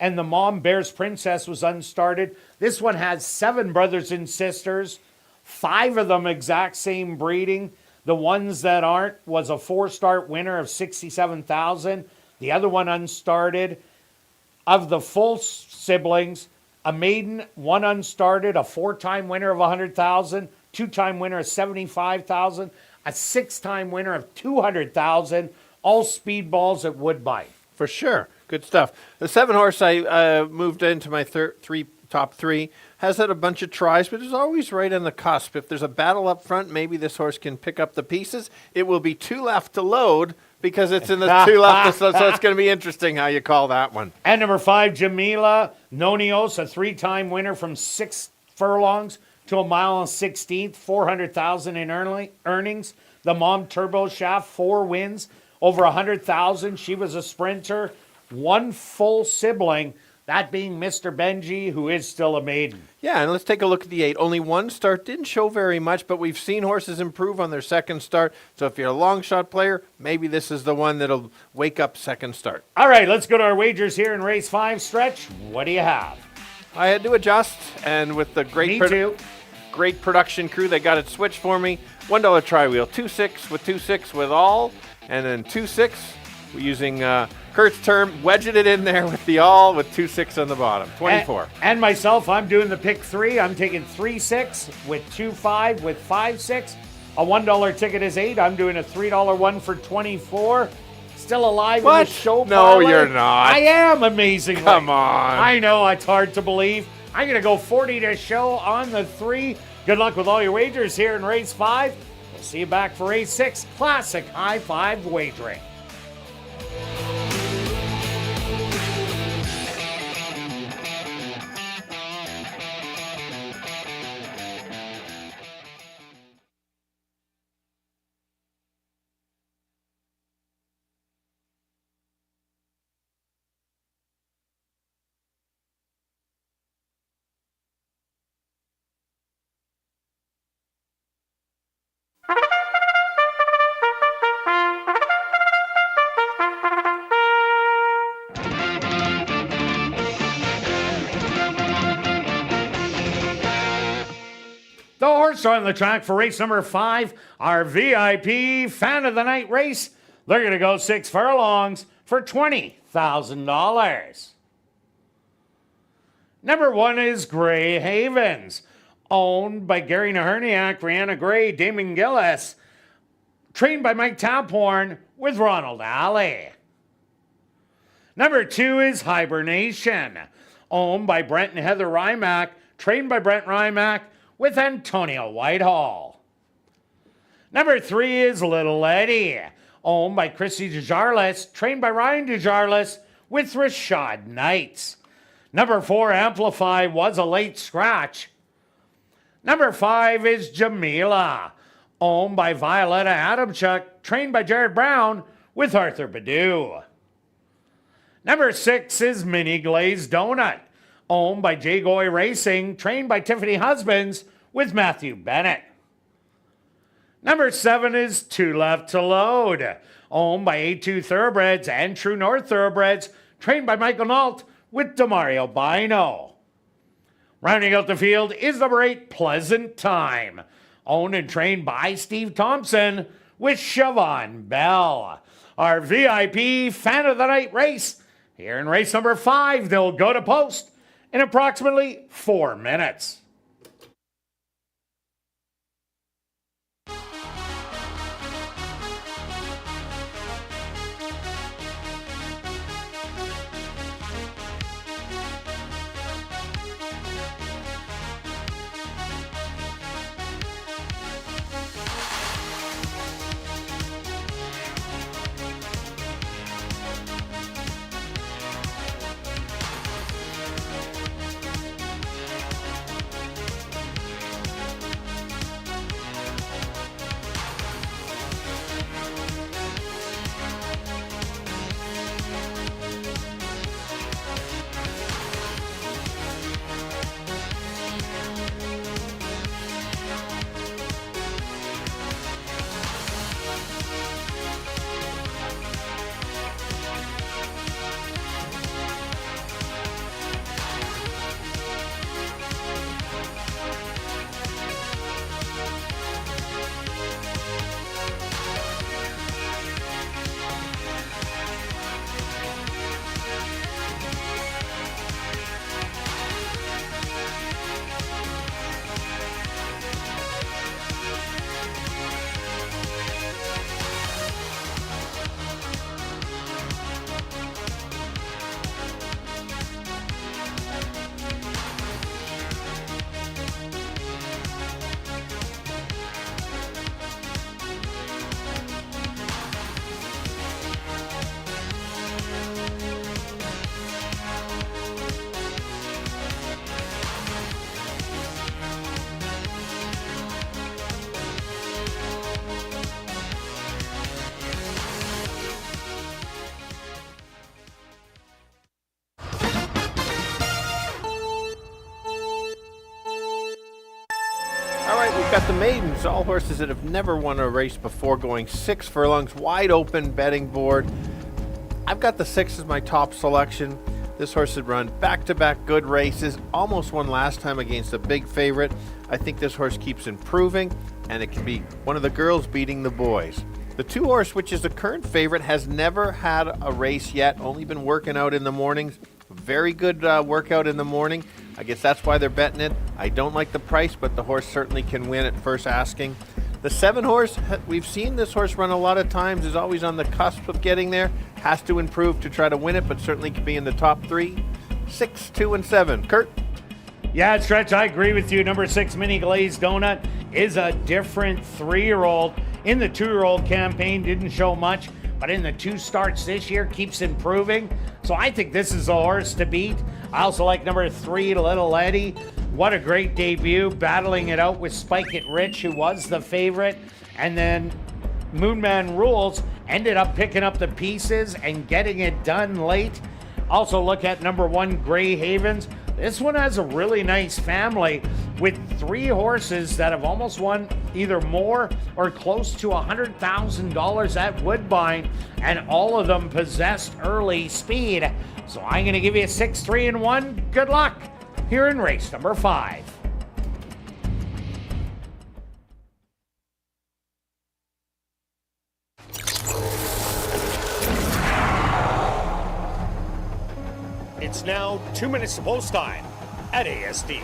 and the mom, Bear's Princess, was unstarted. This one has 7 brothers and sisters, 5 of them exact same breeding. The ones that aren't was a 4-start winner of 67,000. The other one unstarted. Of the full siblings, a maiden, 1 unstarted, a 4-time winner of 100,000, 2-time winner of 75,000, a 6-time winner of 200,000, all speedballs at Woodbine. For sure. Good stuff. The 7 horse I moved into my top 3 has had a bunch of tries, but is always right on the cusp. If there's a battle up front, maybe this horse can pick up the pieces. It will be 2 left to load because it's in the 2 left, so it's going to be interesting how you call that one. And number 5, Jamila Nonios, a 3-time winner from 6 furlongs to a mile and 16th, 400,000 in earnings. The mom, Turbo Shaft, 4 wins, over 100,000. She was a sprinter. 1 full sibling, that being Mr. Benji, who is still a maiden. Yeah, and let's take a look at the 8. Only 1 start, didn't show very much, but we've seen horses improve on their second start. So if you're a long shot player, maybe this is the one that'll wake up second start. All right, let's go to our wagers here in race 5. Stretch, what do you have? I had to adjust, and with the great production crew, they got it switched for me. $1 tri wheel, 2-6 with 2-6 with all, and then 2-6 using Kurt's term, wedging it in there with the all with 2-6 on the bottom, 24. And myself, I'm doing the pick 3. I'm taking 3-6 with 2-5 with 5-6. A $1 ticket is 8. I'm doing a $3 one for 24. Still alive in the show No, parlay. you're not. I am, amazingly. Come on. I know, it's hard to believe. I'm going to go 40 to show on the 3. Good luck with all your wagers here in race 5. We'll see you back for race 6. Classic high 5 wagering. The horse on the track for race number 5, our VIP Fan of the Night race. They're going to go 6 furlongs for $20,000. Number 1 is Gray Havens, owned by Gary Naherniak, Rihanna Gray, Damon Gillis, trained by Mike Taphorn with Ronald Alley. Number 2 is Hibernation, owned by Brent and Heather Rymack, trained by Brent Rymack with Antonio Whitehall. Number 3 is Little Eddie, owned by Chrissy Desjarlais, trained by Ryan Desjarlais with Rashad Knights. Number 4, Amplify, was a late scratch. Number 5 is Jamila, owned by Violetta Adamchuk, trained by Jared Brown with Arthur Badu. Number 6 is Mini Glazed Donut, owned by Jay Goy Racing, trained by Tiffany Husbands with Matthew Bennett. Number 7 is Two Left to Load, owned by A2 Thoroughbreds and True North Thoroughbreds, trained by Michael Nault with Demario Bino. Rounding out the field is number 8, Pleasant Time, owned and trained by Steve Thompson with Siobhan Bell. Our VIP Fan of the Night race. Here in race number 5, they'll go to post in approximately 4 minutes. Got the maidens, all horses that have never won a race before, going 6 furlongs, wide open betting board. I've got the 6 as my top selection. This horse had run back-to-back good races, almost won last time against a big favorite. I think this horse keeps improving, and it can be one of the girls beating the boys. The 2 horse, which is the current favorite, has never had a race yet, only been working out in the mornings. Very good workout in the morning. I guess that's why they're betting it. I don't like the price, but the horse certainly can win at first asking. The 7 horse, we've seen this horse run a lot of times, is always on the cusp of getting there. Has to improve to try to win it, but certainly can be in the top 3. 6, 2, and 7. Kirt? Yeah, Stretch, I agree with you. Number 6, Mini Glazed Donut, is a different 3-year-old. In the 2-year-old campaign, didn't show much, but in the 2 starts this year, keeps improving. So I think this is a horse to beat. I also like number 3, Little Eddie. What a great debut, battling it out with Spike It Rich, who was the favorite. And then Moonman Rules ended up picking up the pieces and getting it done late. Also look at number 1, Grey Havens. This one has a really nice family with 3 horses that have almost won either more or close to $100,000 at Woodbine, and all of them possessed early speed. So I'm going to give you a 6, 3, and 1. Good luck here in race number 5. It's now 2 minutes to post time at ASD.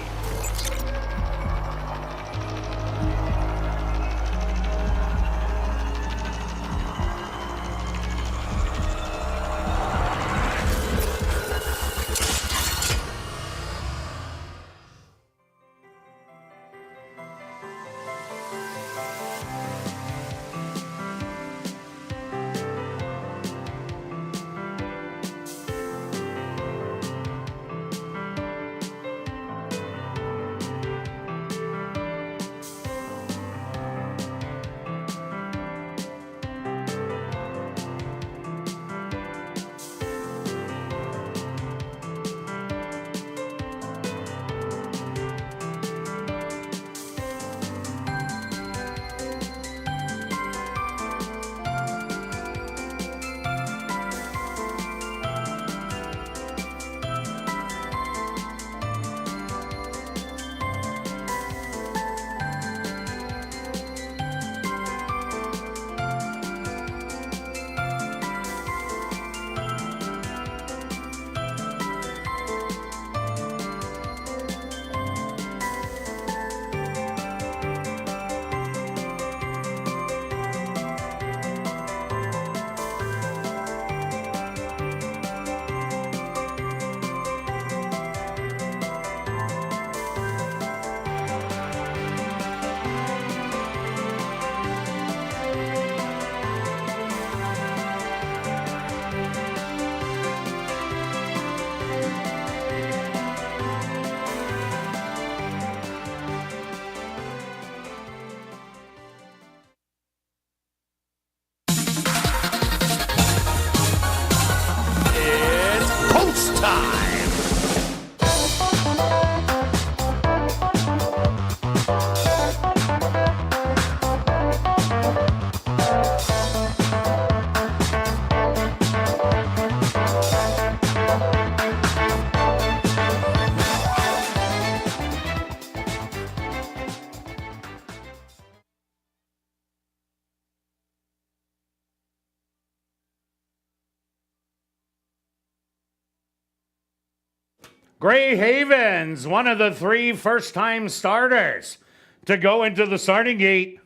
Gray Havens, one of the 3 first-time starters to go into the starting gate.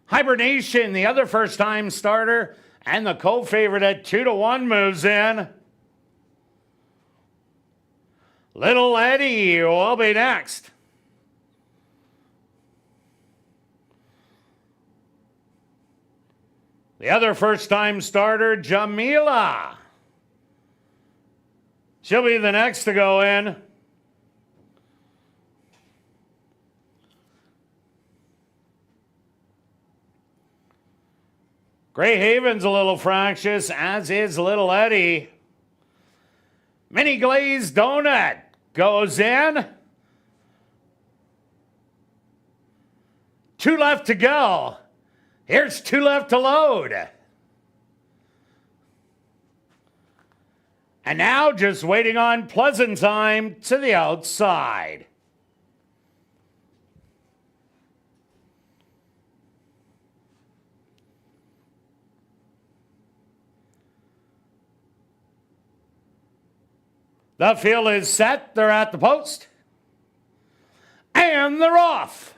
Hibernation, the other first-time starter, and the co-favorite at 2-1 moves in. Little Eddie will be next. The other first-time starter, Jamila. She'll be the next to go in. Gray Haven's a little fractious, as is Little Eddie. Mini Glazed Donut goes in. 2 left to go. Here's 2 left to load. And now just waiting on Pleasant Time to the outside. The field is set. They're at the post. And they're off.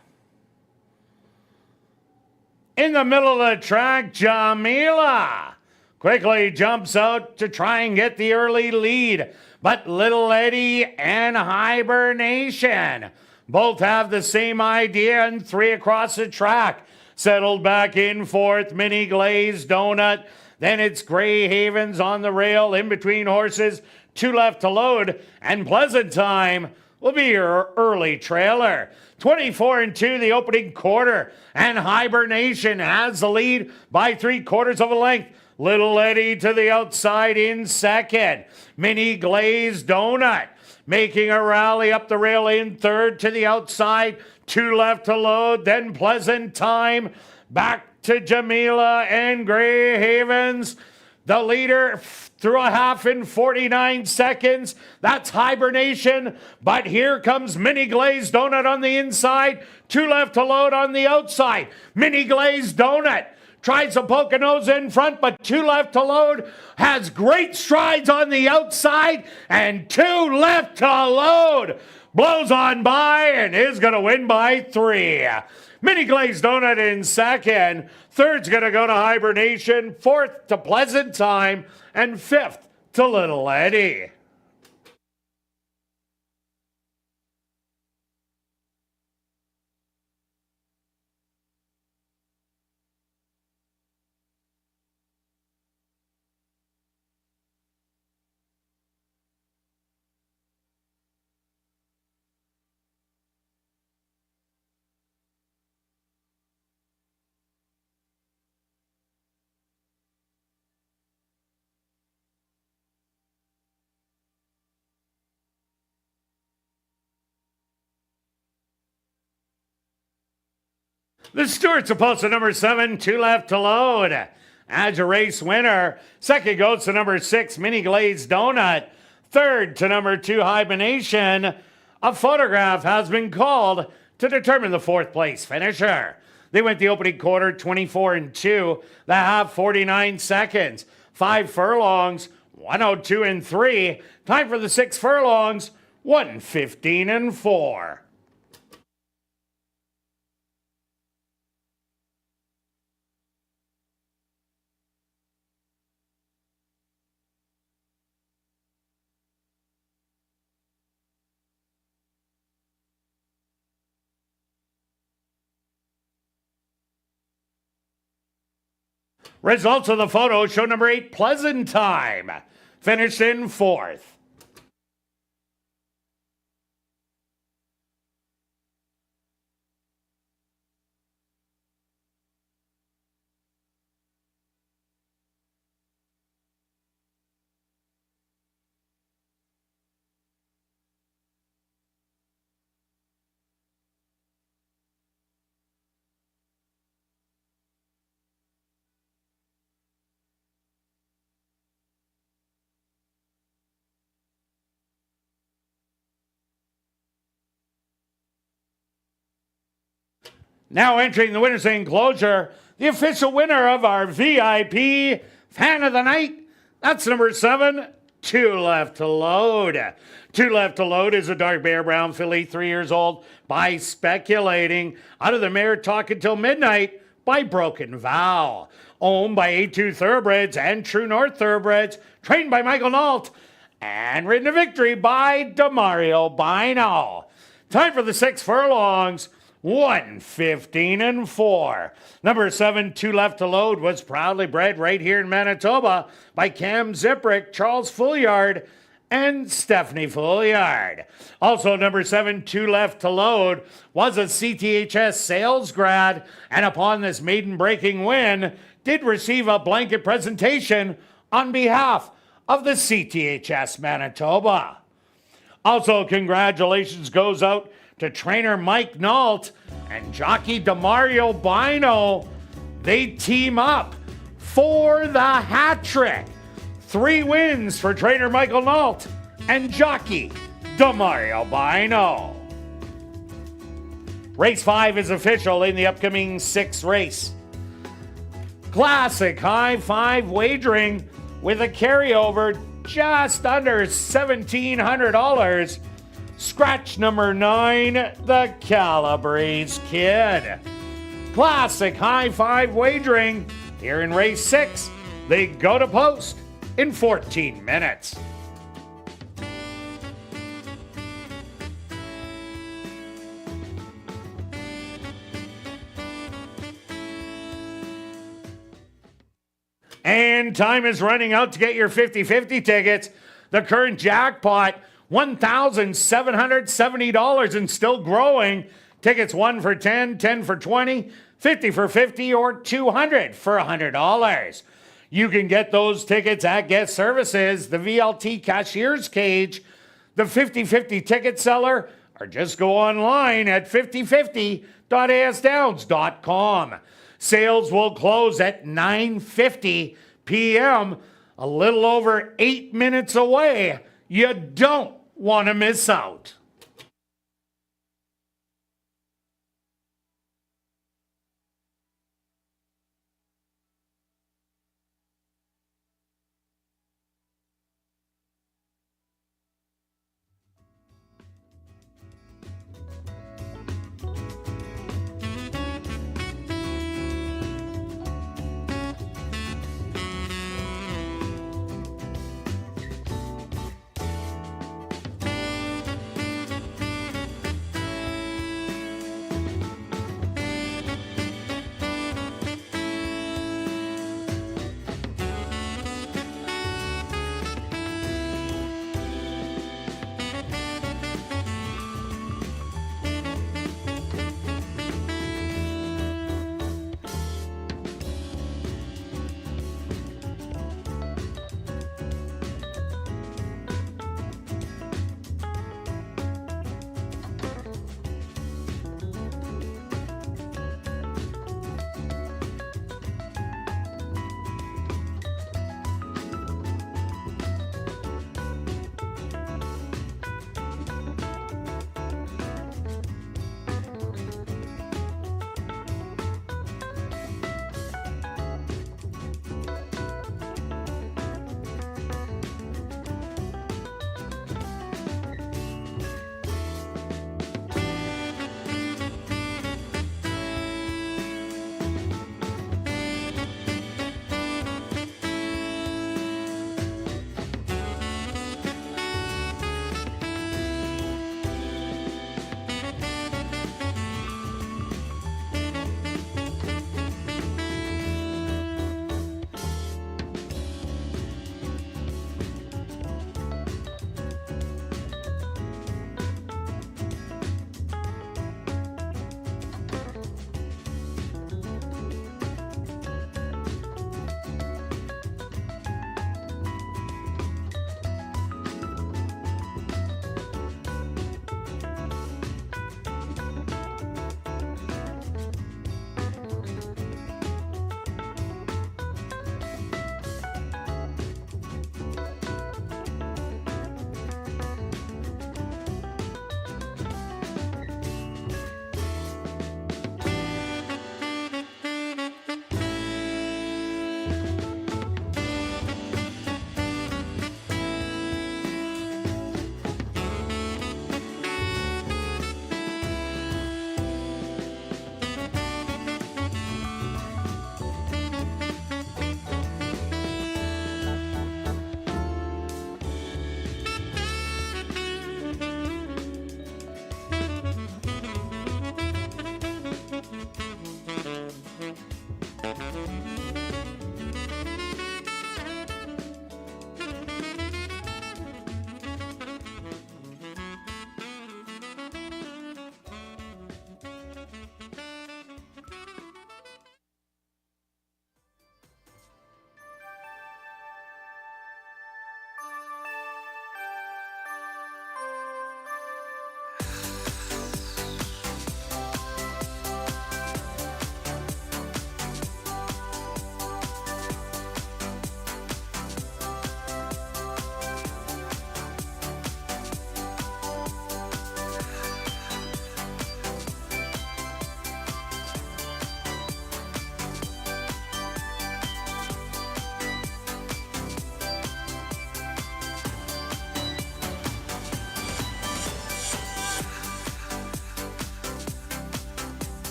In the middle of the track, Jamila quickly jumps out to try and get the early lead. But Little Eddie and Hibernation both have the same idea, and 3 across the track. Settled back in 4th, Mini Glazed Donut. Then it's Gray Havens on the rail in between horses. 2 left to load, and Pleasant Time will be your early trailer. 24-2 the opening quarter, and Hibernation has the lead by 3/4 of a length. Little Eddie to the outside in second. Mini Glazed Donut making a rally up the rail in 3rd to the outside. 2 left to load, then Pleasant Time back to Jamila and Gray Havens. The leader through a half in 49 seconds. That's Hibernation. But here comes Mini Glazed Donut on the inside. 2 left to load on the outside. Mini Glazed Donut tries to poke a nose in front, but 2 left to load. Has great strides on the outside, and 2 left to load. Blows on by and is going to win by 3. Mini Glazed Donut in second. 3rd's going to go to Hibernation. 4th to Pleasant Time. And 5th to Little Eddie. The Stewart's opposed to number 7, 2 left to load. As a race winner. 2nd goes to number 6, Mini Glazed Donut. 3rd to number 2, Hibernation. A photograph has been called to determine the 4th place finisher. They went the opening quarter 24-2, the half 49 seconds. 5 furlongs, 102-3. Time for the 6 furlongs, 115-4. Results of the photo show number 8, Pleasant Time, finished in 4th. Now entering the winner's enclosure, the official winner of our VIP Fan of the Night. That's number 7, Two Left to Load. Two Left to Load is a dark bear brown filly, 3 years old, by Speculating. Out of the mare Talk Until Midnight by Broken Vow. Owned by A2 Thoroughbreds and True North Thoroughbreds. Trained by Michael Nault. And ridden to victory by Demario Bino. Time for the 6 furlongs. 1:15 Number 7, Two Left to Load, was proudly bred right here in Manitoba by Cam Ziprick, Charles Fulliard, and Stephanie Fulliard. Also, number 7, Two Left to Load, was a CTHS sales grad, and upon this maiden breaking win, did receive a blanket presentation on behalf of the CTHS Manitoba. Also, congratulations goes out to trainer Mike Nault and jockey Demario Bino. They team up for the hat trick. 3 wins for trainer Michael Nault and jockey Demario Bino. Race 5 is official in the upcoming 6th race. Classic high 5 wagering with a carryover just under $1,700. Scratch number 9, the Calabrese Kid. Classic high 5 wagering here in race 6. They go to post in 14 minutes. And time is running out to get your 50-50 tickets. The current jackpot, $1,770 and still growing. Tickets 1 for 10, 10 for 20, 50 for 50, or 200 for $100. You can get those tickets at Guest Services, the VLT Cashier's Cage, the 50-50 ticket seller, or just go online at 5050.asdowns.com. Sales will close at 9:50 p.m., a little over 8 minutes away. You don't want to miss out.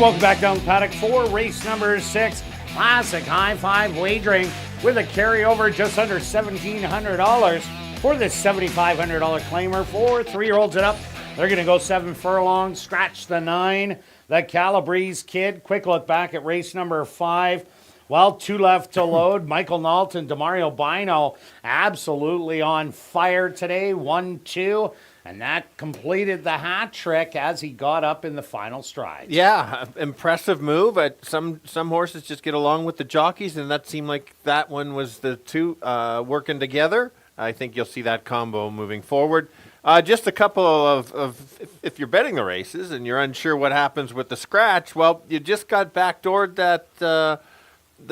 welcome back down the paddock for race number 6. Classic high five wagering with a carryover just under $1,700 for this $7,500 claimer for 3-year-olds and up. They're going to go 7 furlongs, scratch the 9. The Calabrese Kid. Quick look back at race number 5. Well, 2 left to load. Michael Nalton, Demario Bino, absolutely on fire today. 1-2. And that completed the hat trick as he got up in the final stride. Yeah, impressive move. Some horses just get along with the jockeys, and that seemed like that one was the two working together. I think you'll see that combo moving forward. Just a couple of if you're betting the races and you're unsure what happens with the scratch, well, you just got backdoored that the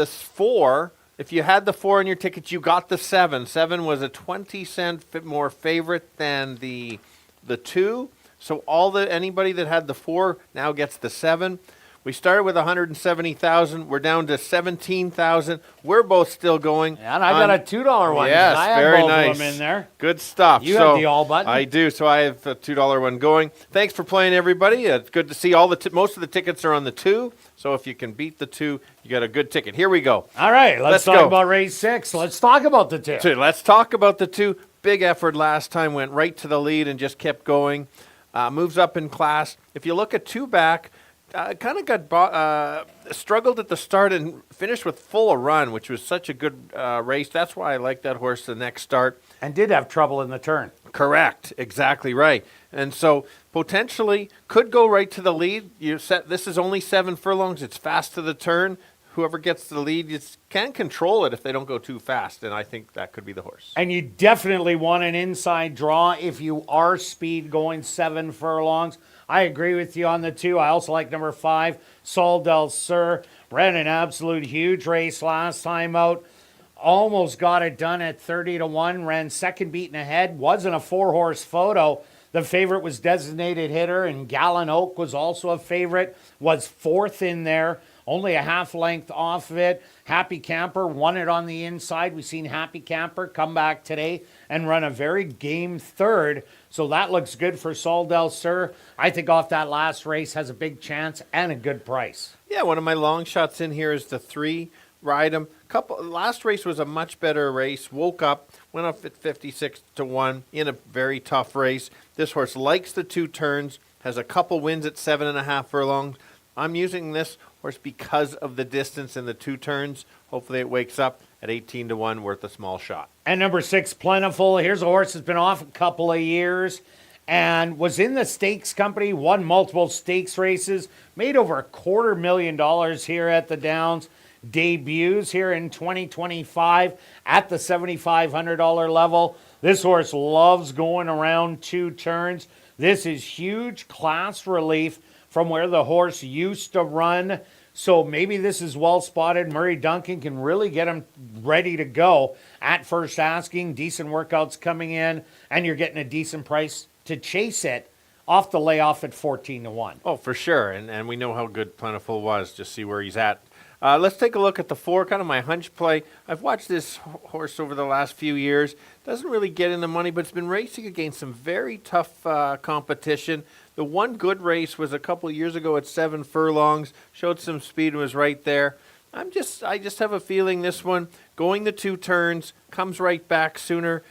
4. If you had the 4 in your ticket, you got the 7. 7 was a 20-cent more favorite than the 2. So anybody that had the 4 now gets the 7. We started with 170,000. We're down to 17,000. We're both still going. And I got a $2 one. Yes, I very had both nice. of them in there. Good stuff. You have the all button. I do. So I have a $2 one going. Thanks for playing, everybody. It's good to see most of the tickets are on the 2. So if you can beat the 2, you got a good ticket. Here we go. All right, let's talk about race 6. Let's talk about the 2. Let's talk about the 2. Big effort last time. Went right to the lead and just kept going. Moves up in class. If you look at 2 back, kind of got struggled at the start and finished with full run, which was such a good race. That's why I like that horse the next start. And did have trouble in the turn. Correct. Exactly right. And so potentially could go right to the lead. This is only 7 furlongs. It's fast to the turn. Whoever gets the lead can control it if they don't go too fast, and I think that could be the horse. And you definitely want an inside draw if you are speed going 7 furlongs. I agree with you on the 2. I also like number 5, Sol del Sur. Ran an absolute huge race last time out. Almost got it done at 30-1. Ran second beaten ahead. Wasn't a 4-horse photo. The favorite was Designated Hitter, and Gallon Oak was also a favorite. Was 4th in there. Only a half length off of it. Happy Camper won it on the inside. We've seen Happy Camper come back today and run a very game 3rd. So that looks good for Sol del Sur. I think off that last race has a big chance and a good price. Yeah, one of my long shots in here is the 3. Ride him. Last race was a much better race. Woke up, went up at 56-1 in a very tough race. This horse likes the 2 turns, has a couple wins at 7.5 furlongs. I'm using this horse because of the distance and the 2 turns. Hopefully it wakes up at 18-1, worth a small shot. And number 6, Plentiful. Here's a horse that's been off a couple of years and was in the stakes company, won multiple stakes races, made over $250,000 here at the Downs. Debuts here in 2025 at the $7,500 level. This horse loves going around 2 turns. This is huge class relief from where the horse used to run. So maybe this is well spotted. Murray Duncan can really get him ready to go at first asking. Decent workouts coming in, and you're getting a decent price to chase it off the layoff at 14-1. Oh, for sure. And we know how good Plentiful was. Just see where he's at. Let's take a look at the 4, kind of my hunch play. I've watched this horse over the last few years. Doesn't really get in the money, but it's been racing against some very tough competition. The one good race was a couple of years ago at 7 furlongs. Showed some speed and was right there. I just have a feeling this one, going the 2 turns, comes right back sooner.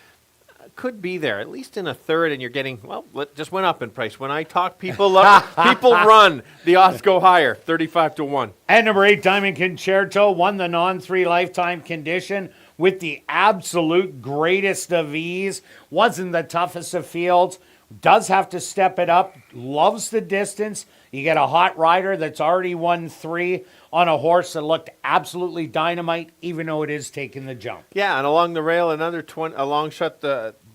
Could be there, at least in a 3rd, and you're getting, well, just went up in price. When I talk, people run. The odds go higher, 35-1. And number 8, Diamond Concerto, won the non-3 lifetime condition with the absolute greatest of ease. Wasn't the toughest of fields. Does have to step it up. Loves the distance. You get a hot rider that's already won 3 on a horse that looked absolutely dynamite, even though it is taking the jump. Yeah, and along the rail, another a long shot.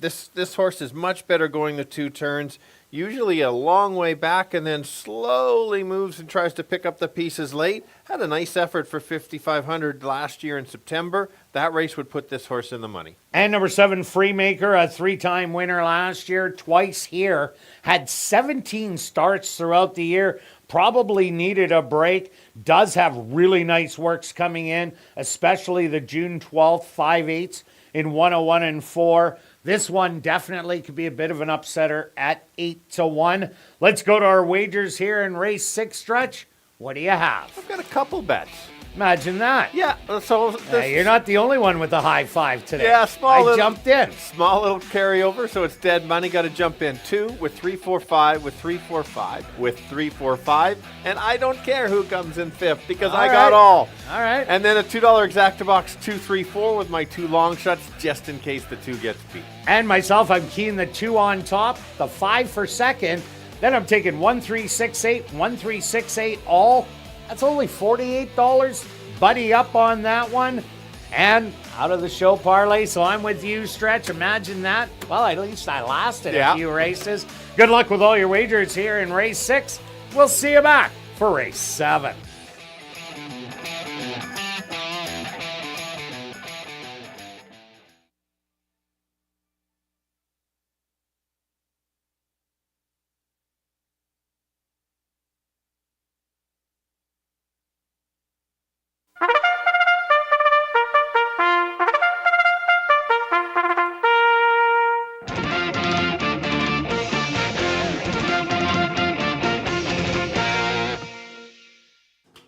This horse is much better going the 2 turns. Usually a long way back and then slowly moves and tries to pick up the pieces late. Had a nice effort for 5,500 last year in September. That race would put this horse in the money. And number 7, Freemaker, a 3-time winner last year, twice here. Had 17 starts throughout the year. Probably needed a break. Does have really nice works coming in, especially the June 12th 5/8 in 101 and 4. This one definitely could be a bit of an upsetter at 8-1. Let's go to our wagers here in race 6 stretch. What do you have? I've got a couple bets. Imagine that. Yeah, so You're not the only one with a high five today. Yeah, I jumped in. Small little carryover, so it's dead money. Got to jump in 2 with 3, 4, 5 with 3, 4, 5 with 3, 4, 5, and I don't care who comes in fifth because I got all. All right. And then a $2 exacta box 2, 3, 4 with my 2 long shots just in case the 2 gets beat. And myself, I'm keying the 2 on top, the 5 for second. Then I'm taking 1, 3, 6, 8, 1, 3, 6, 8 all. That's only $48. Buddy up on that one. And out of the show parlay, so I'm with you, Stretch. Imagine that. Well, at least I lasted a few races. Good luck with all your wagers here in race 6. We'll see you back for race 7.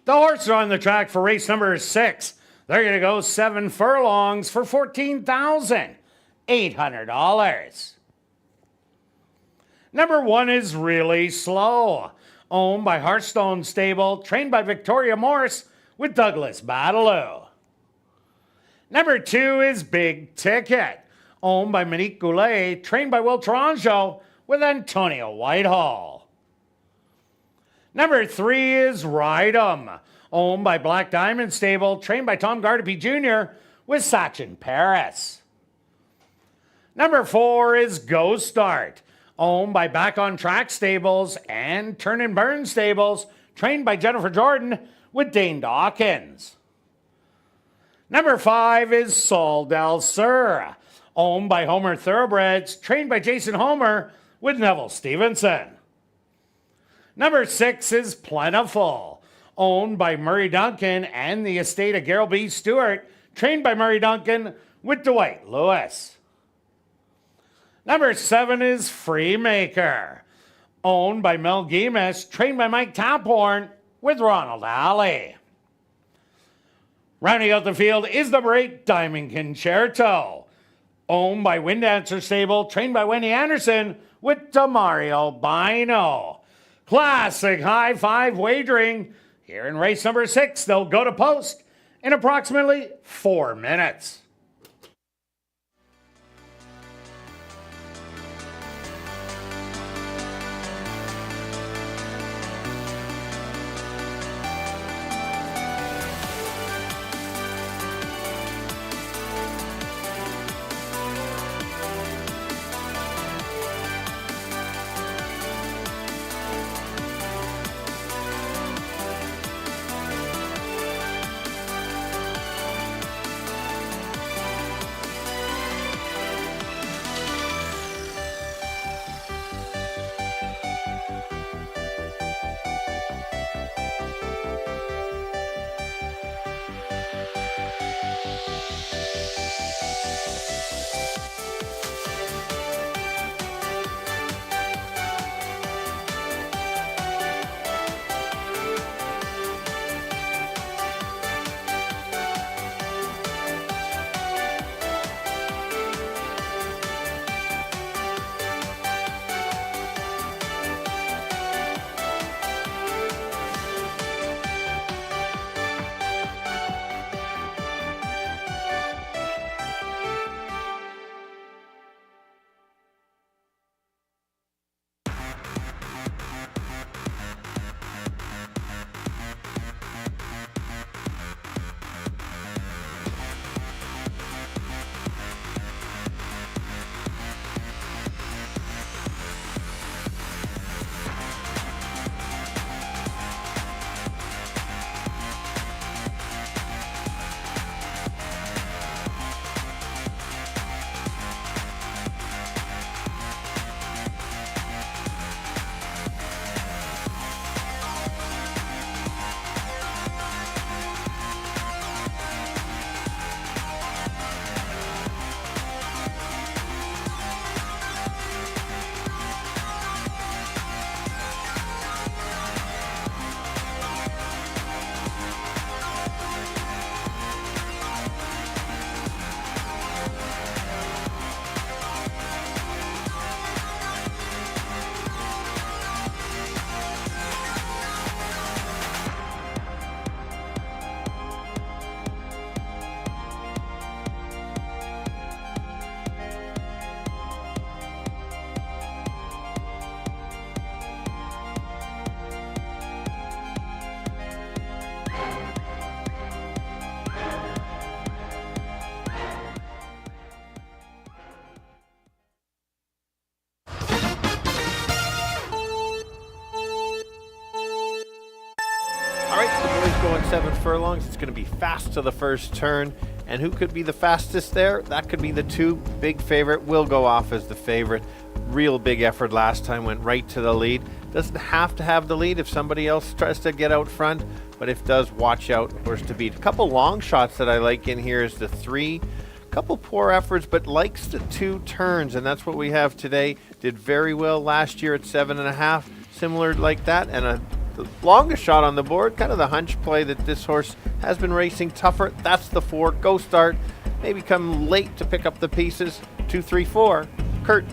The horses are on the track for race number 6. They're going to go 7 furlongs for $14,800. Number 1 is Really Slow, owned by Hearthstone Stable, trained by Victoria Morse with Douglas Bataloo. Number 2 is Big Ticket, owned by Monique Goulet, trained by Will Toronjo with Antonio Whitehall. Number 3 is Ride 'em, owned by Black Diamond Stable, trained by Tom Gardapi Jr. with Sachin Paris. Number 4 is Go Start, owned by Back on Track Stables and Turn and Burn Stables, trained by Jennifer Jordan with Dane Dawkins. Number 5 is Sol Del Sur, owned by Homer Thoroughbreds, trained by Jason Homer with Neville Stevenson. Number 6 is Plentiful, owned by Murray Duncan and the estate of Gerald B. Stewart, trained by Murray Duncan with Dwight Lewis. Number 7 is Freemaker, owned by Mel Gemus, trained by Mike Taphorn with Ronald Alley. Rounding out the field is number 8, Diamond Concerto, owned by Windancer Stable, trained by Wendy Anderson with Demario Bino. Classic high five wagering. Here in race number 6, they'll go to post in approximately 4 minutes. furlongs. It's going to be fast to the first turn. And who could be the fastest there? That could be the 2. Big favorite will go off as the favorite. Real big effort last time, went right to the lead. Doesn't have to have the lead if somebody else tries to get out front, but if does, watch out, horse to beat. A couple long shots that I like in here is the 3. Couple poor efforts, but likes the 2 turns, and that's what we have today. Did very well last year at 7.5, similar like that, and the longest shot on the board, kind of the hunch play that this horse has been racing tougher. That's the 4. Go Start. Maybe come late to pick up the pieces. 2, 3, 4. Kirt.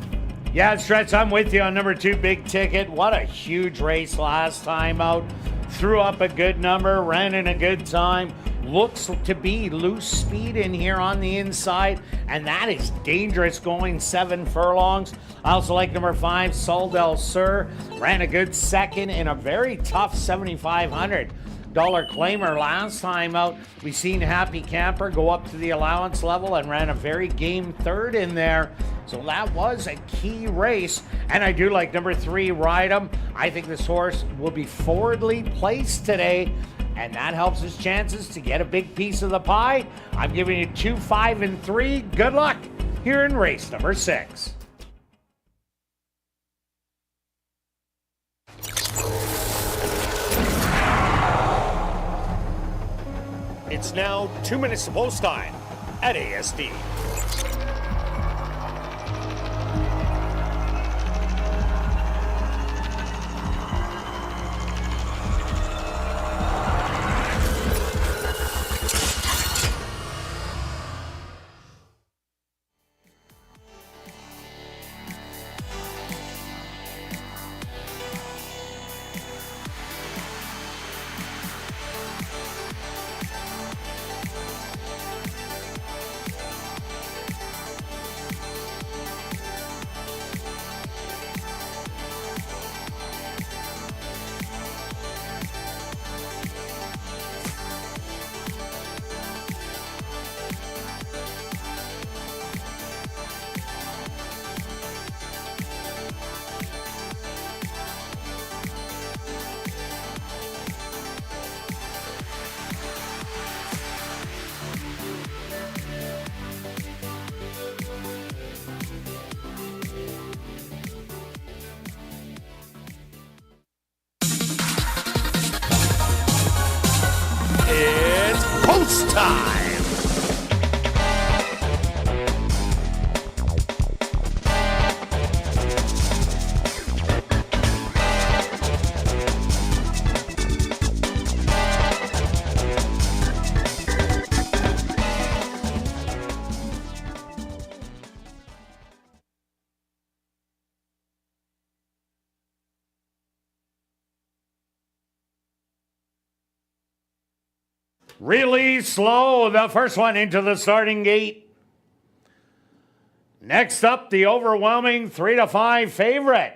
Yeah, Stretch, I'm with you on number 2, Big Ticket. What a huge race last time out. Threw up a good number, ran in a good time. Looks to be loose speed in here on the inside, and that is dangerous going 7 furlongs. I also like number 5, Sol del Sur. Ran a good second in a very tough $7,500 claimer last time out. We seen Happy Camper go up to the allowance level and ran a very game 3rd in there. So that was a key race. And I do like number 3, Ride 'em. I think this horse will be forwardly placed today, and that helps his chances to get a big piece of the pie. I'm giving you 2, 5, and 3. Good luck here in race number 6. It's now 2 minutes to post time at ASD. It's post time. Really slow, the first one into the starting gate. Next up, the overwhelming 3-5 favorite.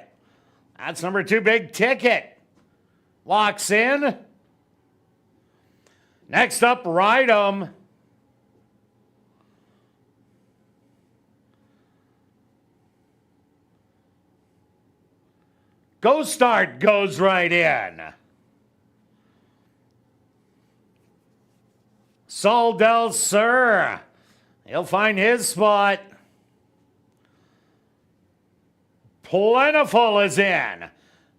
That's number 2, Big Ticket. Locks in. Next up, Ride 'em. Go Start goes right in. Sol del Sur. He'll find his spot. Plentiful is in.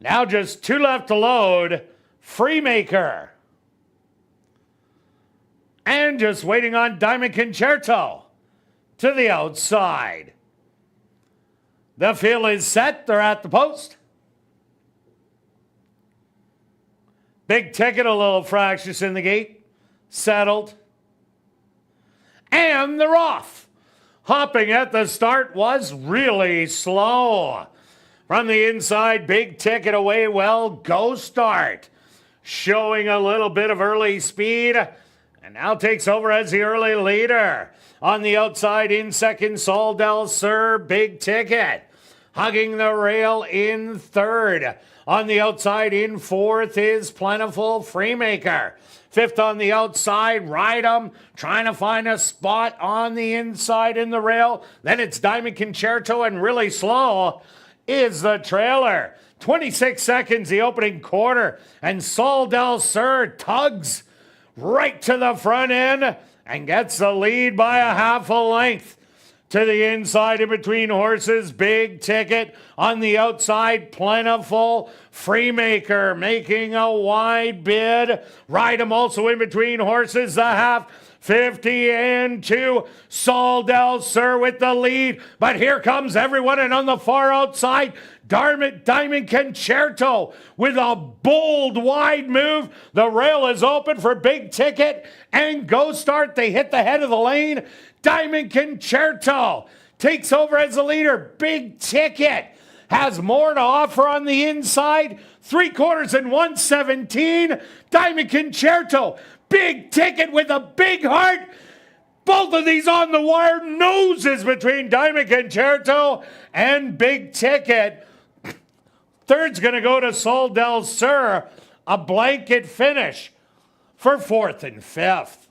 Now just 2 left to load. Freemaker. And just waiting on Diamond Concerto to the outside. The field is set. They're at the post. Big Ticket, a little fractious in the gate. Settled. And they're off. Hopping at the start was really slow. From the inside, Big Ticket away well. Go Start. Showing a little bit of early speed. And now takes over as the early leader. On the outside, in second, Sol del Sur. Big Ticket. Hugging the rail in third. On the outside, in fourth is Plentiful Freemaker. Fifth on the outside, Ride 'em, trying to find a spot on the inside in the rail. Then it's Diamond Concerto, and really slow is the trailer. 26 seconds, the opening quarter, and Sol del Sur tugs right to the front end and gets the lead by a half a length. To the inside in between horses, Big Ticket. On the outside, Plentiful. Freemaker making a wide bid. Ride him also in between horses, the half. 50 and 2. Soldel Sir with the lead. But here comes everyone, and on the far outside, Diamond Concerto with a bold wide move. The rail is open for Big Ticket and Go Start. They hit the head of the lane. Diamond Concerto takes over as the leader. Big Ticket has more to offer on the inside. 3/4 and 117. Diamond Concerto. Big Ticket with a big heart. Both of these on the wire. Noses between Diamond Concerto and Big Ticket. Third's going to go to Sol del Sur. A blanket finish for 4th and 5th.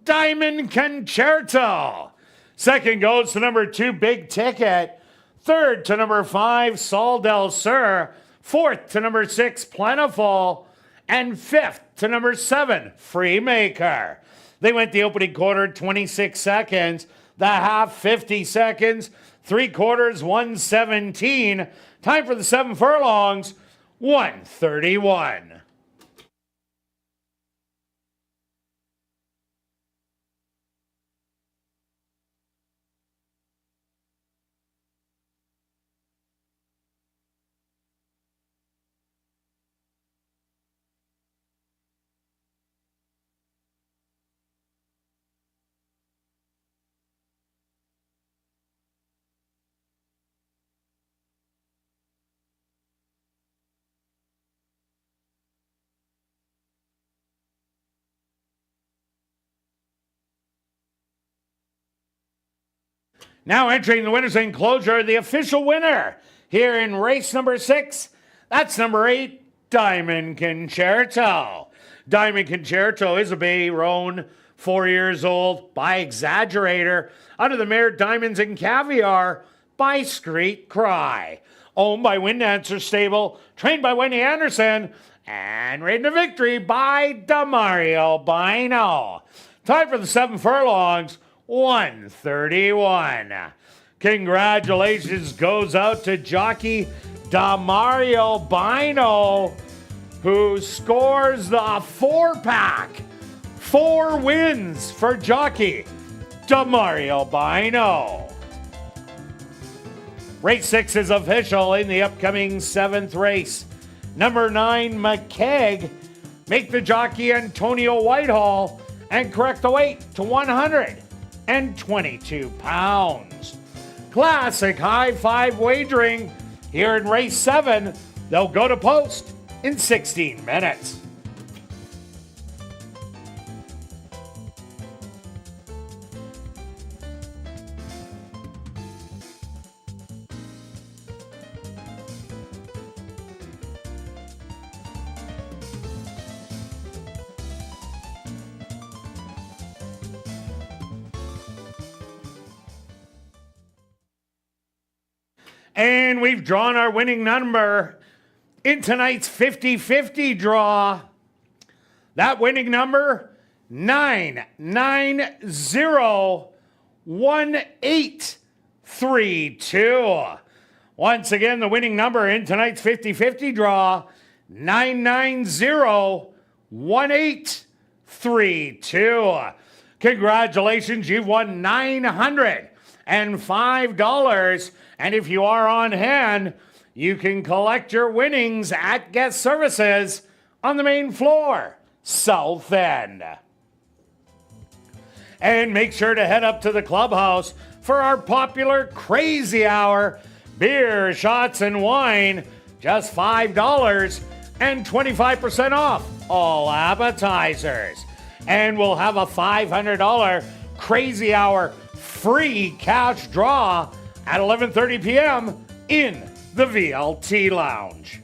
Diamond Concerto. Second goes to number 2, Big Ticket. Third to number 5, Sol del Sur. Fourth to number 6, Plentiful. And fifth to number 7, Freemaker. They went the opening quarter 26 seconds. The half 50 seconds. 3/4 117. Time for the 7 furlongs 1:31. Now entering the winner's enclosure, the official winner here in race number 6. That's number 8, Diamond Concerto. Diamond Concerto is a bay roan, 4 years old, by Exaggerator, under the mare Diamonds and Caviar by Street Cry. Owned by Wind Dancer Stable, trained by Wendy Anderson, and ridden to victory by Damario Bino. Time for the 7 furlongs, 1:31. Congratulations goes out to jockey Damario Bino, who scores the 4-pack. 4 wins for jockey Damario Bino. Race 6 is official in the upcoming 7th race. Number 9, McKegg, make the jockey Antonio Whitehall and correct the weight to 122 pounds. Classic high 5 wagering here in race 7. They'll go to post in 16 minutes. And we've drawn our winning number in tonight's 50-50 draw. That winning number, 9901832. Once again, the winning number in tonight's 50-50 draw, 9901832. 1832. Congratulations, you've won $905. And if you are on hand, you can collect your winnings at guest services on the main floor, south end. And make sure to head up to the clubhouse for our popular Crazy Hour. Beer, shots, and wine, just $5 and 25% off all appetizers. And we'll have a $500 Crazy Hour free couch draw at 11:30 p.m. in the VLT Lounge.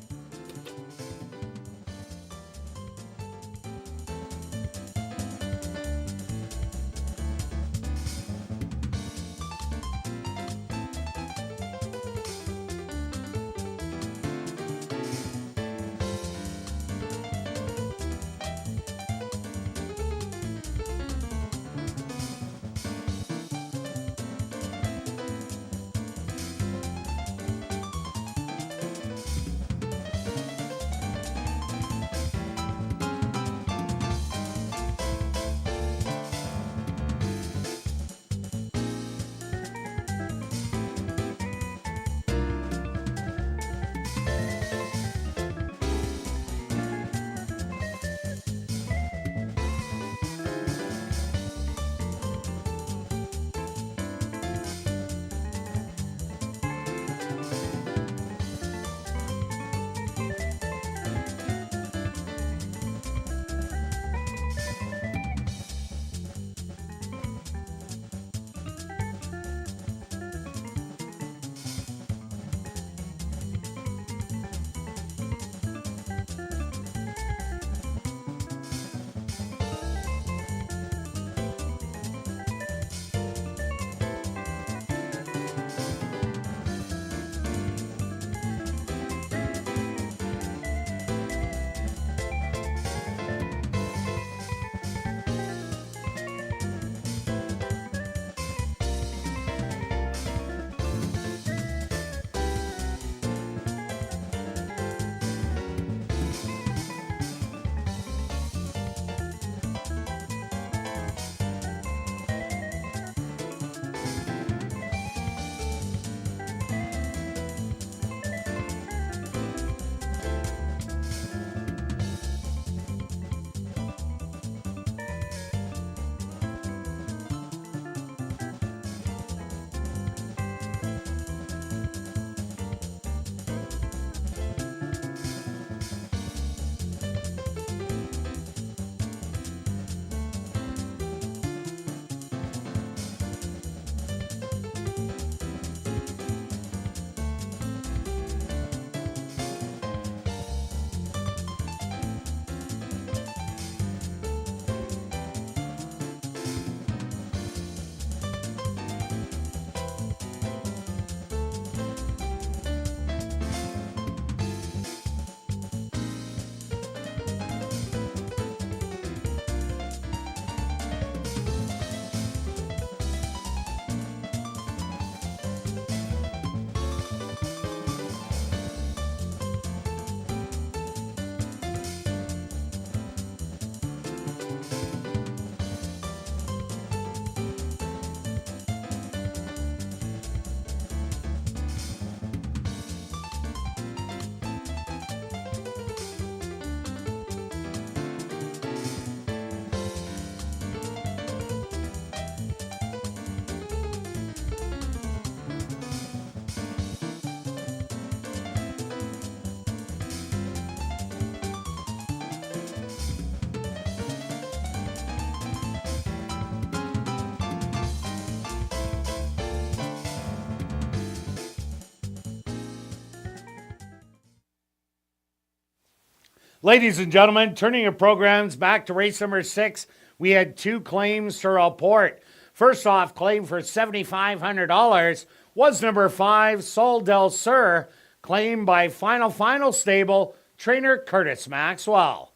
Ladies and gentlemen, turning your programs back to race number 6, we had 2 claims to report. First off, claim for $7,500 was number 5, Sol del Sur, claimed by Final Stable trainer Curtis Maxwell.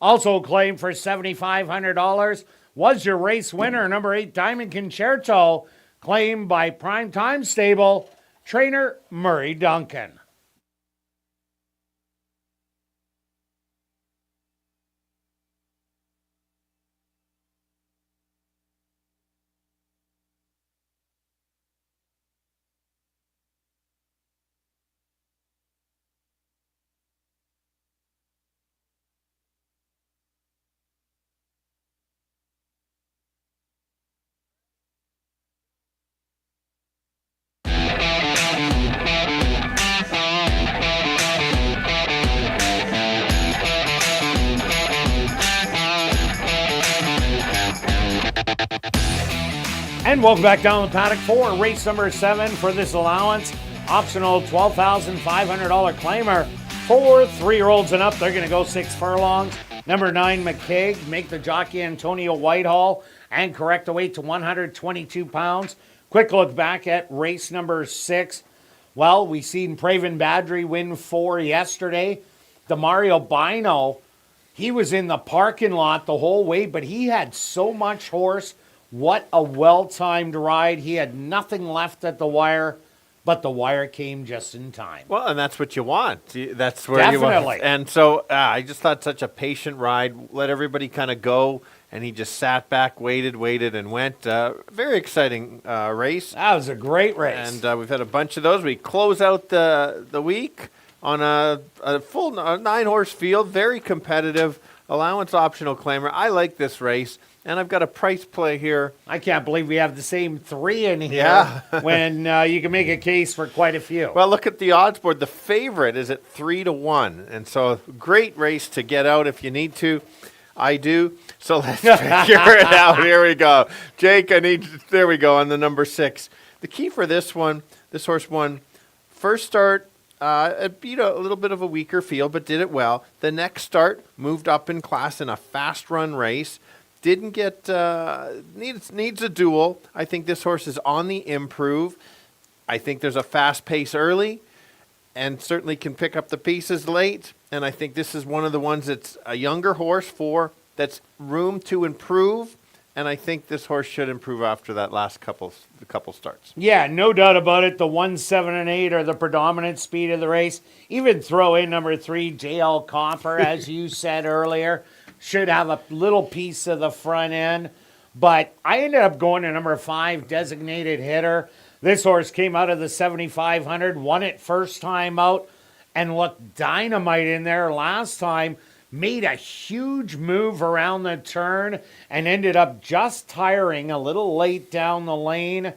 Also claimed for $7,500 was your race winner, number 8, Diamond Concerto, claimed by Primetime Stable trainer Murray Duncan. And welcome back down the paddock for race number 7 for this allowance. Optional $12,500 claimer for 3-year-olds and up. They're going to go 6 furlongs. Number 9, McKeag, make the jockey Antonio Whitehall and correct the weight to 122 pounds. Quick look back at race number 6. Well, we seen Praven Badri win 4 yesterday. Demario Bino, he was in the parking lot the whole way, but he had so much horse. What a well-timed ride. He had nothing left at the wire, but the wire came just in time. Well, and that's what you want. That's where Definitely. you want. And so I just thought such a patient ride. Let everybody kind of go, and he just sat back, waited, and went. Very exciting race. That was a great race. And we've had a bunch of those. We close out the week on a full 9-horse field, very competitive, allowance optional claimer. I like this race. And I've got a price play here. I can't believe we have the same 3 in here Yeah. when you can make a case for quite a few. Well, look at the odds board. The favorite is at 3-1. And so great race to get out if you need to. I do. So let's figure it out. Here we go. Jake, there we go on the number 6. The key for this one, this horse won first start. It beat a little bit of a weaker field, but did it well. The next start moved up in class in a fast run race. Didn't get, needs a duel. I think this horse is on the improve. I think there's a fast pace early and certainly can pick up the pieces late. And I think this is one of the ones that's a younger horse that's room to improve. And I think this horse should improve after that last couple starts. Yeah, no doubt about it. The 1, 7, and 8 are the predominant speed of the race. Even throw in number 3, JL Copper, as you said earlier. Should have a little piece of the front end. But I ended up going to number 5, Designated Hitter. This horse came out of the 7,500, won it first time out, and looked dynamite in there last time. Made a huge move around the turn and ended up just tiring a little late down the lane.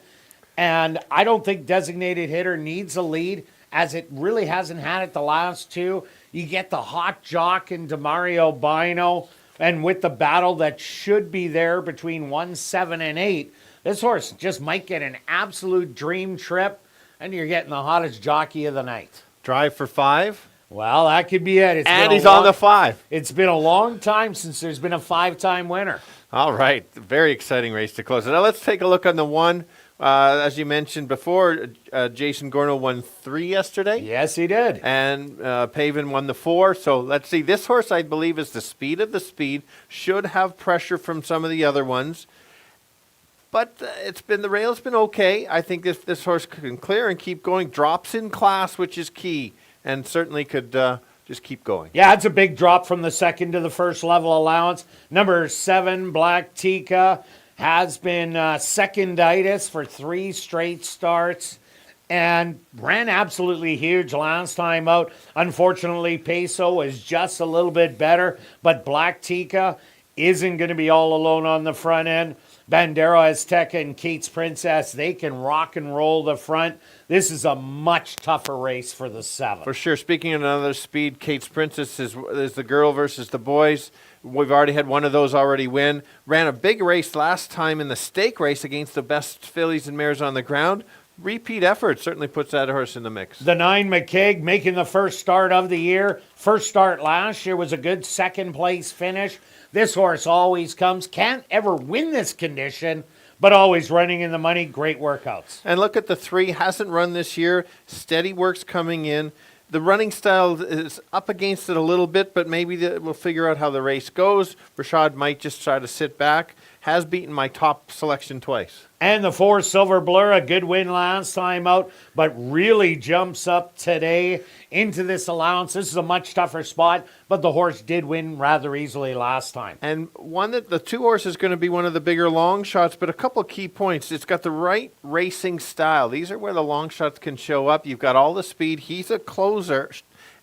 And I don't think Designated Hitter needs a lead, as it really hasn't had it the last 2. You get the hot jock in Demario Bino, and with the battle that should be there between 1, 7, and 8, this horse just might get an absolute dream trip, and you're getting the hottest jockey of the night. Drive for 5. Well, that could be it. And he's on the 5. It's been a long time since there's been a 5-time winner. All right. Very exciting race to close it. Now let's take a look on the 1. As you mentioned before, Jason Gorno won 3 yesterday. Yes, he did. And Paven won the 4. So let's see. This horse, I believe, is the speed of the speed. Should have pressure from some of the other ones. But the rail's been okay. I think this horse can clear and keep going. Drops in class, which is key. And certainly could just keep going. Yeah, it's a big drop from the second to the first level allowance. Number 7, Black Tika, has been seconditis for 3 straight starts and ran absolutely huge last time out. Unfortunately, Peso was just a little bit better, but Black Tika isn't going to be all alone on the front end. Bandera Azteca and Kate's Princess, they can rock and roll the front. This is a much tougher race for the 7. For sure. Speaking of another speed, Kate's Princess is the girl versus the boys. We've already had one of those already win. Ran a big race last time in the stake race against the best fillies and mares on the ground. Repeat effort certainly puts that horse in the mix. The 9, McKeag, making the first start of the year. First start last year was a good second-place finish. This horse always comes. Can't ever win this condition, but always running in the money. Great workouts. And look at the 3. Hasn't run this year. Steady works coming in. The running style is up against it a little bit, but maybe we'll figure out how the race goes. Rashad might just try to sit back. Has beaten my top selection twice. And the 4, Silver Blur, a good win last time out, but really jumps up today into this allowance. This is a much tougher spot, but the horse did win rather easily last time. And one that the 2 horse is going to be one of the bigger long shots, but a couple key points. It's got the right racing style. These are where the long shots can show up. You've got all the speed. He's a closer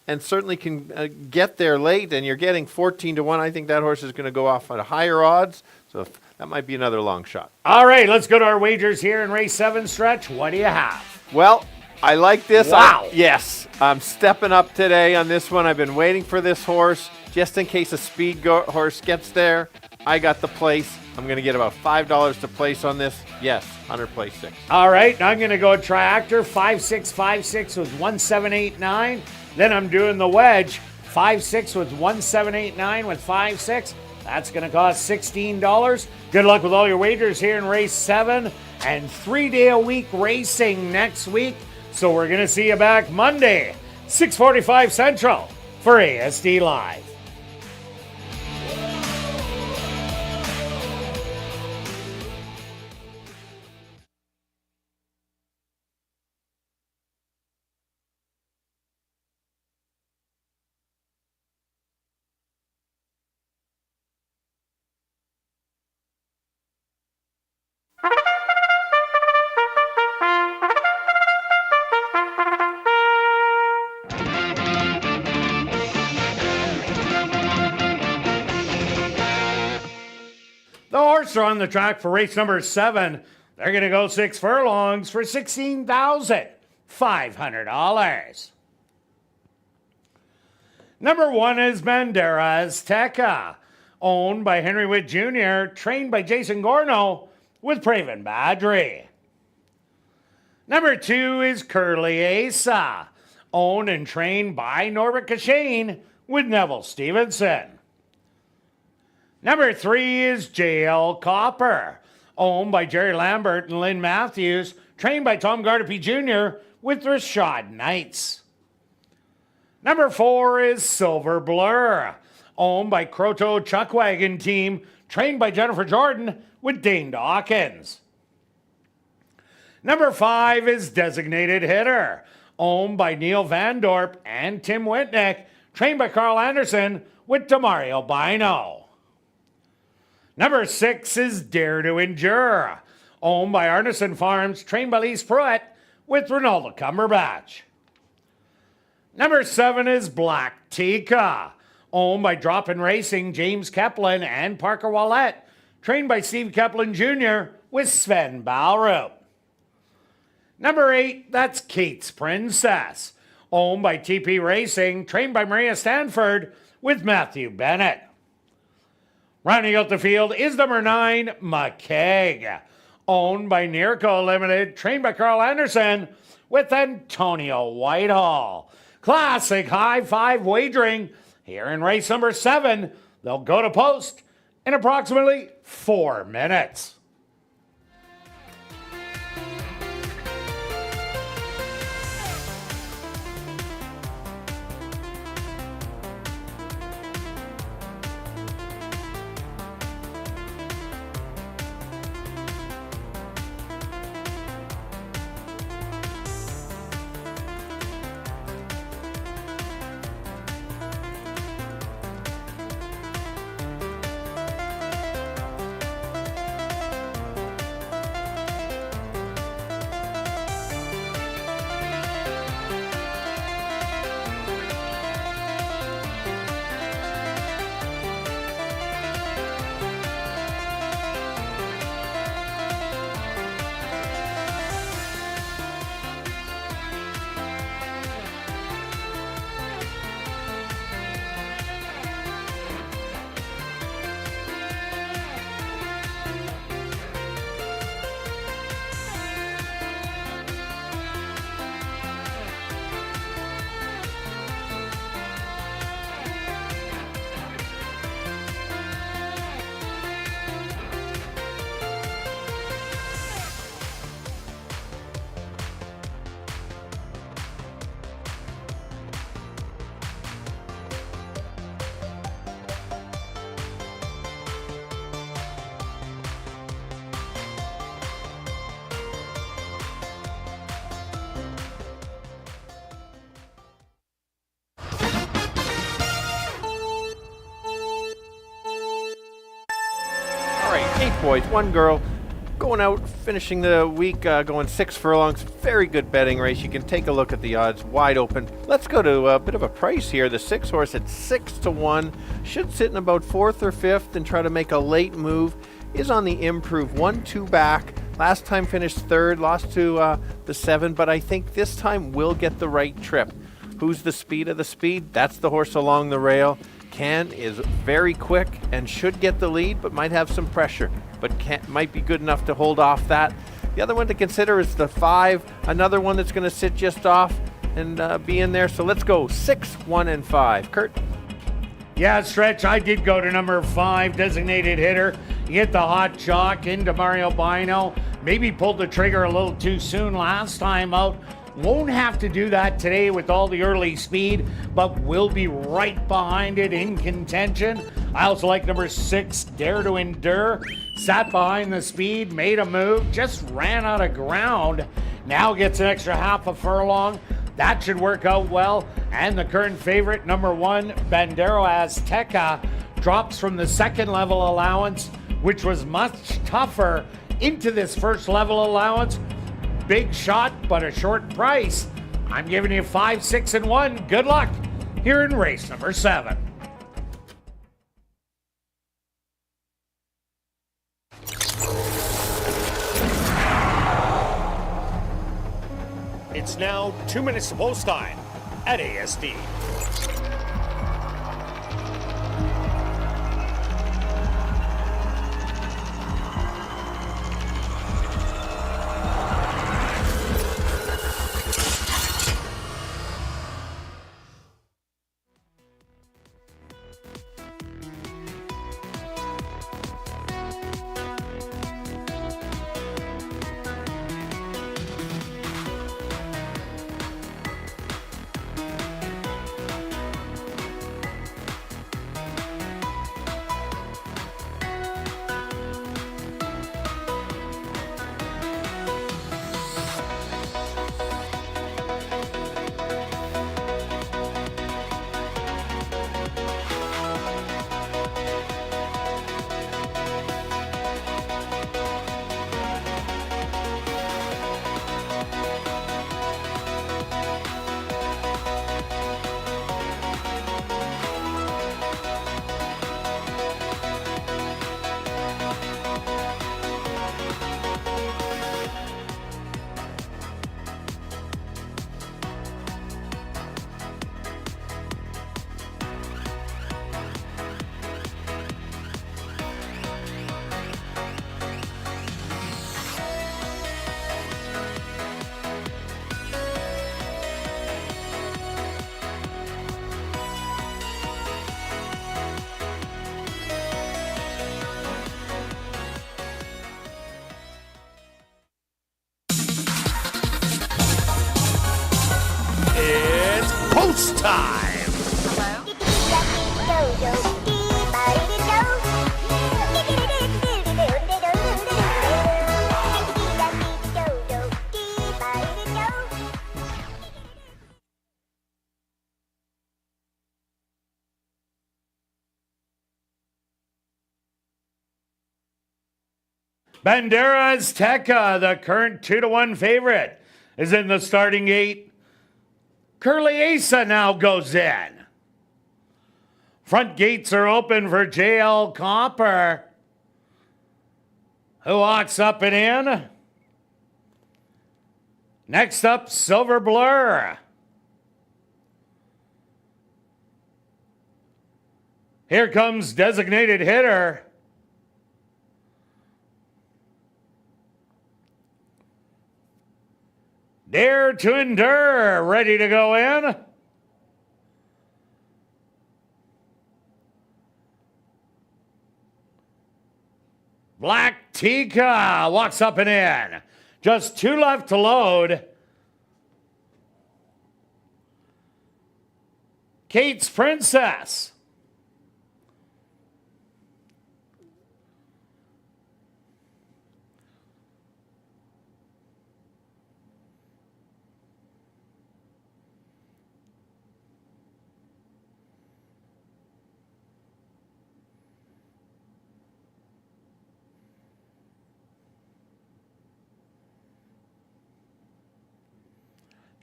and certainly can get there late, and you're getting 14-1. I think that horse is going to go off at higher odds, so that might be another long shot. All right, let's go to our wagers here in race 7, Stretch. What do you have? Well, I like this. Wow. Yes, I'm stepping up today on this one. I've been waiting for this horse just in case a speed horse gets there. I got the place. I'm going to get about $5 to place on this. Yes, Hunter place 6. All right, I'm going to go triactor 5656 with 1789. Then I'm doing the wedge 56 with 1789 with 56. That's going to cost $16. Good luck with all your wagers here in race 7 and 3-day-a-week racing next week. So we're going to see you back Monday, 6:45 Central for ASD Live. The horses are on the track for race number 7. They're going to go 6 furlongs for $16,500. Number 1 is Bandera Azteca, owned by Henry Witt Jr., trained by Jason Gorno with Praven Badri. Number 2 is Curly Asa, owned and trained by Norbert Cashane with Neville Stevenson. Number 3 is JL Copper, owned by Jerry Lambert and Lynn Matthews, trained by Tom Gardepy Jr. with Rashad Knights. Number 4 is Silver Blur, owned by Croto Chuckwagon Team, trained by Jennifer Jordan with Dane Dawkins. Number 5 is Designated Hitter, owned by Neil Van Dorp and Tim Whitnick, trained by Carl Anderson with Demario Bino. Number 6 is Dare to Endure, owned by Arneson Farms, trained by Lise Pruitt with Ronaldo Cumberbatch. Number 7 is Black Tika, owned by Drop-In Racing, James Keplin and Parker Wallette, trained by Steve Keplin Jr. with Sven Balrup. Number 8, that's Kate's Princess, owned by TP Racing, trained by Maria Stanford with Matthew Bennett. Rounding out the field is number 9, McKeag, owned by Nirco Limited, trained by Carl Anderson with Antonio Whitehall. Classic high five wagering here in race number 7. They'll go to post in approximately 4 minutes. Eight boys, 1 girl, going out, finishing the week, going 6 furlongs. Very good betting race. You can take a look at the odds, wide open. Let's go to a bit of a price here. The 6 horse at 6-1 should sit in about 4th or 5th and try to make a late move. Is on the improve, 1-2 back. Last time finished 3rd, lost to the 7, but I think this time will get the right trip. Who's the speed of the speed? That's the horse along the rail. Can is very quick and should get the lead, but might have some pressure, but might be good enough to hold off that. The other one to consider is the 5, another one that's going to sit just off and be in there. So let's go 6, 1, and 5. Kirt? Yeah, Stretch, I did go to number 5, Designated Hitter. He hit the hot chalk into Mario Bino. Maybe pulled the trigger a little too soon last time out. Won't have to do that today with all the early speed, but will be right behind it in contention. I also like number 6, Dare to Endure. Sat behind the speed, made a move, just ran out of ground. Now gets an extra half a furlong. That should work out well. And the current favorite, number 1, Bandero Azteca, drops from the second level allowance, which was much tougher, into this first level allowance. Big shot, but a short price. I'm giving you 5, 6, and 1. Good luck here in race number 7. It's now 2 minutes to post time at ASD. It's post time. Bandera Azteca, the current 2-1 favorite, is in the starting gate. Curly Asa now goes in. Front gates are open for JL Copper, who walks up and in. Next up, Silver Blur. Here comes Designated Hitter. Dare to Endure, ready to go in. Black Tika walks up and in. Just 2 left to load. Kate's Princess.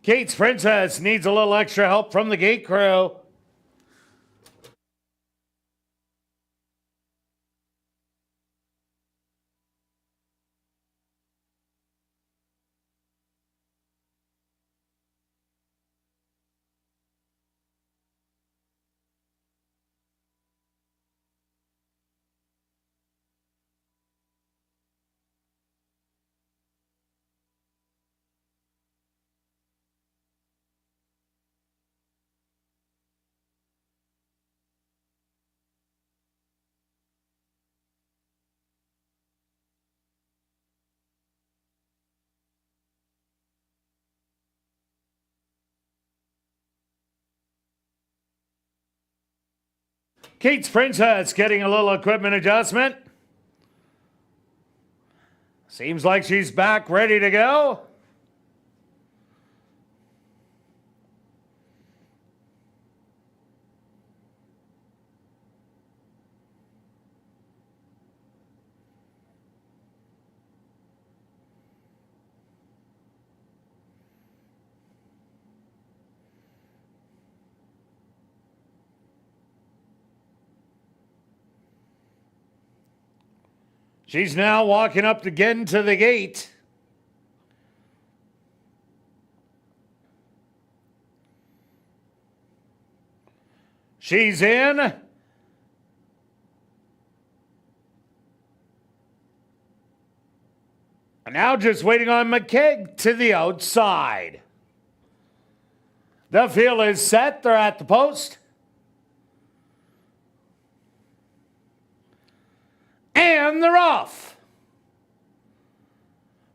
Kate's Princess needs a little extra help from the gate crew. Kate's Princess getting a little equipment adjustment. Seems like she's back ready to go. She's now walking up again to the gate. She's in. And now just waiting on McKeag to the outside. The field is set. They're at the post. And they're off.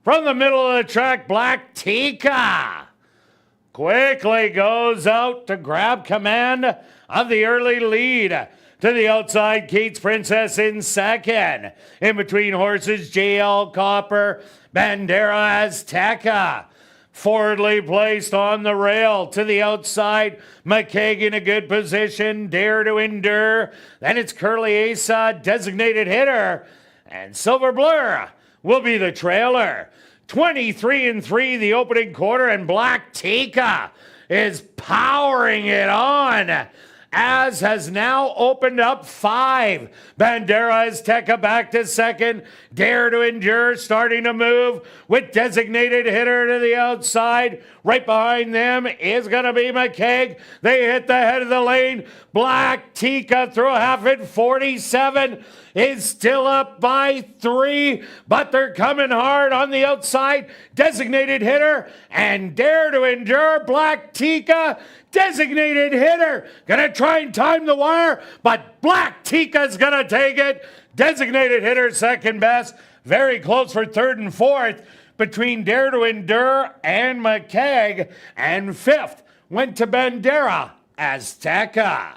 From the middle of the track, Black Tika quickly goes out to grab command of the early lead. To the outside, Kate's Princess in second. In between horses, JL Copper, Bandera Azteca. Forwardly placed on the rail. To the outside, McKeag in a good position. Dare to Endure. Then it's Curly Asa, designated hitter. And Silver Blur will be the trailer. 23-3 the opening quarter, and Black Tika is powering it on. As has now opened up 5. Bandera Azteca back to second. Dare to Endure starting to move with designated hitter to the outside. Right behind them is going to be McKeag. They hit the head of the lane. Black Tika through a half at 47 is still up by 3, but they're coming hard on the outside. Designated hitter and Dare to Endure. Black Tika, designated hitter, gonna try and time the wire, but Black Tika's gonna take it. Designated hitter second best, very close for third and fourth between Dare to Endure and McKeag, and fifth went to Bandera Azteca.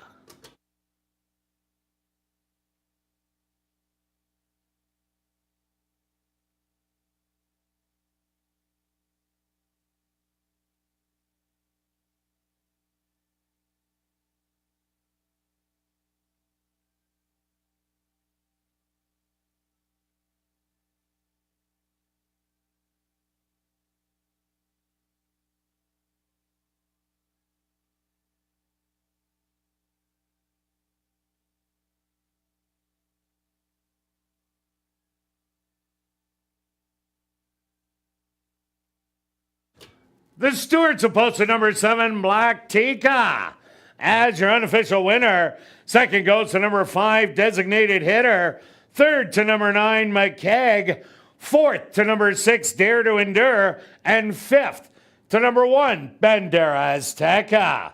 The Stewards have posted number 7, Black Tika, as your unofficial winner. Second goes to number 5, designated hitter. Third to number 9, McKeag. Fourth to number 6, Dare to Endure. And fifth to number 1, Bandera Azteca.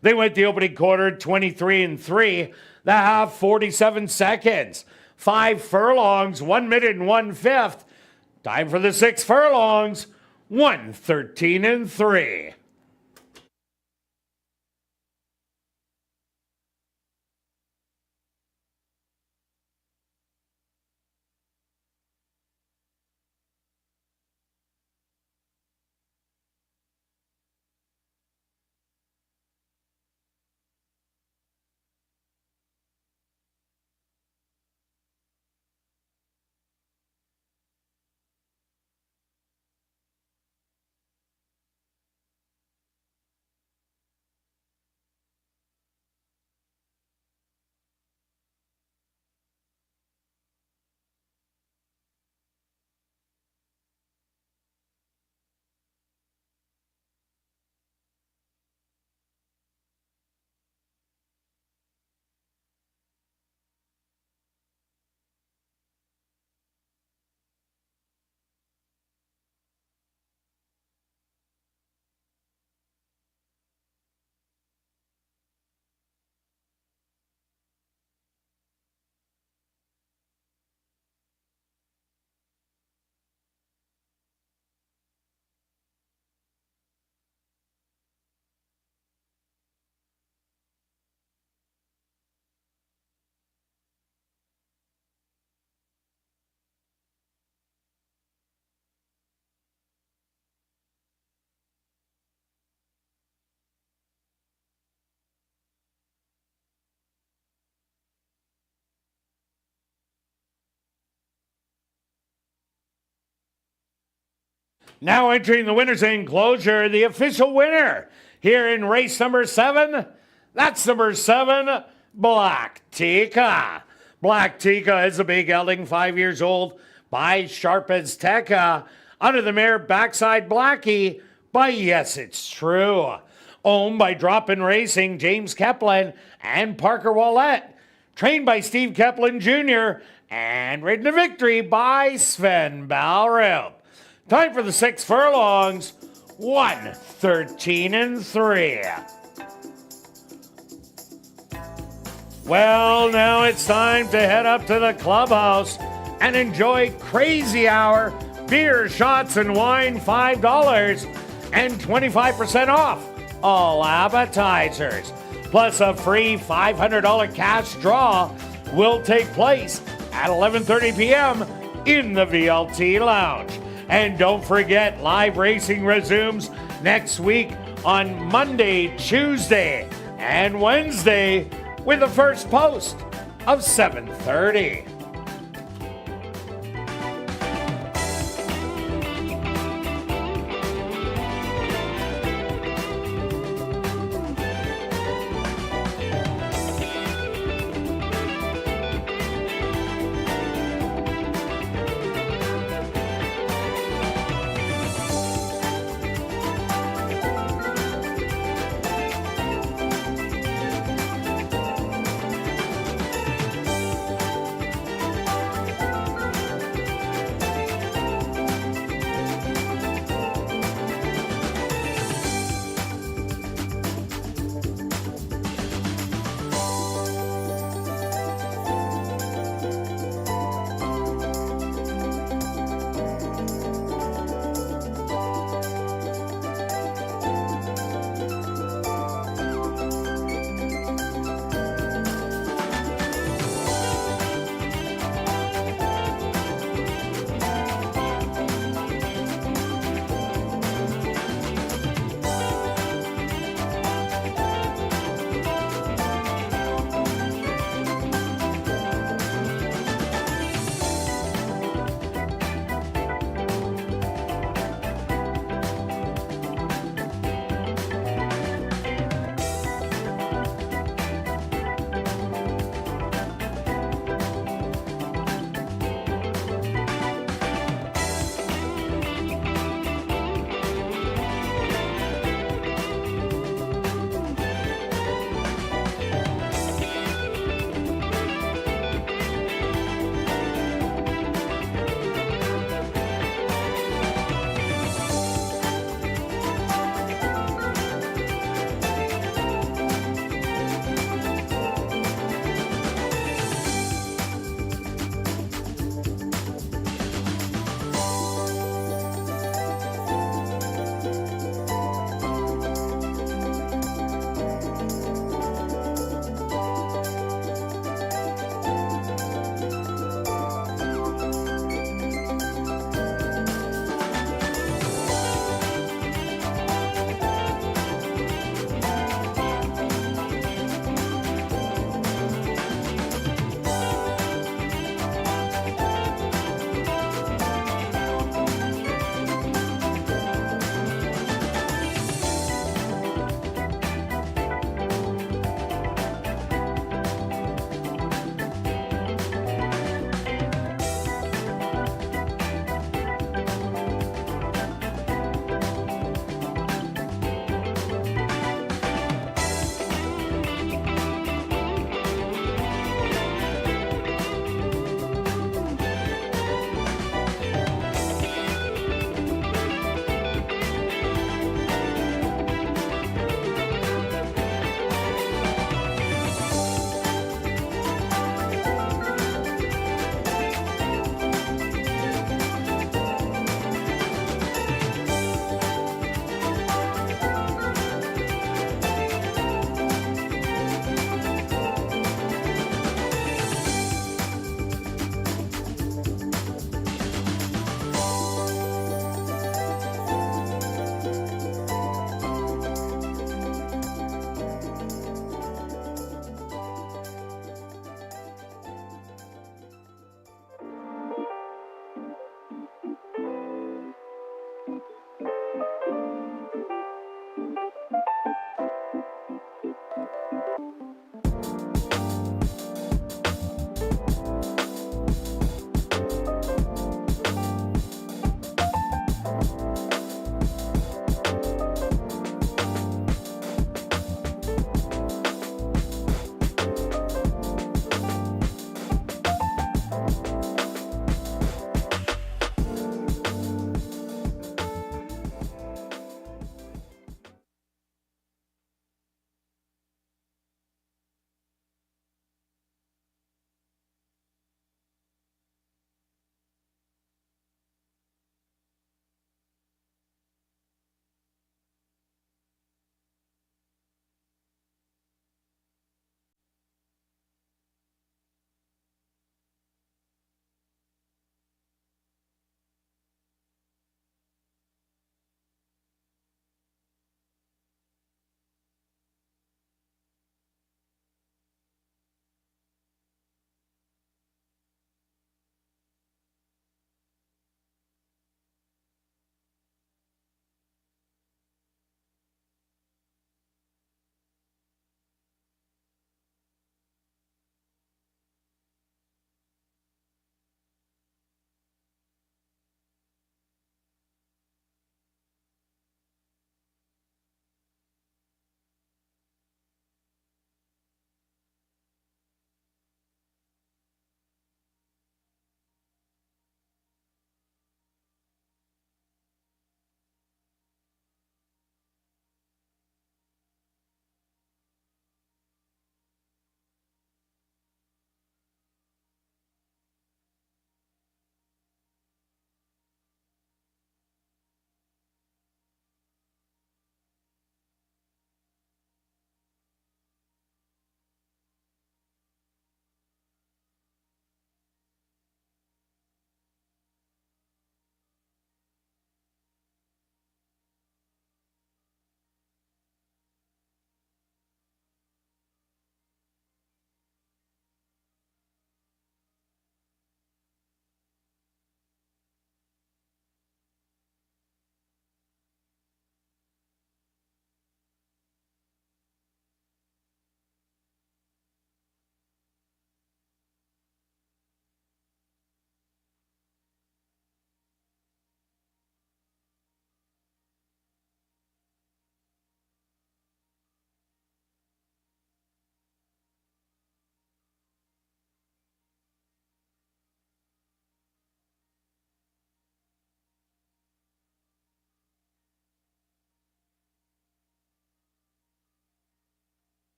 They went the opening quarter 23-3, the half 47 seconds. 5 furlongs, 1 minute and 1/5. Time for the 6 furlongs. 1:13-3. Now entering the winner's enclosure, the official winner here in race number 7. That's number 7, Black Tika. Black Tika is a big gelding, 5 years old, by Sharp as Tekka, under the mare Backside Blackie by Yes It's True. Owned by Drop-In Racing, James Keplin and Parker Wallette. Trained by Steve Keplin Jr. and ridden to victory by Sven Balrup. Time for the 6 furlongs, 1:13:3. Well, now it's time to head up to the clubhouse and enjoy Crazy Hour, beer, shots, and wine, $5, and 25% off all appetizers. Plus a free $500 cash draw will take place at 11:30 p.m. in the VLT Lounge. And don't forget, live racing resumes next week on Monday, Tuesday, and Wednesday with the first post of 7:30.